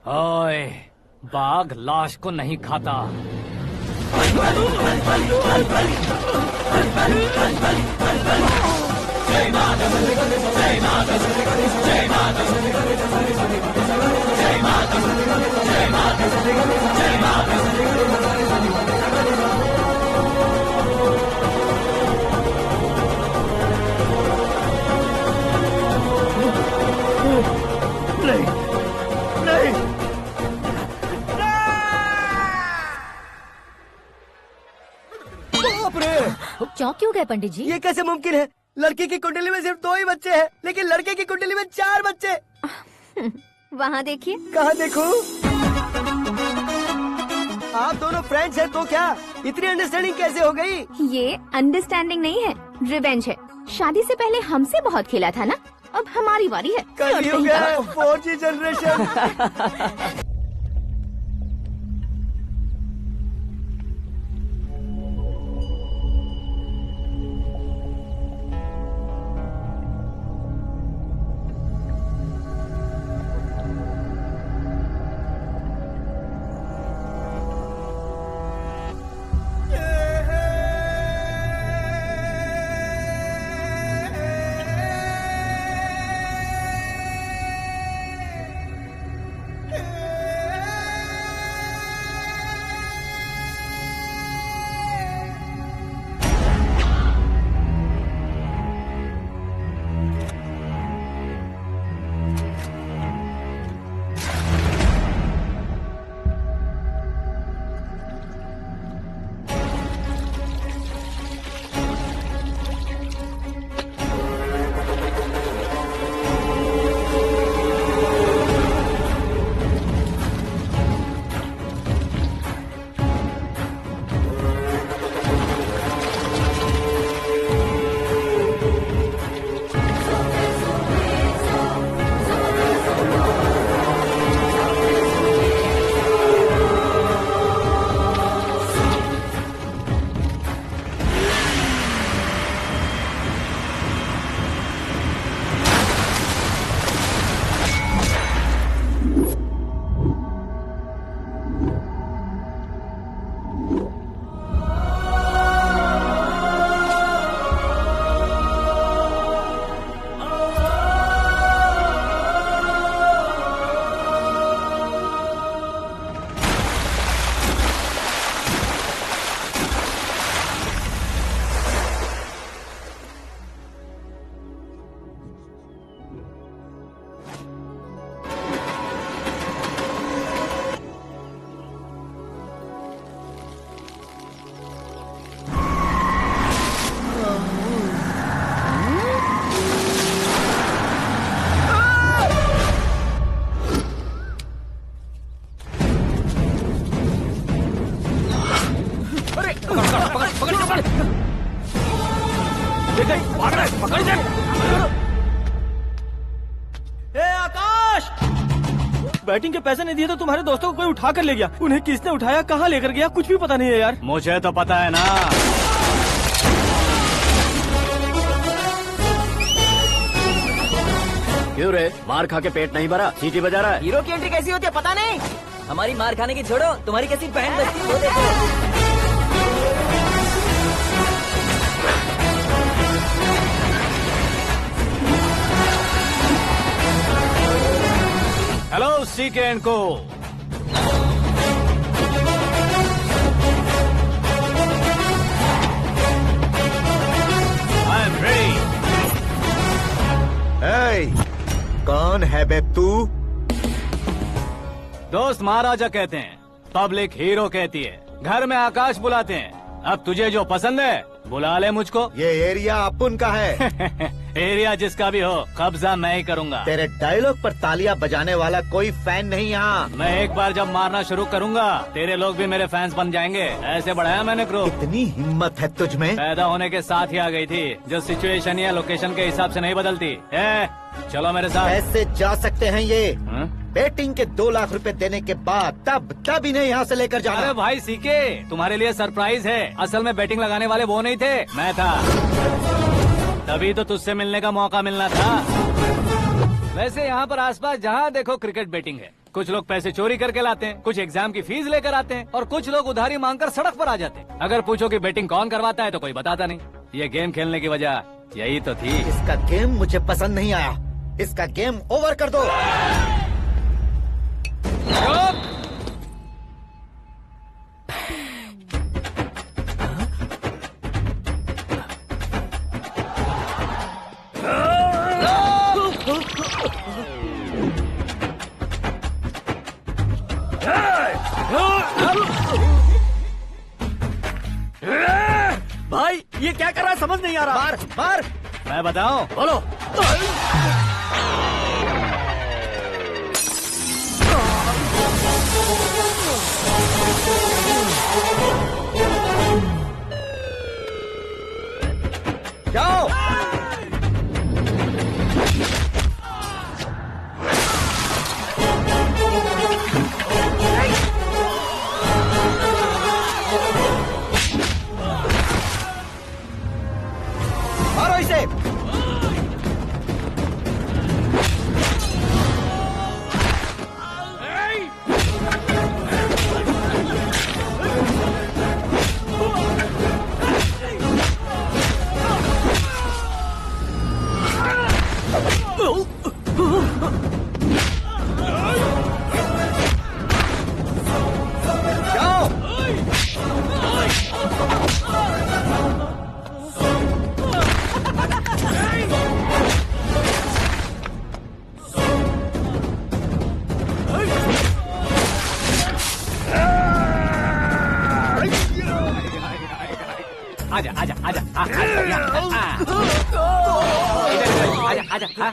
ओए, बाघ लाश को नहीं खाता। नहीं नहीं, बाप रे! चौंक क्यों गए पंडित जी? ये कैसे मुमकिन है? लड़की की कुंडली में सिर्फ 2 ही बच्चे हैं, लेकिन लड़के की कुंडली में 4 बच्चे। वहाँ देखिए। कहाँ देखूं? आप दोनों फ्रेंड्स हैं तो क्या इतनी अंडरस्टैंडिंग कैसे हो गई? ये अंडरस्टैंडिंग नहीं है, रिवेंज है। शादी से पहले हमसे बहुत खेला था ना, अब हमारी बारी है। कलयुग है, 4G जनरेशन। बैटिंग के पैसे नहीं दिए तो तुम्हारे दोस्तों को कोई उठा कर ले गया। उन्हें किसने उठाया, कहाँ लेकर गया, कुछ भी पता नहीं है यार। मुझे तो पता है ना। क्यों रे, मार खा के पेट नहीं भरा, सीटी बजा रहा है? हीरो की एंट्री कैसी होती है पता नहीं। हमारी मार खाने की छोड़ो, तुम्हारी कैसी बहन बचती है वो देखो। हेलो सीके एंड को। I am ready. कौन है बे तू? दोस्त महाराजा कहते हैं, पब्लिक हीरो कहती है, घर में आकाश बुलाते हैं। अब तुझे जो पसंद है बुला ले मुझको। ये एरिया अपुन का है। एरिया जिसका भी हो, कब्जा मैं ही करूंगा। तेरे डायलॉग पर तालियां बजाने वाला कोई फैन नहीं यहाँ। मैं एक बार जब मारना शुरू करूंगा, तेरे लोग भी मेरे फैंस बन जाएंगे। ऐसे बढ़ाया मैंने ग्रुप। इतनी हिम्मत है तुझ में? पैदा होने के साथ ही आ गई थी, जो सिचुएशन या लोकेशन के हिसाब से नहीं बदलती। चलो मेरे साथ। कैसे जा सकते हैं ये? हाँ? बेटिंग के 2 लाख रुपए देने के बाद तब इन्हें यहाँ से लेकर जाना। अरे भाई सीके, तुम्हारे लिए सरप्राइज है। असल में बैटिंग लगाने वाले वो नहीं थे, मैं था। तभी तो तुझसे मिलने का मौका मिलना था। वैसे यहाँ पर आसपास जहाँ देखो क्रिकेट बैटिंग है। कुछ लोग पैसे चोरी करके लाते हैं, कुछ एग्जाम की फीस लेकर आते हैं और कुछ लोग उधारी मांगकर सड़क पर आ जाते हैं। अगर पूछो कि बैटिंग कौन करवाता है तो कोई बताता नहीं। ये गेम खेलने की वजह यही तो थी। इसका गेम मुझे पसंद नहीं आया। इसका गेम ओवर कर दो। भाई ये क्या कर रहा है समझ नहीं आ रहा। मार मार। मैं बताऊं? बोलो। जाओ। मारो इसे। जाओ। आजा आजा आजा आजा आजा आजा।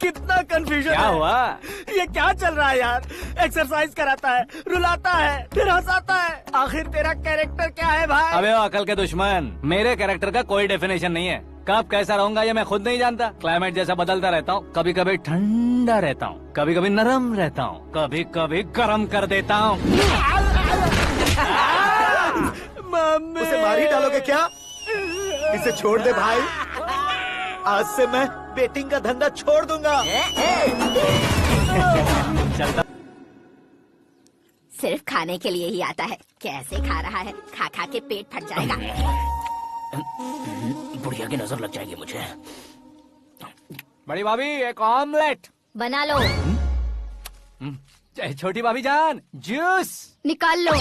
कितना कंफ्यूजन क्या है। हुआ? ये क्या चल रहा है यार? एक्सरसाइज कराता है, रुलाता है, फिर हंसाता है। आखिर तेरा कैरेक्टर क्या है भाई? अबे ओ अकल के दुश्मन, मेरे कैरेक्टर का कोई डेफिनेशन नहीं है। कब कैसा रहूंगा ये मैं खुद नहीं जानता। क्लाइमेट जैसा बदलता रहता हूँ। कभी कभी ठंडा रहता हूँ, कभी कभी नरम रहता हूँ, कभी कभी गर्म कर देता हूँ। मम्मी। उसे मार ही डालोगे क्या? इसे छोड़ दे भाई। आज से मैं बेटिंग का धंधा छोड़ दूंगा। चलता। सिर्फ खाने के लिए ही आता है। कैसे खा रहा है? खा खा के पेट फट जाएगा। बुढ़िया की नजर लग जाएगी मुझे। बड़ी भाभी एक ऑमलेट। बना लो। छोटी भाभी जान जूस। निकाल लो।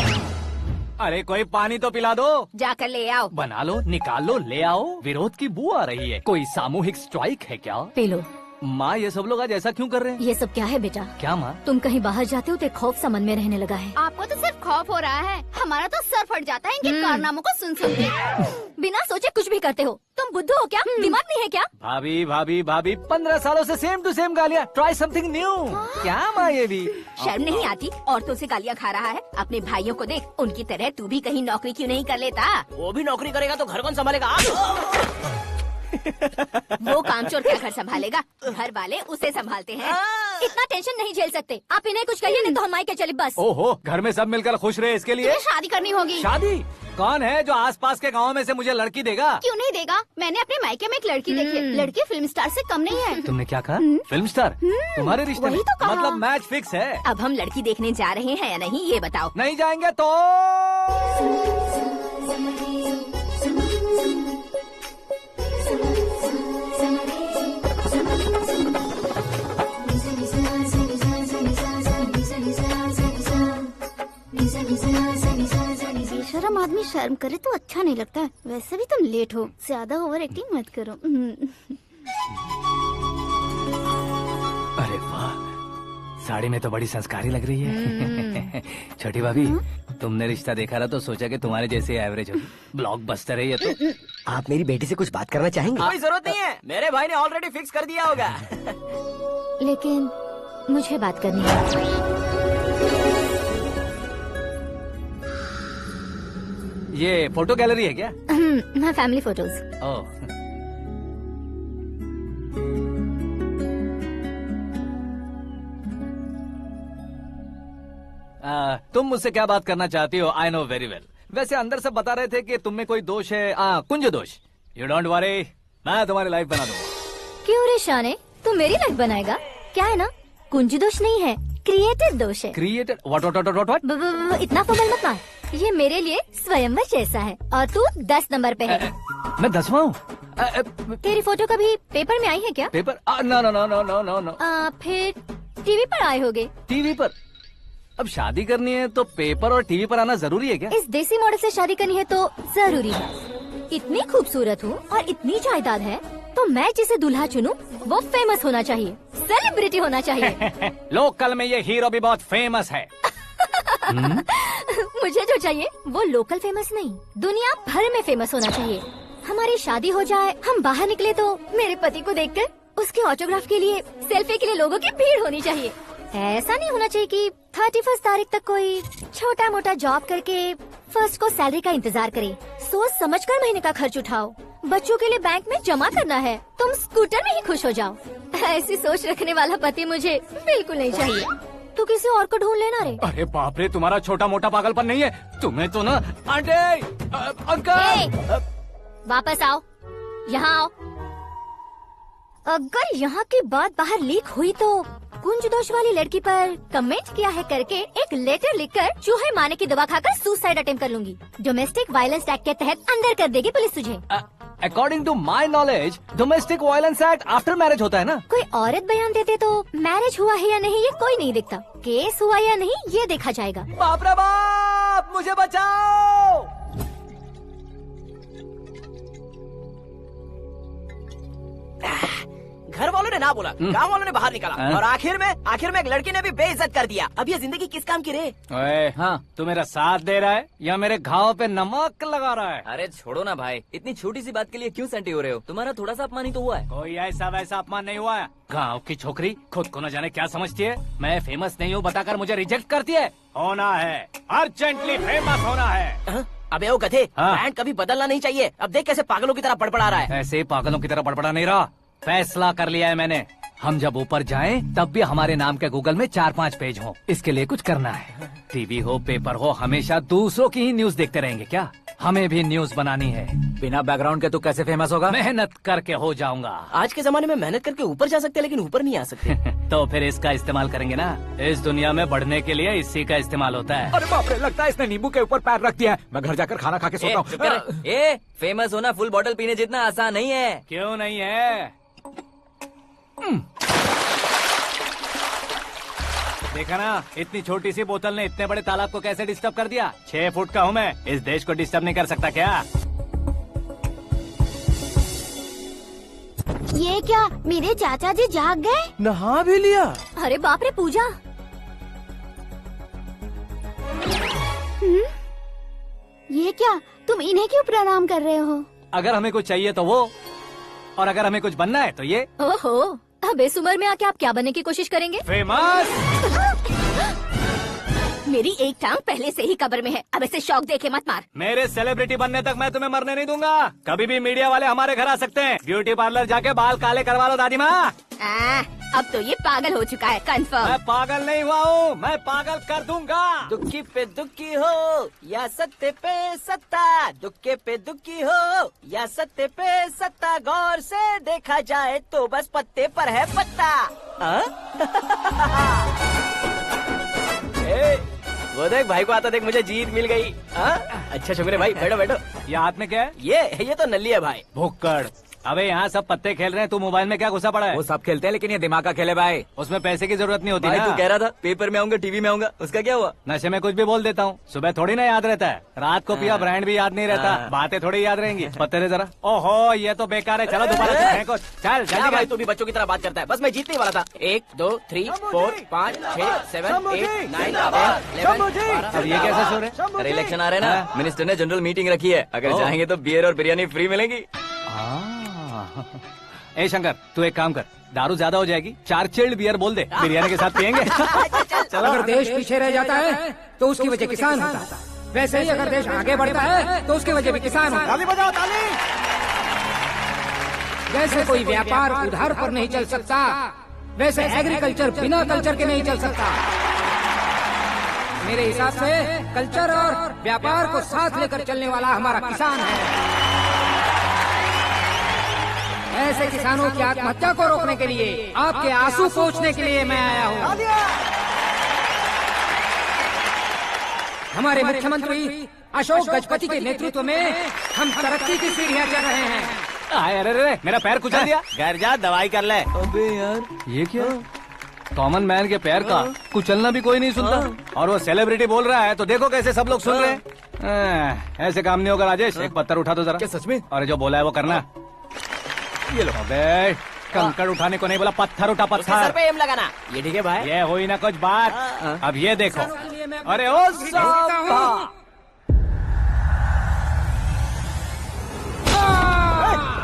अरे कोई पानी तो पिला दो। जाकर ले आओ। बना लो, निकाल लो, ले आओ। विरोध की बू आ रही है। कोई सामूहिक स्ट्राइक है क्या? P low. माँ ये सब लोग आज ऐसा क्यों कर रहे हैं? ये सब क्या है बेटा? क्या माँ? तुम कहीं बाहर जाते हो तो एक खौफ सा मन में रहने लगा है। आपको तो सिर्फ खौफ हो रहा है, हमारा तो सर फट जाता है इनके कारनामों को सुन सुन के। बिना सोचे कुछ भी करते हो। तुम बुद्धू हो क्या? दिमाग नहीं है क्या? भाभी भाभी भाभी 15 सालों से सेम टू सेम गालियाँ। Try something new. क्या माँ ये भी? शर्म नहीं आती? औरतों से गालियाँ खा रहा है। अपने भाइयों को देख, उनकी तरह तू भी कहीं नौकरी क्यों नहीं कर लेता? वो भी नौकरी करेगा तो घर कौन संभालेगा? वो कामचोर क्या घर संभालेगा? घर वाले उसे संभालते हैं। इतना टेंशन नहीं झेल सकते। आप इन्हें कुछ कहिए नहीं तो हम मायके चले बस। ओहो, घर में सब मिलकर खुश रहे इसके लिए। तुम्हें शादी करनी होगी। शादी? कौन है जो आसपास के गाँव में से मुझे लड़की देगा? क्यों नहीं देगा? मैंने अपने मायके में एक लड़की देखी है। लड़की फिल्म स्टार से कम नहीं है। तुमने क्या कहा? Film star? तुम्हारे रिश्ते वही में? तो कहा। मतलब मैच फिक्स है? अब हम लड़की देखने जा रहे हैं या नहीं ये बताओ। नहीं जाएंगे तो? बेशरम आदमी शर्म करे तो अच्छा नहीं लगता है। वैसे भी तुम लेट हो, ज्यादा ओवर एक्टिंग मत करो। अरे वाह, साड़ी में तो बड़ी संस्कारी लग रही है। छोटी भाभी, तुमने रिश्ता देखा था तो सोचा कि तुम्हारे जैसे एवरेज होगी। ब्लॉकबस्टर है ये तो। आप मेरी बेटी से कुछ बात करना चाहेंगे? कोई जरूरत नहीं है, मेरे भाई ने ऑलरेडी फिक्स कर दिया होगा। लेकिन मुझे बात करनी है। ये फोटो गैलरी है क्या? मैं फैमिली फोटोज। ओह, तुम मुझसे क्या बात करना चाहती हो? I know very well. वैसे अंदर से बता रहे थे कि तुम में कोई दोष है, कुंज दोष। यू डोंट वरी, मैं तुम्हारी लाइफ बना दूंगा। क्यों रे शाने, तू मेरी लाइफ बनाएगा? क्या है ना, कुंज दोष नहीं है, क्रिएटेड दोष है। Created what? इतना फॉर्मल मत मार, ये मेरे लिए स्वयंवर जैसा है और तू 10 नंबर पे है। मैं 10वां हूँ? तेरी फोटो कभी पेपर में आई है क्या? Paper? No no no no no no no. फिर टीवी पर आए होगे। टीवी पर? अब शादी करनी है तो पेपर और टीवी पर आना जरूरी है क्या? इस देसी मॉडल से शादी करनी है तो जरूरी है। इतनी खूबसूरत हूँ और इतनी जायदाद है तो मैं जिसे दूल्हा चुनूं वो फेमस होना चाहिए, सेलिब्रिटी होना चाहिए। लोकल में ये हीरो भी बहुत फेमस है। मुझे जो चाहिए वो लोकल फेमस नहीं, दुनिया भर में फेमस होना चाहिए। हमारी शादी हो जाए, हम बाहर निकले तो मेरे पति को देखकर उसके ऑटोग्राफ के लिए, सेल्फी के लिए लोगों की भीड़ होनी चाहिए। ऐसा नहीं होना चाहिए कि 31 तारीख तक कोई छोटा मोटा जॉब करके फर्स्ट को सैलरी का इंतजार करे। सोच समझकर महीने का खर्च उठाओ, बच्चों के लिए बैंक में जमा करना है, तुम स्कूटर में ही खुश हो जाओ। ऐसी सोच रखने वाला पति मुझे बिल्कुल नहीं चाहिए। तू किसी और को ढूंढ लेना रे। अरे बाप रे, तुम्हारा छोटा मोटा पागलपन नहीं है, तुम्हें तो ना। आंटी, अंकल, वापस आओ, यहाँ आओ। अगर यहाँ की बात बाहर लीक हुई तो कुंज दोष वाली लड़की पर कमेंट किया है करके एक लेटर लिखकर चूहे मारने की दवा खाकर सुसाइड अटेम्प्ट कर लूंगी। डोमेस्टिक वायलेंस एक्ट के तहत अंदर कर देगी पुलिस तुझे। According to my knowledge domestic violence act after marriage होता है ना? कोई औरत बयान देते तो मैरिज हुआ है या नहीं ये कोई नहीं देखता, केस हुआ या नहीं ये देखा जाएगा। बाप रे बाप, मुझे बचाओ। घर वालों ने ना बोला, गांव वालों ने बाहर निकाला और आखिर में एक लड़की ने भी बेइज्जत कर दिया। अब ये जिंदगी किस काम की रे? ओए, हाँ, तू मेरा साथ दे रहा है या मेरे घाव पे नमक लगा रहा है? अरे छोड़ो ना भाई, इतनी छोटी सी बात के लिए क्यों सेंटी हो रहे हो? तुम्हारा थोड़ा सा अपमान ही तो हुआ है। कोई ऐसा वैसा अपमान नहीं हुआ है। गाँव की छोकरी खुद को न जाने क्या समझती है, मैं फेमस नहीं हूँ बताकर मुझे रिजेक्ट करती है। होना है, अर्जेंटली फेमस होना है। अबे ओ गधे, हाँ। ब्रांड कभी बदलना नहीं चाहिए। अब देख कैसे पागलों की तरह बड़बड़ा रहा है। ऐसे पागलों की तरह बड़बड़ा नहीं रहा, फैसला कर लिया है मैंने। हम जब ऊपर जाएं तब भी हमारे नाम के गूगल में 4-5 पेज हो। इसके लिए कुछ करना है। टीवी हो, पेपर हो, हमेशा दूसरों की ही न्यूज देखते रहेंगे क्या? हमें भी न्यूज बनानी है। बिना बैकग्राउंड के तू कैसे फेमस होगा? मेहनत करके हो जाऊंगा। आज के जमाने में मेहनत करके ऊपर जा सकते हैं लेकिन ऊपर नहीं आ सकते। तो फिर इसका इस्तेमाल करेंगे ना। इस दुनिया में बढ़ने के लिए इसी का इस्तेमाल होता है। अरे बाप रे, लगता है इसने नींबू के ऊपर पैर रख दिया है। मैं घर जाकर खाना खा के सोता हूँ। ए, फेमस होना फुल बॉटल पीने जितना आसान नहीं है। क्यों नहीं है? देखा ना, इतनी छोटी सी बोतल ने इतने बड़े तालाब को कैसे डिस्टर्ब कर दिया। 6 फुट का हूँ मैं, इस देश को डिस्टर्ब नहीं कर सकता क्या? ये क्या, मेरे चाचा जी जाग गए? नहा भी लिया? अरे बाप रे पूजा, ये क्या, तुम इन्हें क्यों प्रणाम कर रहे हो? अगर हमें कुछ चाहिए तो वो, और अगर हमें कुछ बनना है तो ये। ओहो, अब इस उम्र में आके आप क्या बनने की कोशिश करेंगे? फेमस। मेरी एक टांग पहले से ही कब्र में है, अब इसे शौक देके मत मार। मेरे सेलिब्रिटी बनने तक मैं तुम्हें मरने नहीं दूंगा। कभी भी मीडिया वाले हमारे घर आ सकते हैं। ब्यूटी पार्लर जाके बाल काले करवा लो दादी माँ। अब तो ये पागल हो चुका है, कंफर्म। मैं पागल नहीं हुआ हूँ, मैं पागल कर दूंगा। दुखी पे दुखी हो या सत्ते पे सत्ता, दुखे पे दुखी हो या सत्ते पे सत्ता, गौर से देखा जाए तो बस पत्ते पर है पत्ता। वो देख भाई को आता देख, मुझे जीत मिल गई। अच्छा शुक्र है भाई, बैठो बैठो। ये हाथ में क्या है? ये तो नल्ली है भाई। भुक्कड़। अबे यहाँ सब पत्ते खेल रहे हैं, तू मोबाइल में क्या घुसा पड़ा है? वो सब खेलते हैं लेकिन ये दिमाग का खेल है भाई। उसमें पैसे की जरूरत नहीं होती भाई ना। तू कह रहा था पेपर में आऊंगा, टीवी में आऊंगा, उसका क्या हुआ? नशे में कुछ भी बोल देता हूँ, सुबह थोड़ी ना याद रहता है। रात को पिया ब्रांड भी याद नहीं रहता, बातें थोड़ी याद रहेंगी। पत्ते दे जरा। ओहो, ये तो बेकार है, चलो दोबारा फेंको। चल क्या भाई जल्दी। तू भी बच्चों की तरह बात करता है? बस मैं जीतने वाला था। 1 2 3 4 5 6 7 8 9 10 अब ये कैसा शोर है? अरे इलेक्शन आ रहे हैं ना, मिनिस्टर ने जनरल मीटिंग रखी है। अगर जाएंगे तो बियर और बिरयानी फ्री मिलेगी। ए शंकर, तू एक काम कर, दारू ज्यादा हो जाएगी, 4 चिल्ड बियर बोल दे, बिरयानी के साथ पियेंगे। अगर देश पीछे रह जाता है तो उसकी वजह किसान होता है, वैसे ही अगर देश आगे बढ़ता है तो उसकी वजह भी किसान होता है। ताली बजाओ, ताली। जैसे कोई व्यापार उधार पर नहीं चल सकता, वैसे एग्रीकल्चर बिना कल्चर के नहीं चल सकता। मेरे हिसाब से कल्चर और व्यापार को साथ लेकर चलने वाला हमारा किसान है। ऐसे किसानों की आत्महत्या को रोकने के लिए, आपके आंसू पोंछने के लिए मैं आया हूँ। हमारे मुख्यमंत्री अशोक गजपति के नेतृत्व में हम तरक्की की सीढ़ियाँ चढ़ रहे हैं। अरे मेरा पैर कुचल दिया। घर जा दवाई कर ले। अबे यार ये क्या? कॉमन मैन के पैर का कुचलना भी कोई नहीं सुनता, और वो सेलिब्रिटी बोल रहा है तो देखो कैसे सब लोग सुन रहे हैं। ऐसे काम नहीं होगा राजेश, एक पत्थर उठा दो जरा। क्या सच में? और जो बोला है वो करना। ये लो। अबे कंकड़ उठाने को नहीं बोला, पत्थर उठा, उसके सर पत्थर। पे एम लगाना। ये ठीक है भाई। ये हुई ना कुछ बात। अब ये देखो। अरे ओ साहब,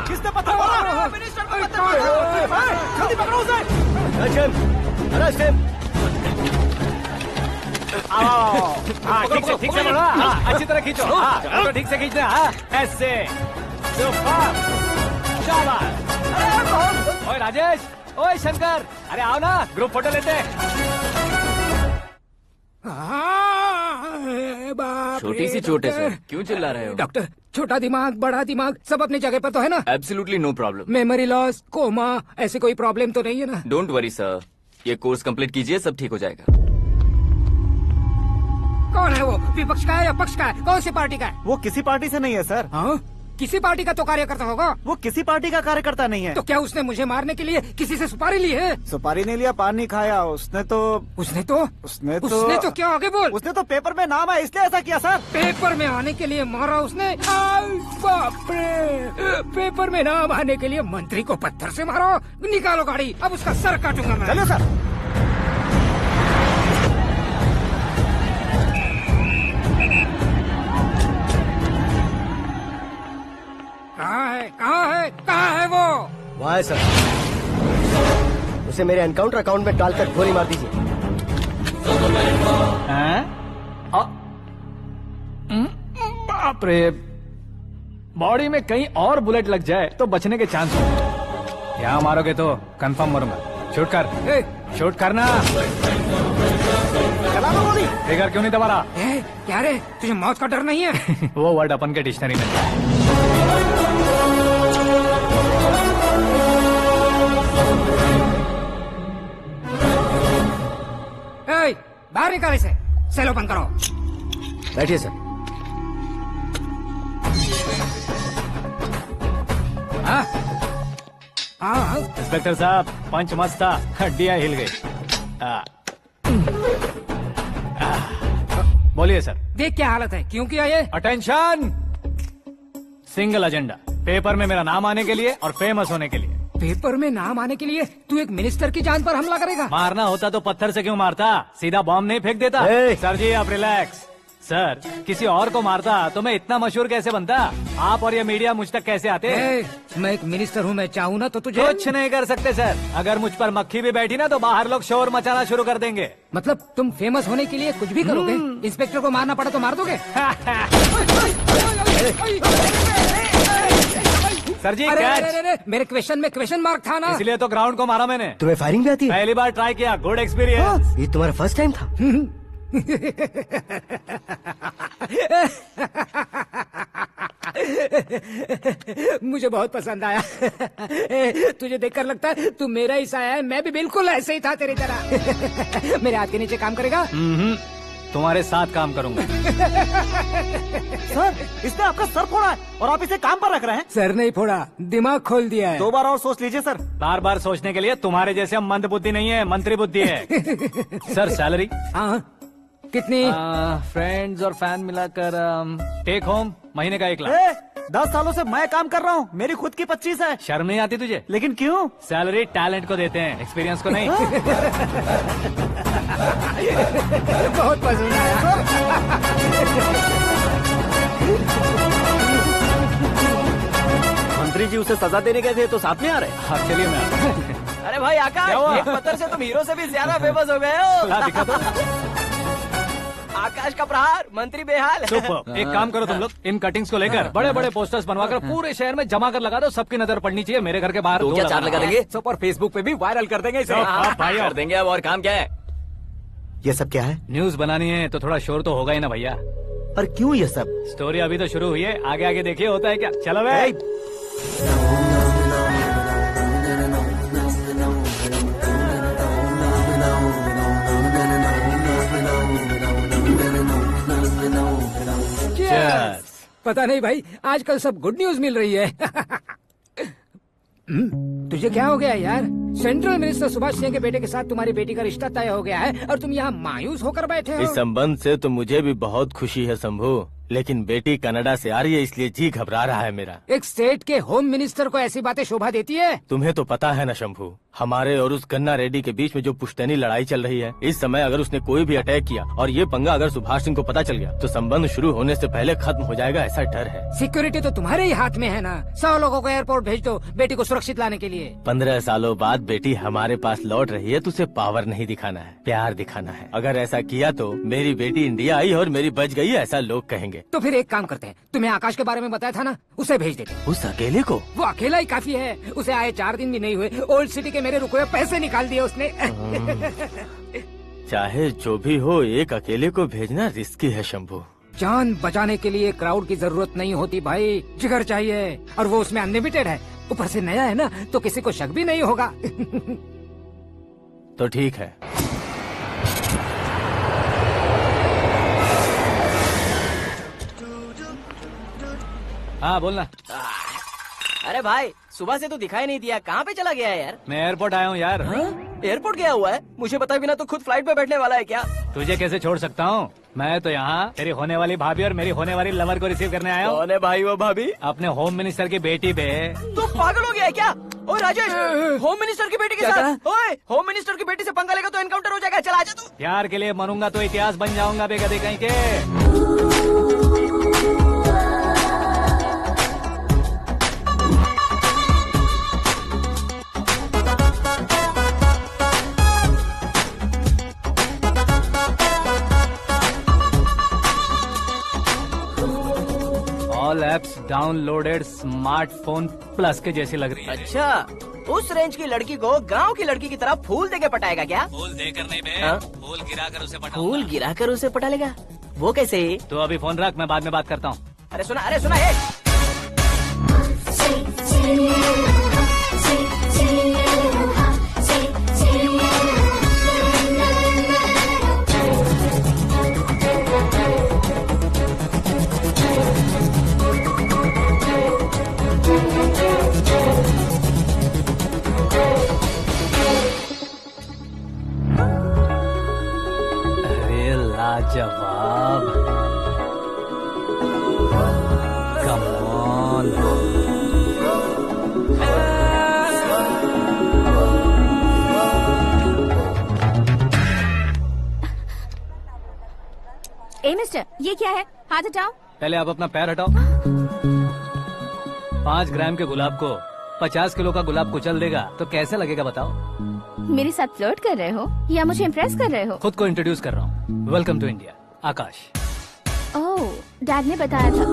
किसने पत्थर मारा? मिनिस्टर को पत्थर मारा। जल्दी पकड़ो उसे। हाँ ठीक से बढ़ो। हाँ, अच्छी तरह खींचो। हाँ तो ठीक से खींचना। हाँ ऐसे। सुपर। शाबाश। ओए राजेश, ओए शंकर, अरे आओ ना, ग्रुप फोटो लेते हैं। छोटी सी चोट है सर, क्यों चिल्ला रहे हो? डॉक्टर, छोटा दिमाग बड़ा दिमाग सब अपनी जगह पर तो है ना? Absolutely no problem. Memory loss, coma, ऐसी कोई प्रॉब्लम तो नहीं है ना? डोंट वरी सर, ये कोर्स कंप्लीट कीजिए, सब ठीक हो जाएगा। कौन है वो? विपक्ष का है या पक्ष का है? कौन सी पार्टी का है? वो किसी पार्टी से नहीं है सर। हाँ? किसी पार्टी का तो कार्यकर्ता होगा। वो किसी पार्टी का कार्यकर्ता नहीं है। तो क्या उसने मुझे मारने के लिए किसी से सुपारी ली है? सुपारी नहीं लिया, पान नहीं खाया। उसने तो क्या आगे बोल? उसने तो पेपर में नाम है इसलिए ऐसा किया सर। पेपर में आने के लिए मारा उसने? बाप रे! पेपर में नाम आने के लिए मंत्री को पत्थर से मारो? निकालो गाड़ी, अब उसका सर काटूंगा मैं। चलो सर। कहाँ है वो? वहाँ है सर। उसे मेरे एनकाउंटर अकाउंट में डालकर गोली मार दीजिए। बाप रे, बॉडी में कहीं और बुलेट लग जाए तो बचने के चांस हो। यहाँ मारोगे तो कंफर्म मरूंगा। शूट कर, शूट करना। चला लो गोली। ट्रिगर क्यों नहीं दबा रहा? क्या रे, तुझे मौत का डर नहीं है? वो वर्ड अपन के डिक्शनरी में है। बाहर निकाल इसे। सेल ओपन करो। बैठिए सर। इंस्पेक्टर साहब, पंच मस्त था, हड्डियां हिल गई। बोलिए सर। देख क्या हालत है, क्यों किया ये? अटेंशन, सिंगल एजेंडा, पेपर में मेरा नाम आने के लिए और फेमस होने के लिए। पेपर में नाम आने के लिए तू एक मिनिस्टर की जान पर हमला करेगा? मारना होता तो पत्थर से क्यों मारता, सीधा बॉम्ब नहीं फेंक देता। सर जी आप रिलैक्स। सर, किसी और को मारता तो मैं इतना मशहूर कैसे बनता? आप और ये मीडिया मुझ तक कैसे आते? मैं एक मिनिस्टर हूँ, मैं चाहूँ ना तो तुझे कुछ नहीं कर सकते सर। अगर मुझ पर मक्खी भी बैठी ना तो बाहर लोग शोर मचाना शुरू कर देंगे। मतलब तुम फेमस होने के लिए कुछ भी करोगे? इंस्पेक्टर को मारना पड़ा तो मार दोगे? सर जी अरे, मेरे क्वेश्चन में क्वेश्चन मार्क था ना, इसलिए तो ग्राउंड को मारा मैंने। तुम्हें फायरिंग भी आती है? पहली बार ट्राई किया, गुड एक्सपीरियंस। ये तुम्हारा फर्स्ट टाइम था? मुझे बहुत पसंद आया। तुझे देखकर लगता है तू मेरा ही साया है। मैं भी बिल्कुल ऐसे ही था तेरी तरह। मेरे हाथ के नीचे काम करेगा? तुम्हारे साथ काम करूंगा। सर, इसने आपका सर फोड़ा है और आप इसे काम पर रख रहे हैं। सर नहीं फोड़ा, दिमाग खोल दिया है। 2 बार और सोच लीजिए सर। बार बार सोचने के लिए तुम्हारे जैसे मंद बुद्धि नहीं है, मंत्री बुद्धि है। Sir salary? हाँ, कितनी? फ्रेंड्स और फैन मिलाकर टेक होम महीने का 1 लाख। 10 सालों से मैं काम कर रहा हूँ, मेरी खुद की 25 है। शर्म नहीं आती तुझे? लेकिन क्यों? सैलरी टैलेंट को देते हैं, एक्सपीरियंस को नहीं। बहुत पसंद आया। मंत्री जी उसे सजा देने गए थे तो साथ में आ रहे। हाँ चलिए मैं। अरे भाई आकाश, एक पत्थर से तुम हीरो से भी ज्यादा फेमस हो गए हो। दिखा दो। आकाश का प्रहार, मंत्री बेहाल। सुपर। एक काम करो तुम लोग, इन कटिंग्स को लेकर बड़े बड़े पोस्टर्स बनवाकर पूरे शहर में जमा कर लगा दो। सबकी नजर पड़नी चाहिए मेरे घर के बाहर। तो क्या 4 लगा देंगे? सब और फेसबुक पे भी वायरल कर देंगे इसे। भाई कर देंगे अब, और काम क्या है? ये सब क्या है? न्यूज बनानी है तो थोड़ा शोर तो होगा ही ना भैया। पर क्यों ये सब? स्टोरी अभी तो शुरू हुई है, आगे आगे देखिए होता है क्या। चलो भाई। Cheers. पता नहीं भाई, आजकल सब गुड न्यूज मिल रही है। तुझे क्या हो गया यार? सेंट्रल मिनिस्टर सुभाष सिंह के बेटे के साथ तुम्हारी बेटी का रिश्ता तय हो गया है और तुम यहाँ मायूस होकर बैठे हो। इस संबंध से तो मुझे भी बहुत खुशी है शंभू, लेकिन बेटी कनाडा से आ रही है इसलिए जी घबरा रहा है मेरा। एक स्टेट के होम मिनिस्टर को ऐसी बातें शोभा देती है? तुम्हें तो पता है ना शंभू, हमारे और उस गन्ना रेड्डी के बीच में जो पुश्तैनी लड़ाई चल रही है, इस समय अगर उसने कोई भी अटैक किया और ये पंगा अगर सुभाष सिंह को पता चल गया तो संबंध शुरू होने से पहले खत्म हो जाएगा, ऐसा डर है। सिक्योरिटी तो तुम्हारे ही हाथ में है ना। 100 लोगों को एयरपोर्ट भेज दो बेटी को सुरक्षित लाने के लिए। 15 सालों बाद बेटी हमारे पास लौट रही है तो उसे पावर नहीं दिखाना है, प्यार दिखाना है। अगर ऐसा किया तो मेरी बेटी इंडिया आई और मेरी बच गई, ऐसा लोग कहेंगे। तो फिर एक काम करते हैं, तुम्हें आकाश के बारे में बताया था ना, उसे भेज देते। उस अकेले को? वो अकेला ही काफी है, उसे आए 4 दिन भी नहीं हुए, ओल्ड सिटी के मेरे रुके हुए पैसे निकाल दिए उसने। चाहे जो भी हो, एक अकेले को भेजना रिस्की है शंभू। जान बचाने के लिए क्राउड की जरूरत नहीं होती भाई, जिगर चाहिए, और वो उसमें अनलिमिटेड है। ऊपर से नया है ना, तो किसी को शक भी नहीं होगा। तो ठीक है। हाँ बोलना। अरे भाई, सुबह से तो दिखाई नहीं दिया, कहाँ पे चला गया है यार? मैं एयरपोर्ट आया हूँ यार। एयरपोर्ट गया हुआ है? मुझे बताए बिना तो खुद फ्लाइट पे बैठने वाला है क्या? तुझे कैसे छोड़ सकता हूँ? मैं तो यहाँ तेरी होने वाली भाभी और मेरी होने वाली लवर को रिसीव करने आया हूँ। कौन है भाई वो भाभी? अपने होम मिनिस्टर की बेटी पे। तू पागल हो गया है क्या? ओ राजेश, होम मिनिस्टर की बेटी के साथ? ओए, होम मिनिस्टर की बेटी से पंगा लेगा तो एनकाउंटर हो जाएगा, चला आजा तू। प्यार के लिए मरूंगा तो इतिहास बन जाऊंगा बेगदी कहीं के। All apps downloaded smartphone plus के जैसी लग रही है। अच्छा, उस रेंज की लड़की को गांव की लड़की की तरह फूल देके पटाएगा क्या? फूल देकर नहीं बे, हाँ? फूल गिराकर उसे पटा। फूल गिराकर उसे पटा लेगा? वो कैसे? तो अभी फोन रख, मैं बाद में बात करता हूँ। अरे सुना है। अरे लाजवाब, कम ऑन। ए मिस्टर, ये क्या है? हाथ हटाओ। पहले आप अपना पैर हटाओ। 5 ग्राम के गुलाब को 50 किलो का गुलाब कुचल देगा तो कैसे लगेगा बताओ? मेरे साथ फ्लर्ट कर रहे हो या मुझे इम्प्रेस कर रहे हो? खुद को इंट्रोड्यूस कर रहा हूँ। Welcome to India, Akash. Oh, dad ने बताया था।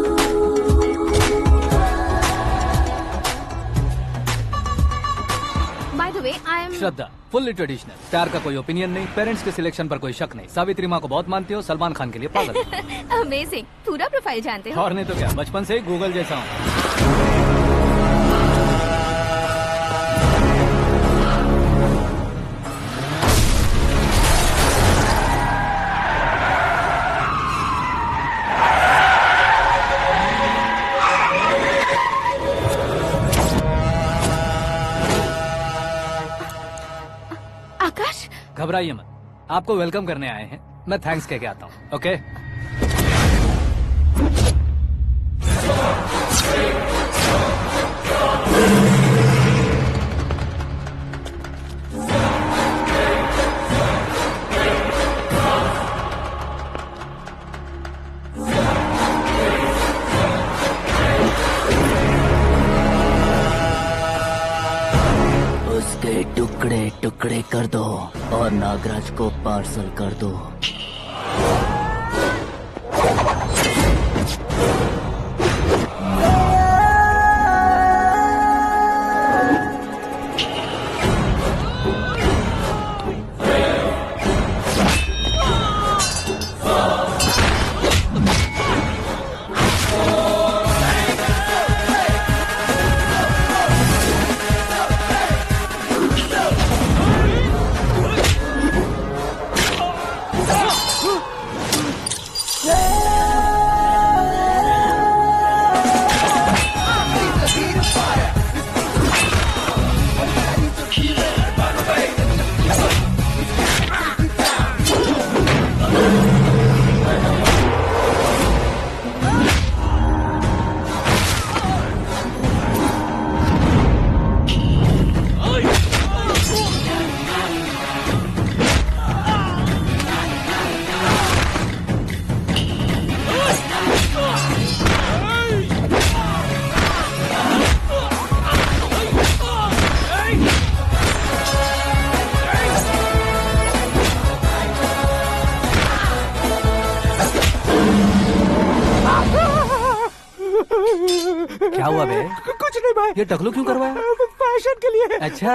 By the way, I am Shraddha, fully traditional. प्यार का कोई ओपिनियन नहीं, पेरेंट्स के सिलेक्शन पर कोई शक नहीं। सावित्री माँ को बहुत मानती हो, सलमान खान के लिए पागल हो। अमेजिंग, पूरा प्रोफाइल जानते हो। और नहीं तो क्या, बचपन से ही गूगल जैसा हूँ। आकाश, घबराइए मत, आपको वेलकम करने आए हैं। मैं थैंक्स कह के आता हूँ। ओके? उसके टुकड़े टुकड़े कर दो और नागराज को पार्सल कर दो। क्या हुआ बे? कुछ नहीं भाई। ये टकलू क्यों करवाया? फैशन के लिए। अच्छा।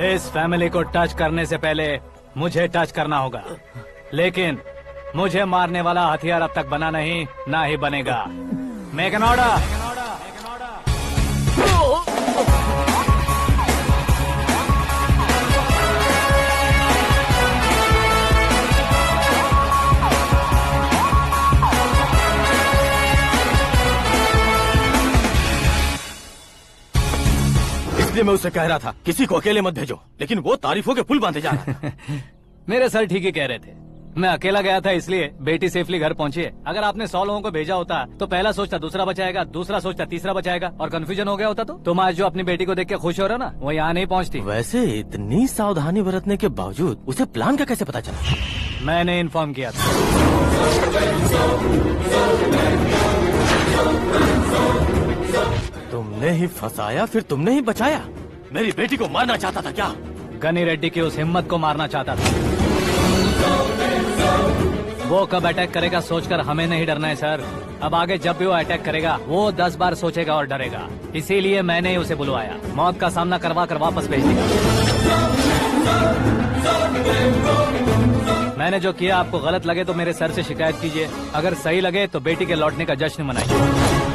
इस फैमिली को टच करने से पहले मुझे टच करना होगा, लेकिन मुझे मारने वाला हथियार अब तक बना नहीं, ना ही बनेगा। Make an order. इसलिए मैं उससे कह रहा था किसी को अकेले मत भेजो, लेकिन वो तारीफों के पुल बांधे जा रहा है। मेरे सर ठीक ही कह रहे थे। मैं अकेला गया था इसलिए बेटी सेफली घर पहुंची है। अगर आपने 100 लोगों को भेजा होता तो पहला सोचता दूसरा बचाएगा, दूसरा सोचता तीसरा बचाएगा, और कंफ्यूजन हो गया होता तो तुम आज जो अपनी बेटी को देख के खुश हो रहे हो ना, वो यहाँ नहीं पहुँचती। वैसे इतनी सावधानी बरतने के बावजूद उसे प्लान का कैसे पता चला? मैंने इन्फॉर्म किया था। तुमने ही फंसाया, फिर तुमने ही बचाया। मेरी बेटी को मारना चाहता था क्या? गनी रेड्डी की उस हिम्मत को मारना चाहता था। वो कब अटैक करेगा सोचकर हमें नहीं डरना है सर। अब आगे जब भी वो अटैक करेगा वो 10 बार सोचेगा और डरेगा। इसीलिए मैंने ही उसे बुलवाया। मौत का सामना करवा कर वापस भेज दिया। मैंने जो किया आपको गलत लगे तो मेरे सर से शिकायत कीजिए, अगर सही लगे तो बेटी के लौटने का जश्न मनाइए।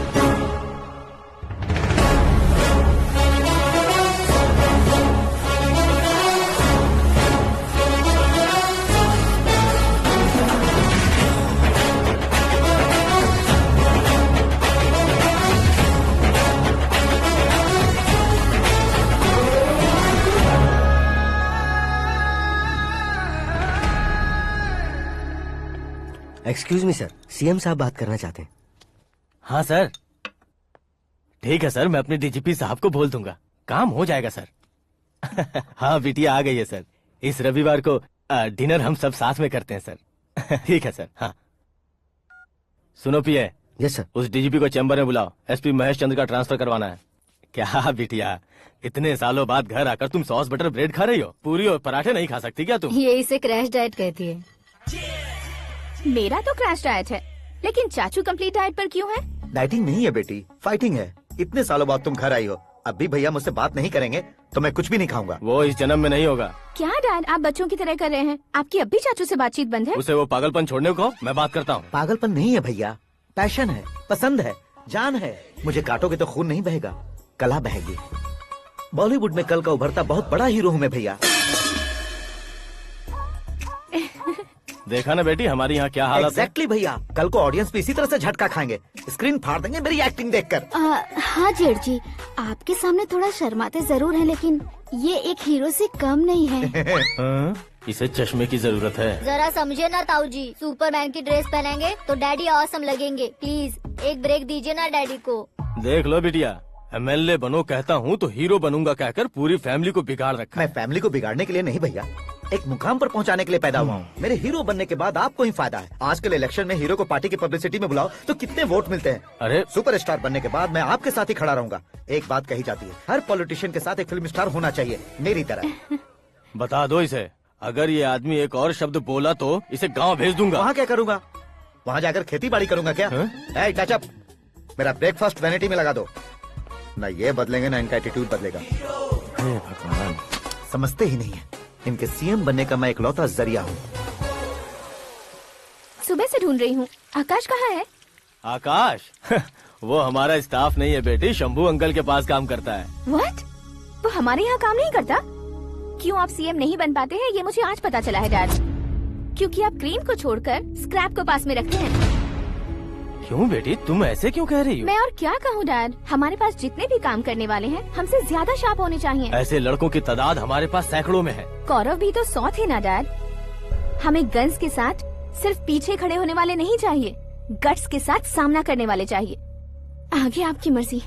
एक्सक्यूज मी सर, सीएम साहब बात करना चाहते हैं। हाँ सर, ठीक है सर, मैं अपने डीजीपी साहब को बोल दूंगा, काम हो जाएगा सर। हाँ बिटिया आ गई है सर। इस रविवार को डिनर हम सब साथ में करते हैं सर। ठीक है सर। हाँ सुनो पिए। Yes sir. उस डीजीपी को चैम्बर में बुलाओ, एसपी महेश चंद्र का ट्रांसफर करवाना है। क्या बिटिया, इतने सालों बाद घर आकर तुम सॉस बटर ब्रेड खा रही हो? पूरी और पराठे नहीं खा सकती क्या तुम? ये इसे क्रैश डाइट कहती है। मेरा तो क्रैश डाइट है, लेकिन चाचू कंप्लीट डाइट पर क्यों है? डाइटिंग नहीं है बेटी, फाइटिंग है। इतने सालों बाद तुम घर आई हो, अब भी भैया मुझसे बात नहीं करेंगे तो मैं कुछ भी नहीं खाऊंगा। वो इस जन्म में नहीं होगा। क्या डैड, आप बच्चों की तरह कर रहे हैं? आपकी अब भी चाचू से बातचीत बंद है? उसे वो पागलपन छोड़ने को मैं बात करता हूँ। पागलपन नहीं है भैया, पैशन है, पसंद है, जान है। मुझे काटोगे तो खून नहीं बहेगा, कला बहेगी। बॉलीवुड में कल का उभरता बहुत बड़ा हीरो हूँ मैं भैया। देखा ना बेटी हमारी यहाँ क्या हालत है। एग्जैक्टली भैया, कल को ऑडियंस भी इसी तरह से झटका खाएंगे, स्क्रीन फाड़ देंगे मेरी एक्टिंग देखकर। हाँ जेठ जी, आपके सामने थोड़ा शर्माते जरूर हैं, लेकिन ये एक हीरो से कम नहीं है। इसे चश्मे की जरूरत है। जरा समझे ना ताऊ जी, सुपरमैन की ड्रेस पहनेंगे तो डैडी ऑसम लगेंगे। प्लीज एक ब्रेक दीजिए ना डैडी को। देख लो बिटिया, एमएलए बनो कहता हूँ तो हीरो बनूंगा कहकर पूरी फैमिली को बिगाड़ रखा। मैं फैमिली को बिगाड़ने के लिए नहीं भैया, एक मुकाम पर पहुंचाने के लिए पैदा हुआ हूँ। मेरे हीरो बनने के बाद आपको ही फायदा है। आजकल इलेक्शन में हीरो को पार्टी की पब्लिसिटी में बुलाओ तो कितने वोट मिलते हैं। अरे सुपरस्टार बनने के बाद मैं आपके साथ ही खड़ा रहूंगा। एक बात कही जाती है, हर पॉलिटिशियन के साथ एक फिल्म स्टार होना चाहिए, मेरी तरह। बता दो इसे, अगर ये आदमी एक और शब्द बोला तो इसे गाँव भेज दूंगा। वहाँ क्या करूँगा? वहाँ जाकर खेती बाड़ी करूँगा क्या? टच अप, मेरा ब्रेकफास्ट वैनिटी में लगा दो। न ये बदलेंगे न इनका एटीट्यूड बदलेगा। भगवान, समझते ही नहीं है, इनके सीएम बनने का मैं इकलौता जरिया हूँ। सुबह से ढूंढ रही हूँ, आकाश कहाँ है? आकाश? वो हमारा स्टाफ नहीं है बेटी, शंभू अंकल के पास काम करता है। व्हाट? वो हमारे यहाँ काम नहीं करता? क्यों आप सीएम नहीं बन पाते हैं ये मुझे आज पता चला है डैड। क्योंकि आप क्रीम को छोड़कर स्क्रैप को पास में रखते हैं। क्यों बेटी, तुम ऐसे क्यों कह रही हो? मैं और क्या कहूँ डैड, हमारे पास जितने भी काम करने वाले हैं हमसे ज्यादा शार्प होने चाहिए। ऐसे लड़कों की तादाद हमारे पास सैकड़ों में है। कौरव भी तो 100 थे ना डैड। हमें गन्स के साथ सिर्फ पीछे खड़े होने वाले नहीं चाहिए, गट्स के साथ सामना करने वाले चाहिए। आगे आपकी मर्जी।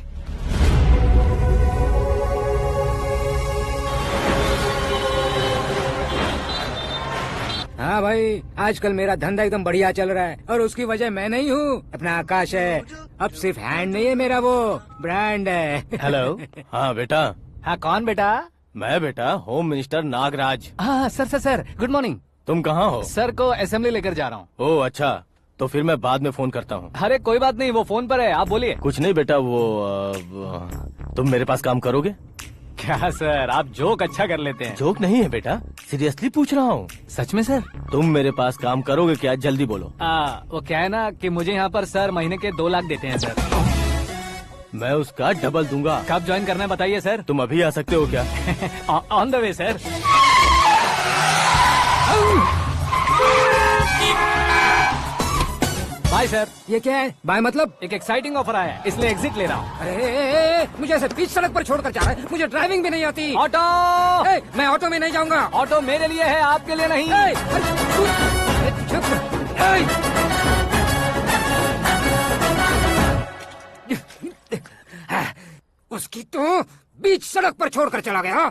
हाँ भाई, आजकल मेरा धंधा एकदम बढ़िया चल रहा है और उसकी वजह मैं नहीं हूँ, अपना आकाश है। अब सिर्फ हैंड नहीं है मेरा, वो ब्रांड है। हेलो। हाँ बेटा। हाँ कौन बेटा? मैं बेटा होम मिनिस्टर नागराज। हाँ सर गुड मॉर्निंग। तुम कहाँ हो? सर को असेंबली लेकर जा रहा हूँ। ओह अच्छा, तो फिर मैं बाद में फोन करता हूँ। अरे कोई बात नहीं, वो फोन पर है, आप बोलिए। कुछ नहीं बेटा, तुम मेरे पास काम करोगे? क्या सर, आप जोक अच्छा कर लेते हैं। जोक नहीं है बेटा, सीरियसली पूछ रहा हूँ। सच में सर? तुम मेरे पास काम करोगे क्या? जल्दी बोलो। वो क्या है ना कि मुझे यहाँ पर सर महीने के 2 लाख देते हैं सर। मैं उसका डबल दूंगा। कब ज्वाइन करना है बताइए सर। तुम अभी आ सकते हो क्या? On the way sir. Bye sir. ये क्या है? बाय मतलब? एक एक्साइटिंग ऑफर आया है, इसलिए एग्जिट ले रहा हूँ। अरे मुझे ऐसे बीच सड़क पर छोड़कर जा रहा है, मुझे ड्राइविंग भी नहीं आती। ऑटो। मैं ऑटो में नहीं जाऊंगा। ऑटो मेरे लिए है, आपके लिए नहीं। उसकी तो बीच सड़क पर छोड़कर चला गया।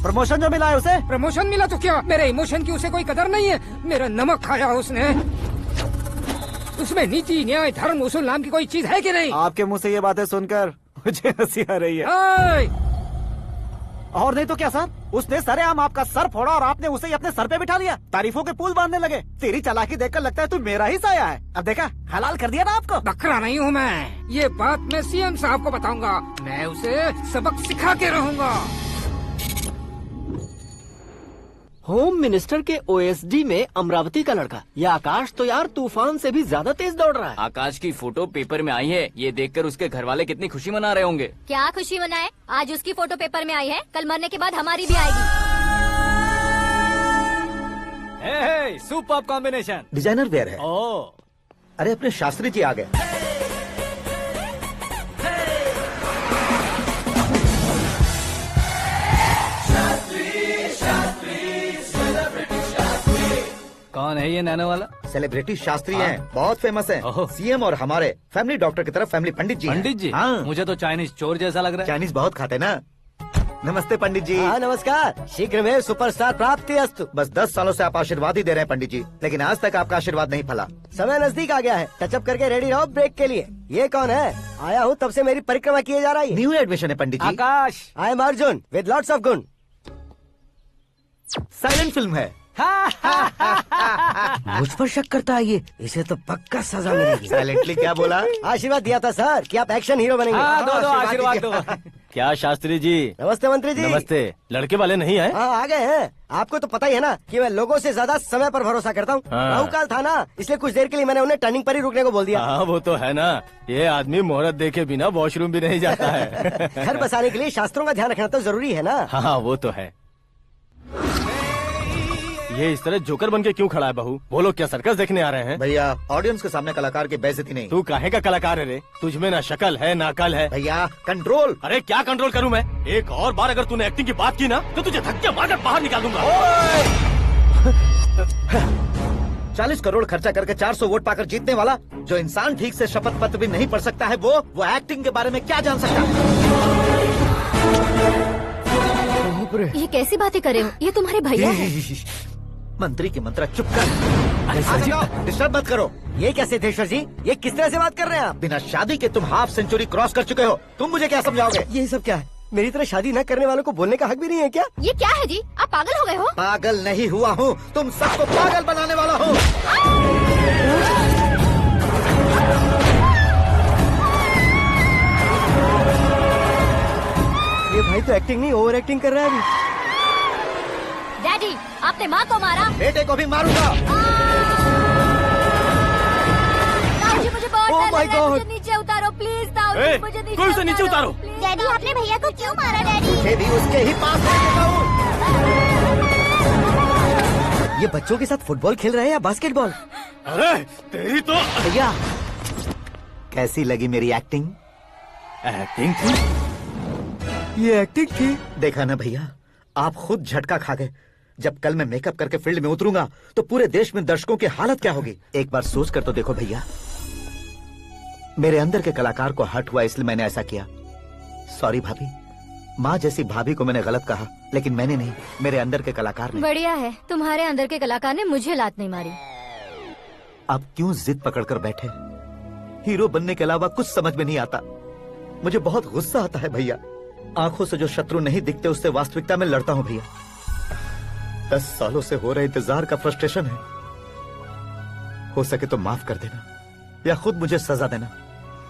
प्रमोशन जो मिला है उसे? प्रमोशन मिला तो क्या, मेरे इमोशन की उसे कोई कदर नहीं है। मेरा नमक खाया उसने। उसमें नीति न्याय धर्म उसूल नाम की कोई चीज है कि नहीं? आपके मुंह से ये बातें सुनकर मुझे हंसी आ रही है। और नहीं तो क्या सर, उसने सरेआम आपका सर फोड़ा और आपने उसे ही अपने सर पे बिठा लिया। तारीफों के पुल बांधने लगे। तेरी चालाकी देखकर लगता है तू मेरा ही साया है। अब देखा, हलाल कर दिया ना आपको। बकरा नहीं हूँ मैं, ये बात मैं सीएम साहब को बताऊंगा। मैं उसे सबक सिखा के रहूंगा। होम मिनिस्टर के ओएसडी में अमरावती का लड़का, यह आकाश तो यार तूफान से भी ज्यादा तेज दौड़ रहा है। आकाश की फोटो पेपर में आई है, ये देखकर उसके घर वाले कितनी खुशी मना रहे होंगे। क्या खुशी मनाए, आज उसकी फोटो पेपर में आई है, कल मरने के बाद हमारी भी आएगी। Superb combination. डिजाइनर वेयर है। ओह, अरे अपने शास्त्री जी आ गए। कौन है ये नैनो वाला? सेलिब्रिटी शास्त्री हैं, बहुत फेमस हैं। सीएम और हमारे फैमिली डॉक्टर की तरफ फैमिली पंडित जी हैं। पंडित जी? हाँ। मुझे तो चाइनीज चोर जैसा लग रहा है। चाइनीज बहुत खाते ना। नमस्ते पंडित जी। हाँ नमस्कार, शीघ्र में सुपरस्टार प्राप्ति अस्तु। बस 10 सालों से आप आशीर्वाद ही दे रहे हैं पंडित जी, लेकिन आज तक आपका आशीर्वाद नहीं फला। समय नजदीक आ गया है, टचअप करके रेडी रहो ब्रेक के लिए। ये कौन है? आया हूँ तब से मेरी परिक्रमा किए जा रही है। न्यू एडमिशन है Pandit ji. Akash. I am Arjun with lots of गुण। साइलेंट फिल्म है। मुझ पर शक करता है ये, इसे तो पक्का सजा मिलेगी। साइलेंटली क्या बोला? आशीर्वाद दिया था सर कि आप एक्शन हीरो बनेंगे। हाँ, दो आशीर्वाद दो। क्या शास्त्री जी? नमस्ते मंत्री जी। नमस्ते। लड़के वाले नहीं आए? हाँ आ गए हैं। आपको तो पता ही है ना कि मैं लोगों से ज्यादा समय पर भरोसा करता हूँ। हाँ। राहु काल था ना, इसलिए कुछ देर के लिए मैंने उन्हें टर्निंग पर ही रुकने को बोल दिया। हाँ वो तो है ना, ये आदमी मुहूर्त देखे बिना वॉशरूम भी नहीं जाता है। घर बसाने के लिए शास्त्रों का ध्यान रखना तो जरूरी है ना। हाँ वो तो है। ये इस तरह जोकर बन के क्यों खड़ा है बहू? वो लोग क्या सर्कस देखने आ रहे हैं? भैया ऑडियंस के सामने कलाकार की बेइज्जती नहीं। तू काहे का कलाकार है रे? तुझमें ना शक्ल है ना अकल है। भैया कंट्रोल। अरे क्या कंट्रोल करूं मैं? एक और बार अगर तूने एक्टिंग की बात की ना तो तुझे धक्के मारकर बाहर निकाल दूंगा। 40 करोड़ खर्चा करके 400 वोट पाकर जीतने वाला, जो इंसान ठीक से शपथ पत्र भी नहीं पढ़ सकता है, वो एक्टिंग के बारे में क्या जान सकता है? ये कैसी बातें कर रहे हो? ये तुम्हारे भैया हैं। मंत्री की मंत्रा चुप कर। डिस्टर्ब मत करो। ये क्या सिद्धेश्वर जी, ये किस तरह से बात कर रहे हैं आप? बिना शादी के तुम हाफ सेंचुरी क्रॉस कर चुके हो, तुम मुझे क्या समझाओगे? ये सब क्या है? मेरी तरह शादी न करने वालों को बोलने का हक भी नहीं है क्या? ये क्या है जी, आप पागल हो गए हो? पागल नहीं हुआ हूँ, तुम सबको पागल बनाने वाला हूँ। ये भाई तो एक्टिंग नहीं ओवर एक्टिंग कर रहा है अभी। डैडी, आपने माँ को मारा। बेटे को भी मारूंगा। ताऊजी मुझे बहुत Oh डर my लग रहा है, God! मुझे नीचे उतारो प्लीज। ताऊजी मुझे नीचे कोई उसे नीचे उतारो। डैडी आपने भैया को क्यों मारा डैडी? मुझे भी उसके ही पास ले चुका हूँ। ये बच्चों के साथ फुटबॉल खेल रहे हैं या बास्केटबॉल? अरे तेरी तो भैया कैसी लगी मेरी एक्टिंग? एक्टिंग थी। ये एक्टिंग थी। देखा ना भैया, आप खुद झटका खा गए। जब कल मैं मेकअप करके फील्ड में उतरूंगा तो पूरे देश में दर्शकों की हालत क्या होगी। एक बार सोच कर तो देखो भैया। मेरे अंदर के कलाकार को हर्ट हुआ इसलिए मैंने ऐसा किया। सॉरी भाभी। माँ जैसी भाभी को मैंने गलत कहा, लेकिन मैंने नहीं, मेरे अंदर के कलाकार ने। बढ़िया है, तुम्हारे अंदर के कलाकार ने मुझे लात नहीं मारी। आप क्यों जिद पकड़कर बैठे? हीरो बनने के अलावा कुछ समझ में नहीं आता। मुझे बहुत गुस्सा आता है भैया। आंखों से जो शत्रु नहीं दिखते उससे वास्तविकता में लड़ता हूँ भैया। 10 सालों से हो रहे इंतजार का फ्रस्ट्रेशन है। हो सके तो माफ कर देना या खुद मुझे सजा देना,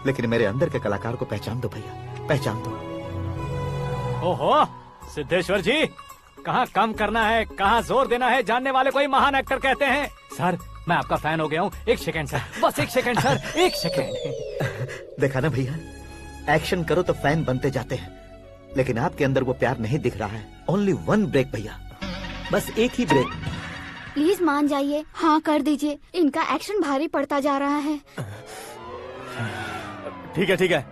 लेकिन मेरे अंदर के कलाकार को पहचान दो भैया, पहचान दो। ओहो सिद्धेश्वर जी, कहाँ कम करना है कहाँ जोर देना है जानने वाले को ही महान एक्टर कहते हैं। सर मैं आपका फैन हो गया हूँ। एक सेकंड सर, बस एक सेकंड सर, एक सेकंड। देखा ना भैया, एक्शन करो तो फैन बनते जाते हैं, लेकिन आपके अंदर वो प्यार नहीं दिख रहा है। ओनली 1 ब्रेक भैया, बस एक ही ब्रेक। प्लीज मान जाइए, हाँ कर दीजिए। इनका एक्शन भारी पड़ता जा रहा है। ठीक है,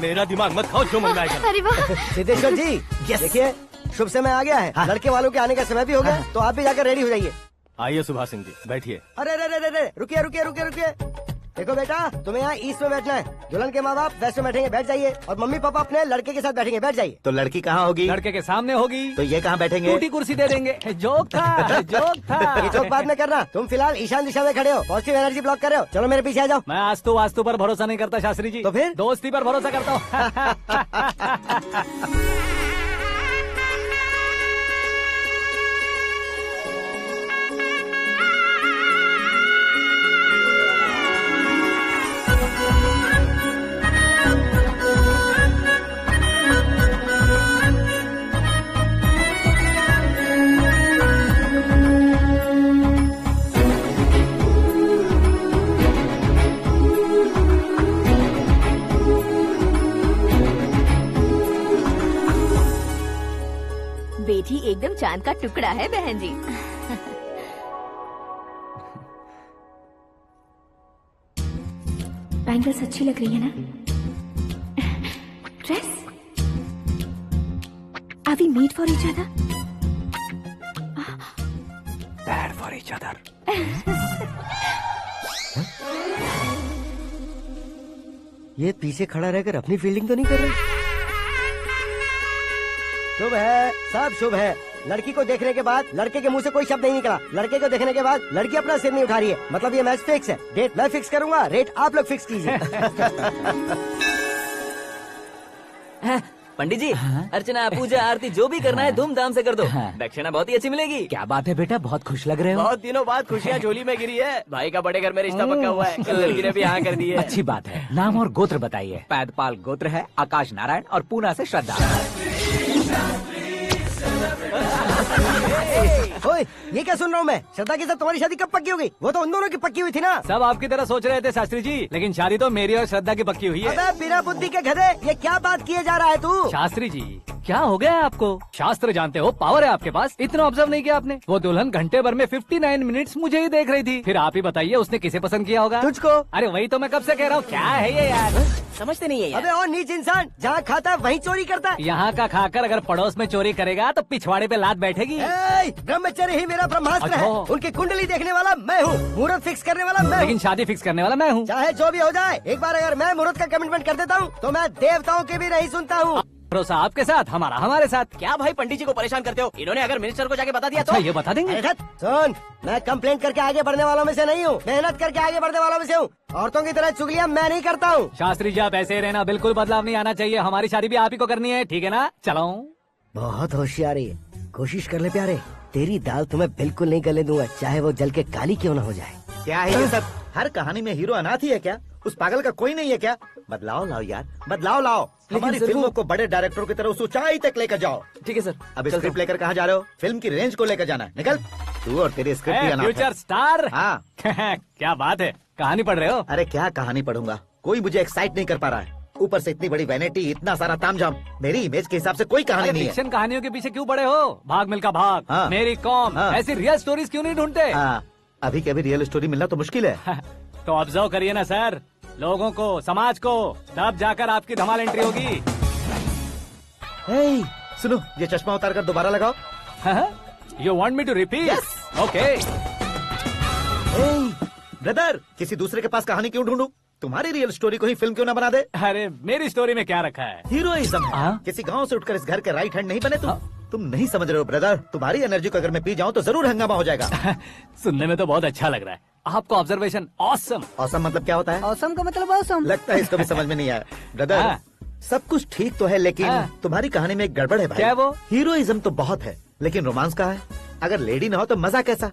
मेरा दिमाग मत खाओ, जो मन में आएगा। अरे वाह सिद्धेश्वर जी, देखिए शुभ समय आ गया है। लड़के वालों के आने का समय भी हो गया, तो आप भी जाकर रेडी हो जाइए। आइए सुभाष सिंह जी, बैठिए। अरे रुकिए। देखो बेटा, तुम्हें यहाँ ईस्ट में बैठना है। दुल्हन के माँ बाप वेस्ट में बैठेंगे, बैठ जाइए। और मम्मी पापा अपने लड़के के साथ बैठेंगे, बैठ जाइए। तो लड़की कहाँ होगी? लड़के के सामने होगी। तो ये कहाँ बैठेंगे? टूटी कुर्सी दे देंगे। जोक था, जोक था। ये जोक बाद में करना। तुम फिलहाल ईशान दिशा में खड़े हो, पॉजिटिव एनर्जी ब्लॉक कर रहे हो। चलो मेरे पीछे आ जाओ। मैं वास्तु पर भरोसा नहीं करता शास्त्री जी। तो फिर? दोस्ती पर भरोसा करता हूँ। बेटी एकदम चांद का टुकड़ा है बहन जी। बैंगल्स अच्छी लग रही है ना? Dress? Are we made for each other? Bad for each other. ये पीछे खड़ा रहकर अपनी फील्डिंग तो नहीं कर रहा? शुभ है, सब शुभ है। लड़की को देखने के बाद लड़के के मुंह से कोई शब्द नहीं निकला। लड़के को देखने के बाद लड़की अपना सिर नहीं उठा रही है। मतलब ये मैच फिक्स है। डेट मैं फिक्स करूंगा, रेट आप लोग फिक्स कीजिए। पंडित जी, अर्चना पूजा आरती जो भी करना है धूमधाम से कर दो। दक्षिणा बहुत ही अच्छी मिलेगी। क्या बात है बेटा, बहुत खुश लग रहे हो। बहुत दिनों बाद खुशियाँ झोली में गिरी है। भाई का बड़े घर में रिश्ता पक्का हुआ है। कल लड़की ने भी हाँ कर दी है। अच्छी बात है। नाम और गोत्र बताइए। पैदपाल गोत्र है, आकाश नारायण और पूना से श्रद्धा। ओए, ये क्या सुन रहा हूँ मैं? श्रद्धा के साथ तुम्हारी शादी कब पक्की हो गई? वो तो उन दोनों की पक्की हुई थी ना। सब आपकी तरह सोच रहे थे शास्त्री जी, लेकिन शादी तो मेरी और श्रद्धा की पक्की हुई है। अबे बिना बुद्धि के गधे, ये क्या बात किए जा रहा है तू? शास्त्री जी क्या हो गया है आपको? शास्त्र जानते हो, पावर है आपके पास। इतना ऑब्जर्व नहीं किया आपने? वो दुल्हन घंटे भर में 59 मिनट्स मुझे ही देख रही थी। फिर आप ही बताइए उसने किसे पसंद किया होगा? तुझको। अरे वही तो मैं कब से कह रहा हूँ। क्या है ये यार, समझते नहीं है यार। अबे और नीच इंसान, जहाँ खाता है वहीं चोरी करता है। यहाँ का खाकर अगर पड़ोस में चोरी करेगा तो पिछवाड़े पे लात बैठेगी। ब्रह्मचर्य ही मेरा ब्रह्मास्त्र है। अच्छा। उनकी कुंडली देखने वाला मैं हूँ, मुहूर्त फिक्स करने वाला मैं हूँ। लेकिन शादी फिक्स करने वाला मैं हूँ। चाहे जो भी हो जाए, एक बार अगर मैं मुहूर्त का कमिटमेंट कर देता हूँ तो मैं देवताओं के भी नहीं सुनता हूँ। भरोसा आपके साथ, हमारा हमारे साथ। क्या भाई पंडित जी को परेशान करते हो? इन्होंने अगर मिनिस्टर को जाके बता दिया अच्छा तो ये बता देंगे। अरे धत, सुन, मैं कंप्लेंट करके आगे बढ़ने वालों में से नहीं हूँ, मेहनत करके आगे बढ़ने वालों में से हूँ। औरतों की तरह चुगलियाँ मैं नहीं करता हूँ। शास्त्री जी आप ऐसे ही रहना, बिल्कुल बदलाव नहीं आना चाहिए। हमारी शादी भी आप ही को करनी है, ठीक है ना? चलो। बहुत होशियारी है, कोशिश कर ले प्यारे। तेरी दाल तुम्हें बिल्कुल नहीं गलने दूंगा, चाहे वो जल के काली क्यों न हो जाए। क्या है ये सब? हर कहानी में हीरो अनाथ ही है क्या? उस पागल का कोई नहीं है क्या? बदलाव लाओ यार, बदलाव लाओ। हमारी फिल्मों को बड़े डायरेक्टरों की तरह उस ऊंचाई तक लेकर जाओ। ठीक है सर। अब स्क्रिप्ट लेकर कहाँ जा रहे हो? फिल्म की रेंज को लेकर जाना है। निकल तू और तेरी स्क्रिप्ट भी अनाथ है। Future star. हाँ क्या बात है, कहानी पढ़ रहे हो? अरे क्या कहानी पढ़ूंगा, कोई मुझे एक्साइट नहीं कर पा रहा है। ऊपर से इतनी बड़ी वैनिटी, इतना सारा तामझाम। मेरी इमेज के हिसाब से कोई कहानी नहीं है। फिक्शन कहानियों के पीछे क्यों पड़े हो? भाग मिल्खा भाग, हाँ। मेरी कॉम, हाँ। ऐसी रियल स्टोरीज क्यों नहीं ढूंढते? अभी के अभी रियल स्टोरी मिलना तो मुश्किल है। तो ऑब्जर्व करिए ना सर, लोगों को, समाज को, तब जाकर आपकी धमाल एंट्री होगी। सुनो, ये चश्मा उतार कर दोबारा लगाओ। You want me to repeat? Okay. Brother, किसी दूसरे के पास कहानी क्यों ढूंढूं? तुम्हारी रियल स्टोरी को ही फिल्म क्यों ना बना दे? अरे मेरी स्टोरी में क्या रखा है? हीरोइज्म है। किसी गांव से उठकर इस घर के राइट हैंड नहीं बने तुम नहीं समझ रहे हो ब्रदर। तुम्हारी एनर्जी को अगर मैं पी जाऊं तो जरूर हंगामा हो जाएगा। सुनने में तो बहुत अच्छा लग रहा है। आपको ऑब्जर्वेशन ऑसम। ऑसम मतलब क्या होता है? ऑसम का मतलब ऑसम। लगता है इसको भी समझ में नहीं आया। ब्रदर, सब कुछ ठीक तो है, लेकिन तुम्हारी कहानी में एक गड़बड़ है भाई। क्या वो? हीरोइज्म तो बहुत है, लेकिन रोमांस कहाँ है? अगर लेडी ना हो तो मजा कैसा?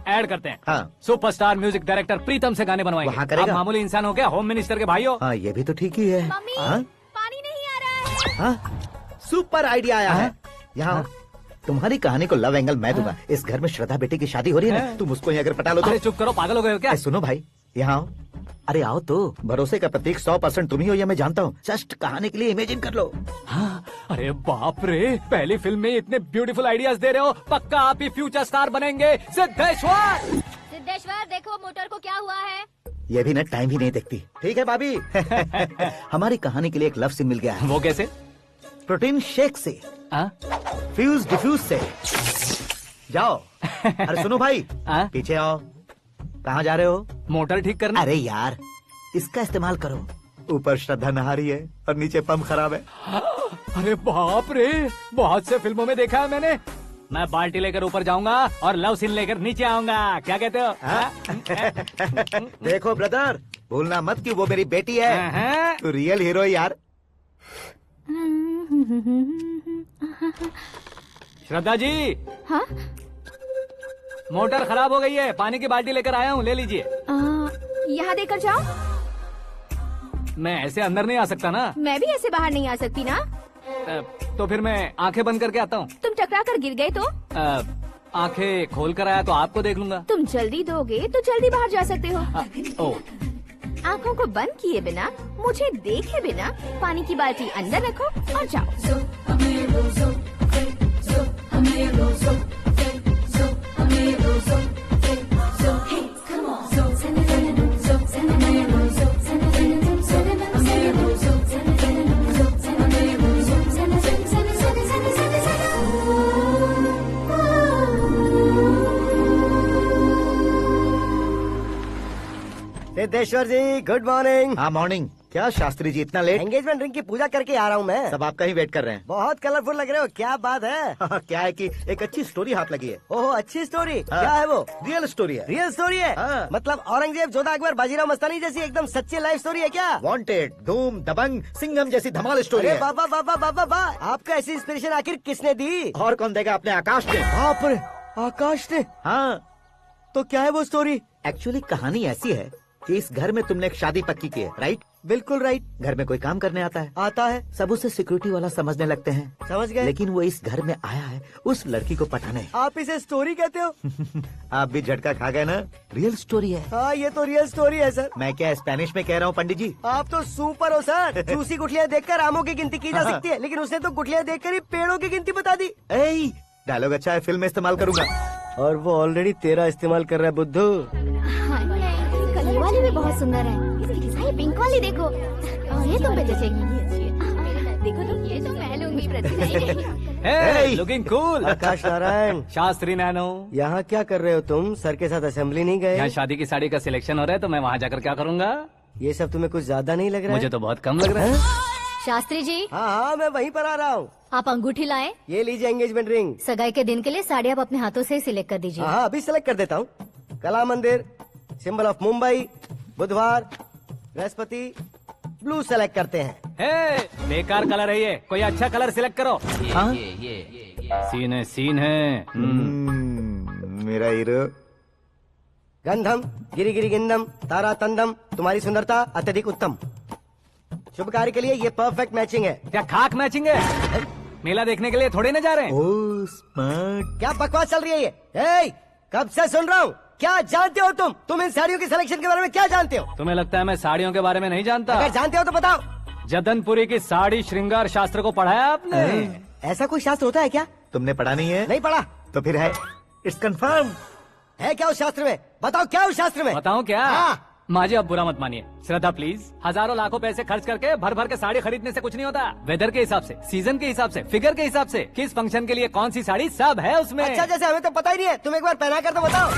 ऐड करते हैं। हाँ। सुपरस्टार म्यूजिक डायरेक्टर प्रीतम से गाने बनवाएंगे। वहाँ करेगा? आप मामूली इंसान हो क्या? होम मिनिस्टर के भाई हो। हाँ, ये भी तो ठीक ही है। मम्मी, हाँ? पानी नहीं आ रहा है। हाँ? सुपर आइडिया आया है। यहाँ तुम्हारी कहानी को लव एंगल मैं दूंगा। इस घर में श्रद्धा बेटी की शादी हो रही है ना, तुम उसको ही अगर पटा लो तो। अरे चुप करो, पागल हो गए हो क्या? सुनो भाई, यहाँ आओ। अरे आओ तो। भरोसे का प्रतीक 100% तुम ही हो, ये मैं जानता हूँ। जस्ट कहानी के लिए इमेजिन कर लो। हाँ, अरे बाप रे, पहली फिल्म में इतने ब्यूटीफुल आइडियाज दे रहे हो। पक्का आप ही फ्यूचर स्टार बनेंगे। सिद्धेश्वर, सिद्धेश्वर देखो मोटर को क्या हुआ है। ये भी ना टाइम ही नहीं देखती। ठीक है भाभी। हमारी कहानी के लिए एक लव सीन मिल गया है। वो कैसे? प्रोटीन शेक से, फ्यूज डिफ्यूज से। जाओ। अरे सुनो भाई, पीछे आओ। कहाँ जा रहे हो? मोटर ठीक करना। अरे यार, इसका इस्तेमाल करो। ऊपर श्रद्धा नहा रही है और नीचे पंप खराब है। अरे बाप रे, बहुत से फिल्मों में देखा है मैंने। मैं बाल्टी लेकर ऊपर जाऊंगा और लव सीन लेकर नीचे आऊंगा। क्या कहते हो? देखो ब्रदर, भूलना मत कि वो मेरी बेटी है। तू रियल हीरो यार। श्रद्धा जी। हाँ? मोटर खराब हो गई है, पानी की बाल्टी लेकर आया हूँ, ले लीजिए। यहाँ देकर जाओ। मैं ऐसे अंदर नहीं आ सकता ना। मैं भी ऐसे बाहर नहीं आ सकती ना। तो फिर मैं आंखें बंद करके आता हूँ। तुम टकरा कर गिर गए तो? आंखें खोल कर आया तो आपको देख लूंगा। तुम जल्दी दोगे तो जल्दी बाहर जा सकते हो। आँखों को बंद किए बिना, मुझे देखे बिना पानी की बाल्टी अंदर रखो और जाओ। सिद्धेश्वर जी, गुड मॉर्निंग। हाँ मॉर्निंग। क्या शास्त्री जी इतना लेट? एंगेजमेंट रिंग की पूजा करके आ रहा हूँ मैं। सब आपका ही वेट कर रहे हैं। बहुत कलरफुल लग रहे हो, क्या बात है? क्या है कि एक अच्छी स्टोरी हाथ लगी है। ओहो, अच्छी स्टोरी। क्या है वो? रियल स्टोरी है। रियल स्टोरी है? मतलब औरंगजेब, जोधा अकबर, बाजीराव मस्तानी जैसी एकदम सच्ची लाइफ स्टोरी है क्या? वांटेड, धूम, दबंग, सिंघम जैसी धमाल स्टोरी है। बाबा बाबा बाबा बा, आपका ऐसी इंस्पिरेशन आखिर किसने दी? और कौन देगा? अपने आकाश ने। बाप रे, आकाश ने? हाँ। तो क्या है वो स्टोरी? एक्चुअली कहानी ऐसी है कि इस घर में तुमने एक शादी पक्की की है, राइट? बिल्कुल राइट। घर में कोई काम करने आता है? आता है। सब उसे सिक्योरिटी वाला समझने लगते हैं। समझ गए। लेकिन वो इस घर में आया है उस लड़की को पटाने। आप इसे स्टोरी कहते हो? आप भी झटका खा गए ना? रियल स्टोरी है। हाँ, ये तो रियल स्टोरी है सर। मैं क्या स्पेनिश में कह रहा हूँ पंडित जी? आप तो सुपर हो सर। चूसी गुठलियाँ देखकर आमों की गिनती की जा सकती है, लेकिन उसने तो गुठलियाँ देखकर ही पेड़ों की गिनती बता दी। डायलॉग अच्छा है, फिल्म में इस्तेमाल करूंगा। और वो ऑलरेडी तेरा इस्तेमाल कर रहा है बुद्धू। ये वाली भी बहुत सुंदर है। ये पिंक वाली देखो, ये तुम पे जचेगी। देखो तो ये तो मैं लूंगी Pratibha. Looking cool. Akash Narayan. Shastri Nano. यहाँ क्या कर रहे हो तुम? सर के साथ असेंबली नहीं गए? यहाँ शादी की साड़ी का सिलेक्शन हो रहा है, तो मैं वहाँ जाकर क्या करूँगा? ये सब तुम्हें कुछ ज्यादा नहीं लग रहा है? मुझे तो बहुत कम लग रहा है। शास्त्री जी। हाँ हाँ, मैं वहीं पर आ रहा हूँ। आप अंगूठी लाएं। ये लीजिए एंगेजमेंट रिंग। सगाई के दिन के लिए साड़ी आप अपने हाथों से सिलेक्ट कर दीजिए। हाँ, अभी सिलेक्ट कर देता हूँ। कला मंदिर, सिंबल ऑफ मुंबई, बुधवार, बृहस्पति, ब्लू सेलेक्ट करते हैं। बेकार कलर है ये, कोई अच्छा कलर सिलेक्ट करो। सीन है, सीन है। मेरा हीरो। गंधम गिरी गिरी गिंदम तारा तंदम, तुम्हारी सुंदरता अत्यधिक उत्तम। शुभ कार्य के लिए ये परफेक्ट मैचिंग है। क्या खाक मैचिंग है? मेला देखने के लिए थोड़े ना जा रहे हैं। Oh smart. क्या बकवास चल रही है ये? कब से सुन रहा हूँ। क्या जानते हो तुम इन साड़ियों की सिलेक्शन के बारे में क्या जानते हो? तुम्हें लगता है मैं साड़ियों के बारे में नहीं जानता? अगर जानते हो तो बताओ। जदनपुरी की साड़ी श्रृंगार शास्त्र को पढ़ा है आपने? ऐसा कोई शास्त्र होता है क्या? तुमने पढ़ा नहीं है? नहीं पढ़ा। तो फिर है, इट्स कंफर्म। है क्या उस शास्त्र में? बताओ क्या उस शास्त्र में? बताऊं क्या? हाँ। माँ जी, अब बुरा मत मानिए। श्रद्धा प्लीज, हजारों लाखों पैसे खर्च करके भर भर के साड़ी खरीदने से कुछ नहीं होता। वेदर के हिसाब से, सीजन के हिसाब से, फिगर के हिसाब से, किस फंक्शन के लिए कौन सी साड़ी, सब है उसमें। अच्छा, जैसे हमें तो पता ही नहीं है, तुम एक बार पहना कर तो बताओ।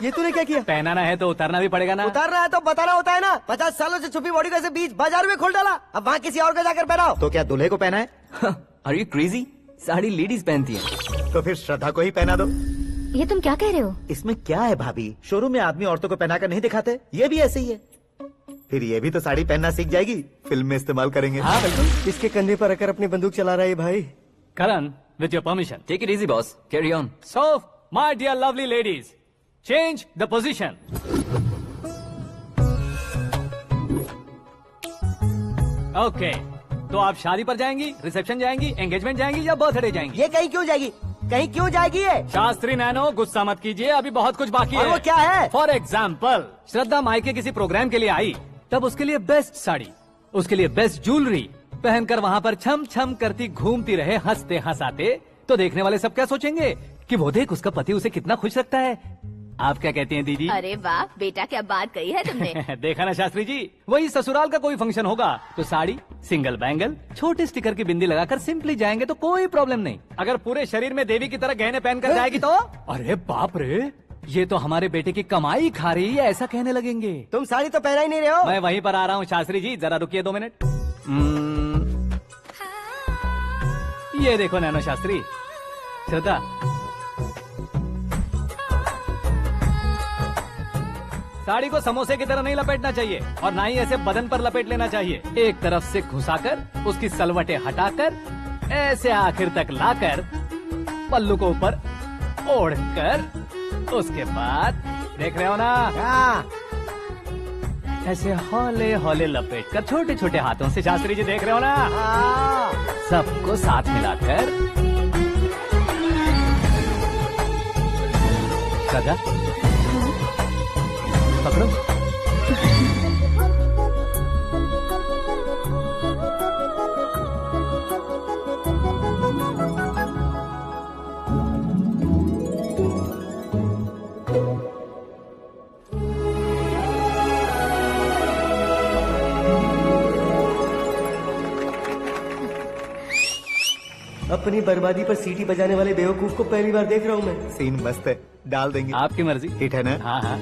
ये तूने क्या किया? पहनाना है तो उतारना भी पड़ेगा ना। उतारना है तो बताना होता है ना। 50 सालों से छुपी बॉडी को ऐसे बीच बाजार में खोल डाला, अब वहाँ किसी और को जाकर पहनाओ। तो क्या दूल्हे को पहना है? Are you crazy? Sari ladies पहनती है। तो फिर श्रद्धा को ही पहना दो। ये तुम क्या कह रहे हो? इसमें क्या है भाभी, शोरूम में आदमी औरतों को पहनाकर नहीं दिखाते, ये भी ऐसे ही है। फिर ये भी तो साड़ी पहनना सीख जाएगी, फिल्म में इस्तेमाल करेंगे। हाँ बिल्कुल। इसके कंधे पर रखकर अपनी बंदूक चला रहा है भाई। Karan, with your permission. Take it easy boss, carry on. So my dear lovely ladies, change the position. Okay, तो आप शादी पर जाएंगी, रिसेप्शन जाएंगी, एंगेजमेंट जाएंगी या बर्थडे जाएंगी? ये कहीं क्यों जाएगी? कहीं क्यों जाएगी ये? शास्त्री नैनो, गुस्सा मत कीजिए, अभी बहुत कुछ बाकी और है। वो क्या है? फॉर एग्जाम्पल, श्रद्धा मायके किसी प्रोग्राम के लिए आई, तब उसके लिए बेस्ट साड़ी, उसके लिए बेस्ट ज्वेलरी पहनकर वहाँ पर छम छम करती घूमती रहे हंसते हंसाते, तो देखने वाले सब क्या सोचेंगे कि वो देख उसका पति उसे कितना खुश रखता है। आप क्या कहती हैं दीदी? अरे वाह बेटा, क्या बात कही है तुमने। देखा ना शास्त्री जी, वही ससुराल का कोई फंक्शन होगा तो साड़ी, सिंगल बैंगल, छोटे स्टिकर की बिंदी लगाकर सिंपली जाएंगे तो कोई प्रॉब्लम नहीं। अगर पूरे शरीर में देवी की तरह गहने पहनकर जाएगी तो अरे बाप रे, ये तो हमारे बेटे की कमाई खा रही है, ऐसा कहने लगेंगे। तुम साड़ी तो पहना ही नहीं रहे हो। मैं वहीं पर आ रहा हूँ शास्त्री जी, जरा रुकिए 2 मिनट। ये देखो नैनो शास्त्री, श्रद्धा, साड़ी को समोसे की तरह नहीं लपेटना चाहिए और ना ही ऐसे बदन पर लपेट लेना चाहिए। एक तरफ से घुसाकर, उसकी सलवटें हटाकर, ऐसे आखिर तक लाकर, पल्लू को ऊपर ओढ़कर, उसके बाद देख रहे हो ना, ऐसे हौले हौले लपेट कर छोटे छोटे हाथों से, शास्त्री जी देख रहे हो ना, सबको साथ मिलाकर, श्रद्धा पकड़ो। अपनी बर्बादी पर सीटी बजाने वाले बेवकूफ को पहली बार देख रहा हूँ मैं। सीन मस्त है, डाल देंगे। आपकी मर्जी। हिट है ना? हाँ हाँ।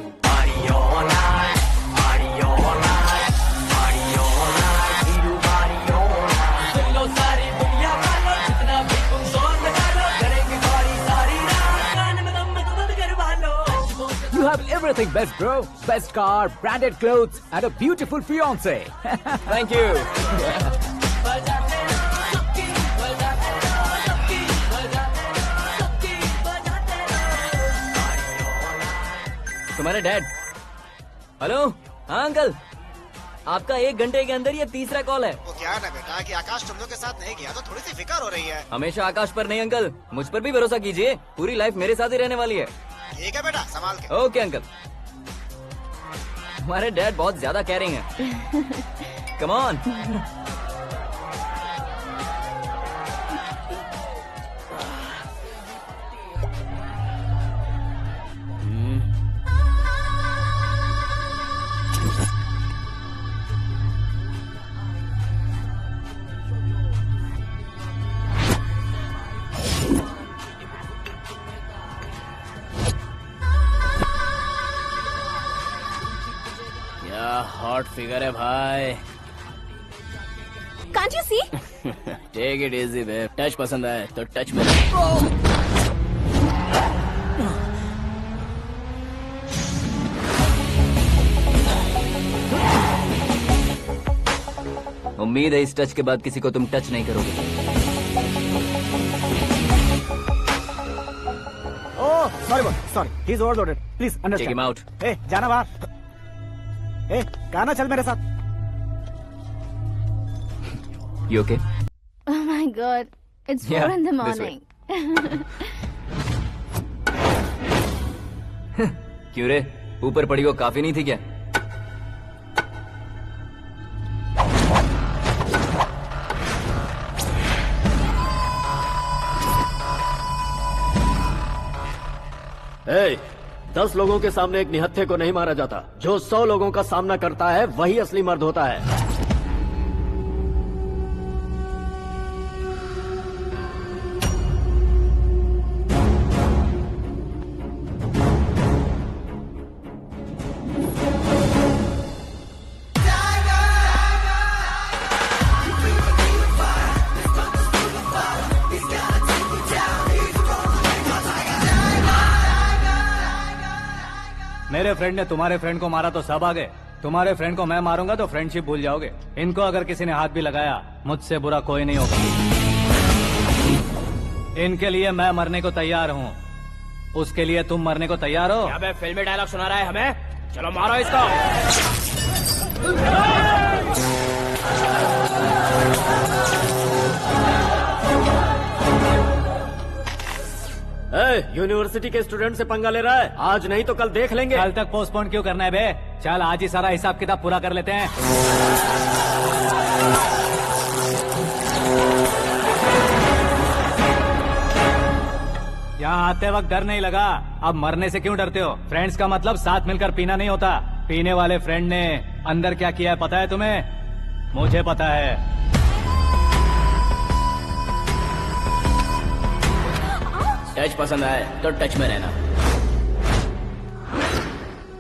You have everything best, bro. Best car, branded clothes, and a beautiful fiance. Thank you. तुम्हारे डैड। हेलो, हाँ अंकल, आपका 1 घंटे के अंदर ये तीसरा कॉल है। वो क्या है ना बेटा कि आकाश तुम लोग के साथ नहीं गया तो थोड़ी सी फिक्र हो रही है। हमेशा आकाश पर नहीं अंकल, मुझ पर भी भरोसा कीजिए, पूरी लाइफ मेरे साथ ही रहने वाली है। ठीक है बेटा, संभाल के। Okay uncle. हमारे डैड बहुत ज्यादा केयरिंग है। Come on. हॉट फिगर है भाई। Can't you see? Take it easy babe, touch पसंद आए तो टच में। उम्मीद है इस टच के बाद किसी को तुम टच नहीं करोगे। Oh sorry, he is overloaded, please take understand. Him out. ए जाना बाहर। ए गाना चल मेरे साथ। You okay? Oh my God, it's 4 Yeah, in the this way. morning. क्यों रे, ऊपर पड़ी वो काफी नहीं थी क्या? ए, 10 लोगों के सामने एक निहत्थे को नहीं मारा जाता। जो 100 लोगों का सामना करता है वही असली मर्द होता है। मेरे फ्रेंड ने तुम्हारे फ्रेंड को मारा तो सब आ गए, तुम्हारे फ्रेंड को मैं मारूंगा तो फ्रेंडशिप भूल जाओगे। इनको अगर किसी ने हाथ भी लगाया, मुझसे बुरा कोई नहीं होगा। इनके लिए मैं मरने को तैयार हूँ, उसके लिए तुम मरने को तैयार हो? अबे फिल्मी डायलॉग सुना रहा है हमें? चलो मारो इसको। यूनिवर्सिटी के स्टूडेंट से पंगा ले रहा है। आज नहीं तो कल देख लेंगे। कल तक पोस्टपोन क्यों करना है बे? चल आज ही सारा हिसाब किताब पूरा कर लेते हैं। यहाँ आते वक्त डर नहीं लगा, अब मरने से क्यों डरते हो? फ्रेंड्स का मतलब साथ मिलकर पीना नहीं होता। पीने वाले फ्रेंड ने अंदर क्या किया है पता है तुम्हें? मुझे पता है। टच पसंद आए तो टच में रहना।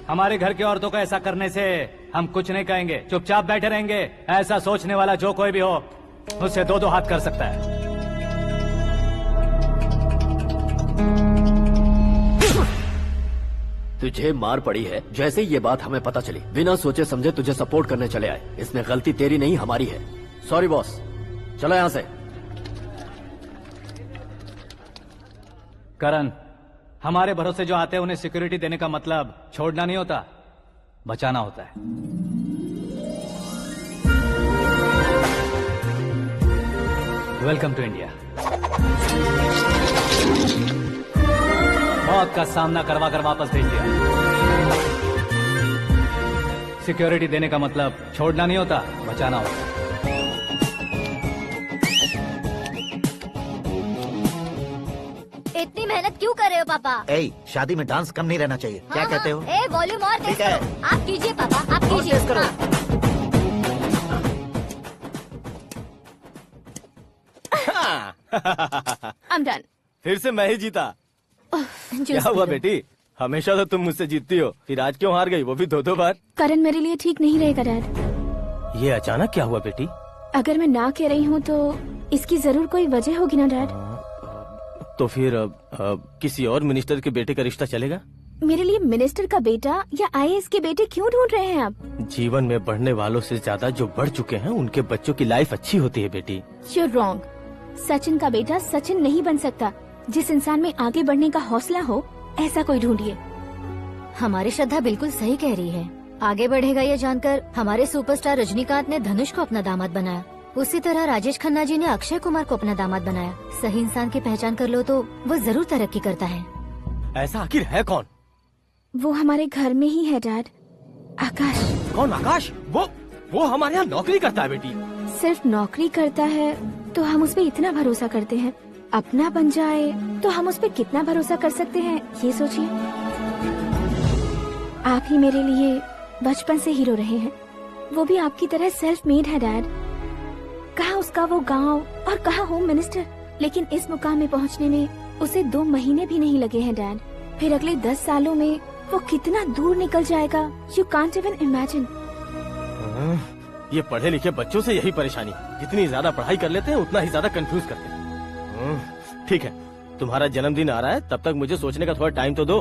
हमारे घर की औरतों को ऐसा करने से हम कुछ नहीं कहेंगे, चुपचाप बैठे रहेंगे। ऐसा सोचने वाला जो कोई भी हो, उससे 2-2 हाथ कर सकता है। तुझे मार पड़ी है। जैसे ही ये बात हमें पता चली, बिना सोचे समझे तुझे सपोर्ट करने चले आए। इसमें गलती तेरी नहीं हमारी है। सॉरी बॉस, चलो यहाँ से। करण, हमारे भरोसे जो आते हैं उन्हें सिक्योरिटी देने का मतलब छोड़ना नहीं होता, बचाना होता है। Welcome to India. मौत का सामना करवा कर वापस भेज दिया। सिक्योरिटी देने का मतलब छोड़ना नहीं होता, बचाना होता है। इतनी मेहनत क्यों कर रहे हो पापा? ए, शादी में डांस कम नहीं रहना चाहिए। क्या कहते हो? ए, वॉल्यूम और तेज ठीक है। करो। आप कीजिए पापा, आप कीजिए। तेज करो। I'm done. फिर से मैं ही जीता। क्या हुआ बेटी? हमेशा तो तुम मुझसे जीतती हो, फिर आज क्यों हार गई, वो भी 2-2 बार? करण मेरे लिए ठीक नहीं रहेगा डैड। ये अचानक क्या हुआ बेटी? अगर मैं ना कह रही हूँ तो इसकी जरूर कोई वजह होगी ना डैड। तो फिर किसी और मिनिस्टर के बेटे का रिश्ता चलेगा? मेरे लिए मिनिस्टर का बेटा या आईएएस के बेटे क्यों ढूंढ रहे हैं आप? जीवन में बढ़ने वालों से ज्यादा जो बढ़ चुके हैं उनके बच्चों की लाइफ अच्छी होती है बेटी। You're wrong. सचिन का बेटा सचिन नहीं बन सकता। जिस इंसान में आगे बढ़ने का हौसला हो, ऐसा कोई ढूंढिए। हमारी श्रद्धा बिल्कुल सही कह रही है। आगे बढ़ेगा ये जानकर हमारे सुपरस्टार रजनीकांत ने धनुष को अपना दामाद बनाया। उसी तरह राजेश खन्ना जी ने अक्षय कुमार को अपना दामाद बनाया। सही इंसान की पहचान कर लो तो वो जरूर तरक्की करता है। ऐसा आखिर है कौन? वो हमारे घर में ही है डैड। आकाश। कौन आकाश? वो हमारे यहाँ नौकरी करता है बेटी। सिर्फ नौकरी करता है तो हम उस पे इतना भरोसा करते हैं। अपना बन जाए तो हम उस पे कितना भरोसा कर सकते हैं, ये सोचिए। आप ही मेरे लिए बचपन से हीरो रहे हैं। वो भी आपकी तरह सेल्फ मेड है डैड। कहाँ उसका वो गांव और कहाँ होम मिनिस्टर। लेकिन इस मुकाम में पहुँचने में उसे 2 महीने भी नहीं लगे हैं डैड। फिर अगले 10 सालों में वो कितना दूर निकल जाएगा, यू कांट इवन इमेजिन। ये पढ़े लिखे बच्चों से यही परेशानी, जितनी ज्यादा पढ़ाई कर लेते हैं उतना ही ज्यादा कंफ्यूज करते हैं। ठीक है, तुम्हारा जन्मदिन आ रहा है, तब तक मुझे सोचने का थोड़ा टाइम तो दो।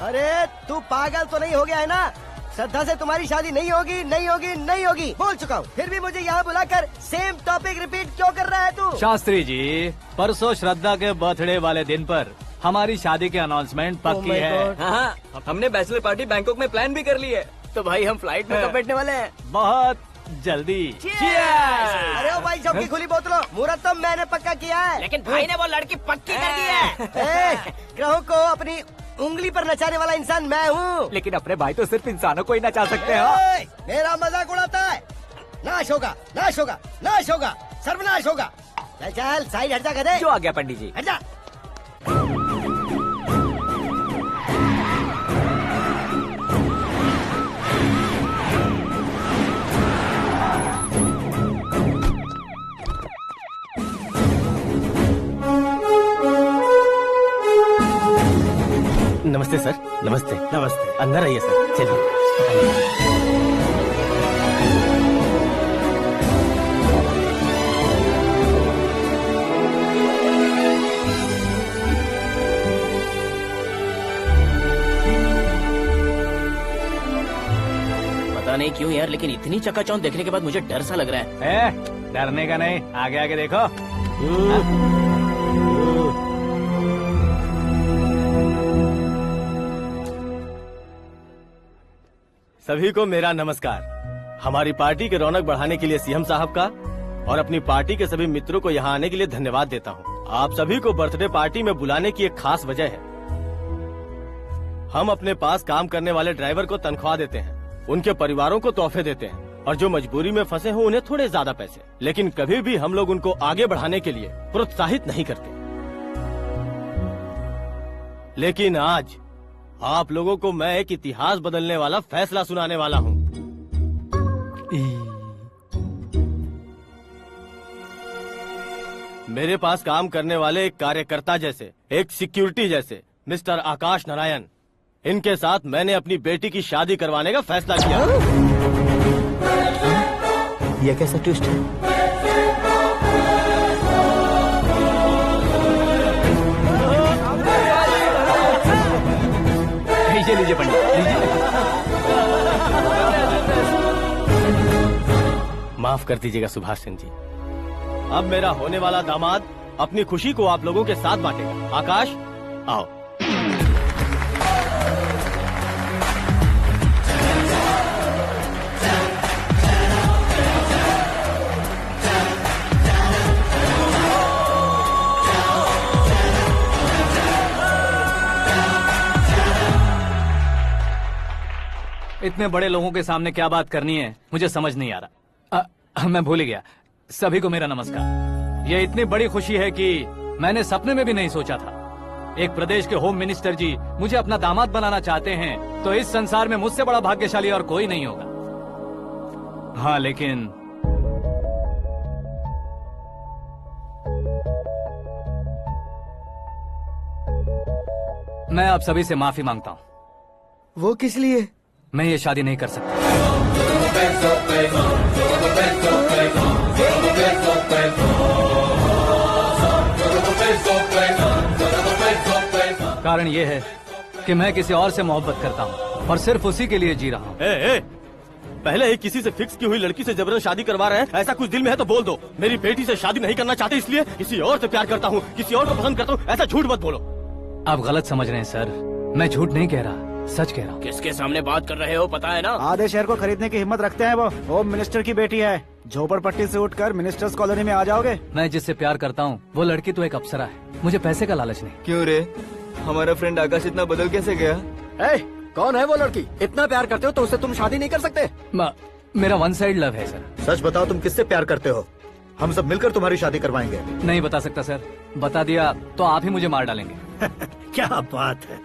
अरे तू पागल तो नहीं हो गया है ना? श्रद्धा से तुम्हारी शादी नहीं होगी, नहीं होगी, नहीं होगी, बोल चुका हूँ। फिर भी मुझे यहाँ बुलाकर सेम टॉपिक रिपीट क्यों कर रहा है तू? शास्त्री जी, परसों श्रद्धा के बर्थडे वाले दिन पर हमारी शादी की अनाउंसमेंट पक्की है। हाँ, हमने बैचलर पार्टी बैंकॉक में प्लान भी कर ली है। तो भाई हम फ्लाइट में कब बैठने वाले हैं? बहुत जल्दी। अरे ओ भाई साहब की खुली बोतलों, मुहूर्त तो मैंने पक्का किया है। लेकिन भाई ने वो लड़की पक्की कर दी है। ग्रहों को अपनी उंगली पर नचाने वाला इंसान मैं हूँ। लेकिन अपने भाई तो सिर्फ इंसानों को ही नचा सकते हैं। मेरा मजाक उड़ाता है। नाश होगा, नाश होगा, नाश होगा, सर्वनाश होगा। चल चल साइड हट जा गधे। जो आ गया पंडित जी। हट जा। नमस्ते सर। नमस्ते। नमस्ते। अंदर आइए सर। चलिए। पता नहीं क्यों यार, लेकिन इतनी चकाचौंध देखने के बाद मुझे डर सा लग रहा है। डरने का नहीं, आगे आगे देखो। सभी को मेरा नमस्कार। हमारी पार्टी के रौनक बढ़ाने के लिए सीएम साहब का और अपनी पार्टी के सभी मित्रों को यहाँ आने के लिए धन्यवाद देता हूँ। आप सभी को बर्थडे पार्टी में बुलाने की एक खास वजह है। हम अपने पास काम करने वाले ड्राइवर को तनख्वाह देते हैं, उनके परिवारों को तोहफे देते हैं और जो मजबूरी में फंसे हो उन्हें थोड़े ज्यादा पैसे। लेकिन कभी भी हम लोग उनको आगे बढ़ाने के लिए प्रोत्साहित नहीं करते। लेकिन आज आप लोगों को मैं एक इतिहास बदलने वाला फैसला सुनाने वाला हूँ। मेरे पास काम करने वाले एक कार्यकर्ता जैसे, एक सिक्योरिटी जैसे मिस्टर आकाश नारायण, इनके साथ मैंने अपनी बेटी की शादी करवाने का फैसला किया। यह कैसा ट्विस्ट है? लीजिए पंडित, लीजिए। माफ कर दीजिएगा सुभाष सिंह जी। अब मेरा होने वाला दामाद अपनी खुशी को आप लोगों के साथ बांटेगा। आकाश, आओ। इतने बड़े लोगों के सामने क्या बात करनी है मुझे समझ नहीं आ रहा। मैं भूल ही गया। सभी को मेरा नमस्कार। ये इतनी बड़ी खुशी है कि मैंने सपने में भी नहीं सोचा था। एक प्रदेश के होम मिनिस्टर जी मुझे अपना दामाद बनाना चाहते हैं तो इस संसार में मुझसे बड़ा भाग्यशाली और कोई नहीं होगा। हाँ, लेकिन मैं आप सभी से माफी मांगता हूँ। वो किस लिए? मैं ये शादी नहीं कर सकता। कारण ये है कि मैं किसी और से मोहब्बत करता हूँ और सिर्फ उसी के लिए जी रहा हूँ। पहले ही किसी से फिक्स की हुई लड़की से जबरन शादी करवा रहे हैं। ऐसा कुछ दिल में है तो बोल दो। मेरी बेटी से शादी नहीं करना चाहते इसलिए किसी और से प्यार करता हूँ, किसी और को पसंद करता हूँ, ऐसा झूठ मत बोलो। आप गलत समझ रहे हैं सर। मैं झूठ नहीं कह रहा, सच कह रहा हूँ। किसके सामने बात कर रहे हो पता है ना? आधे शहर को खरीदने की हिम्मत रखते हैं वो। होम मिनिस्टर की बेटी है। झोपड़पट्टी से उठकर मिनिस्टर्स कॉलोनी में आ जाओगे। मैं जिससे प्यार करता हूँ वो लड़की तो एक अप्सरा है। मुझे पैसे का लालच नहीं। क्यों रे, हमारा फ्रेंड आकाश इतना बदल कैसे गया? कौन है वो लड़की? इतना प्यार करते हो तो उससे तुम शादी नहीं कर सकते? मेरा वन साइड लव है सर। सच बताओ, तुम किससे प्यार करते हो? हम सब मिलकर तुम्हारी शादी करवाएंगे। नहीं बता सकता सर। बता दिया तो आप ही मुझे मार डालेंगे। क्या बात है।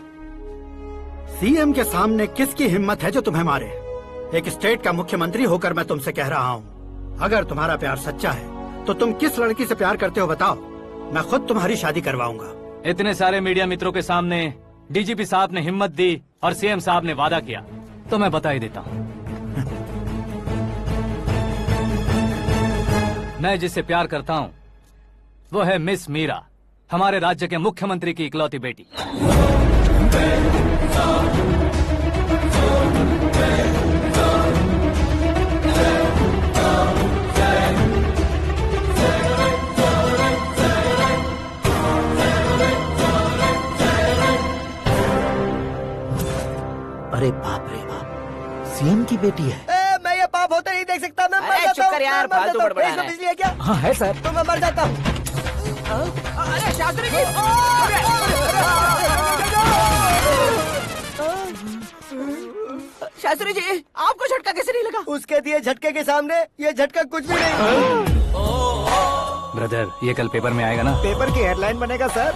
सीएम के सामने किसकी हिम्मत है जो तुम्हें मारे? एक स्टेट का मुख्यमंत्री होकर मैं तुमसे कह रहा हूँ, अगर तुम्हारा प्यार सच्चा है तो तुम किस लड़की से प्यार करते हो बताओ। मैं खुद तुम्हारी शादी करवाऊंगा। इतने सारे मीडिया मित्रों के सामने डीजीपी साहब ने हिम्मत दी और सीएम साहब ने वादा किया तो मैं बता ही देता हूँ। मैं जिससे प्यार करता हूँ वो है मिस मीरा, हमारे राज्य के मुख्यमंत्री की इकलौती बेटी। अरे बाप रे बाप, सीएम की बेटी है। मैं ये पाप होते नहीं देख सकता। मैं मर अरे जाता चुप हूँ, कर यार, मैं मर फालतू जाता हूँ। बड़बड़ा इसमें रहा है। बिजली है क्या? हाँ है सर। तो मैं मर जाता हूँ। अरे शास्त्री जी, शास्त्री जी, आपको झटका कैसे नहीं लगा? उसके दिए झटके के सामने ये झटका कुछ भी नहीं। ब्रदर, ये कल पेपर में आएगा ना? पेपर की हेडलाइन बनेगा सर।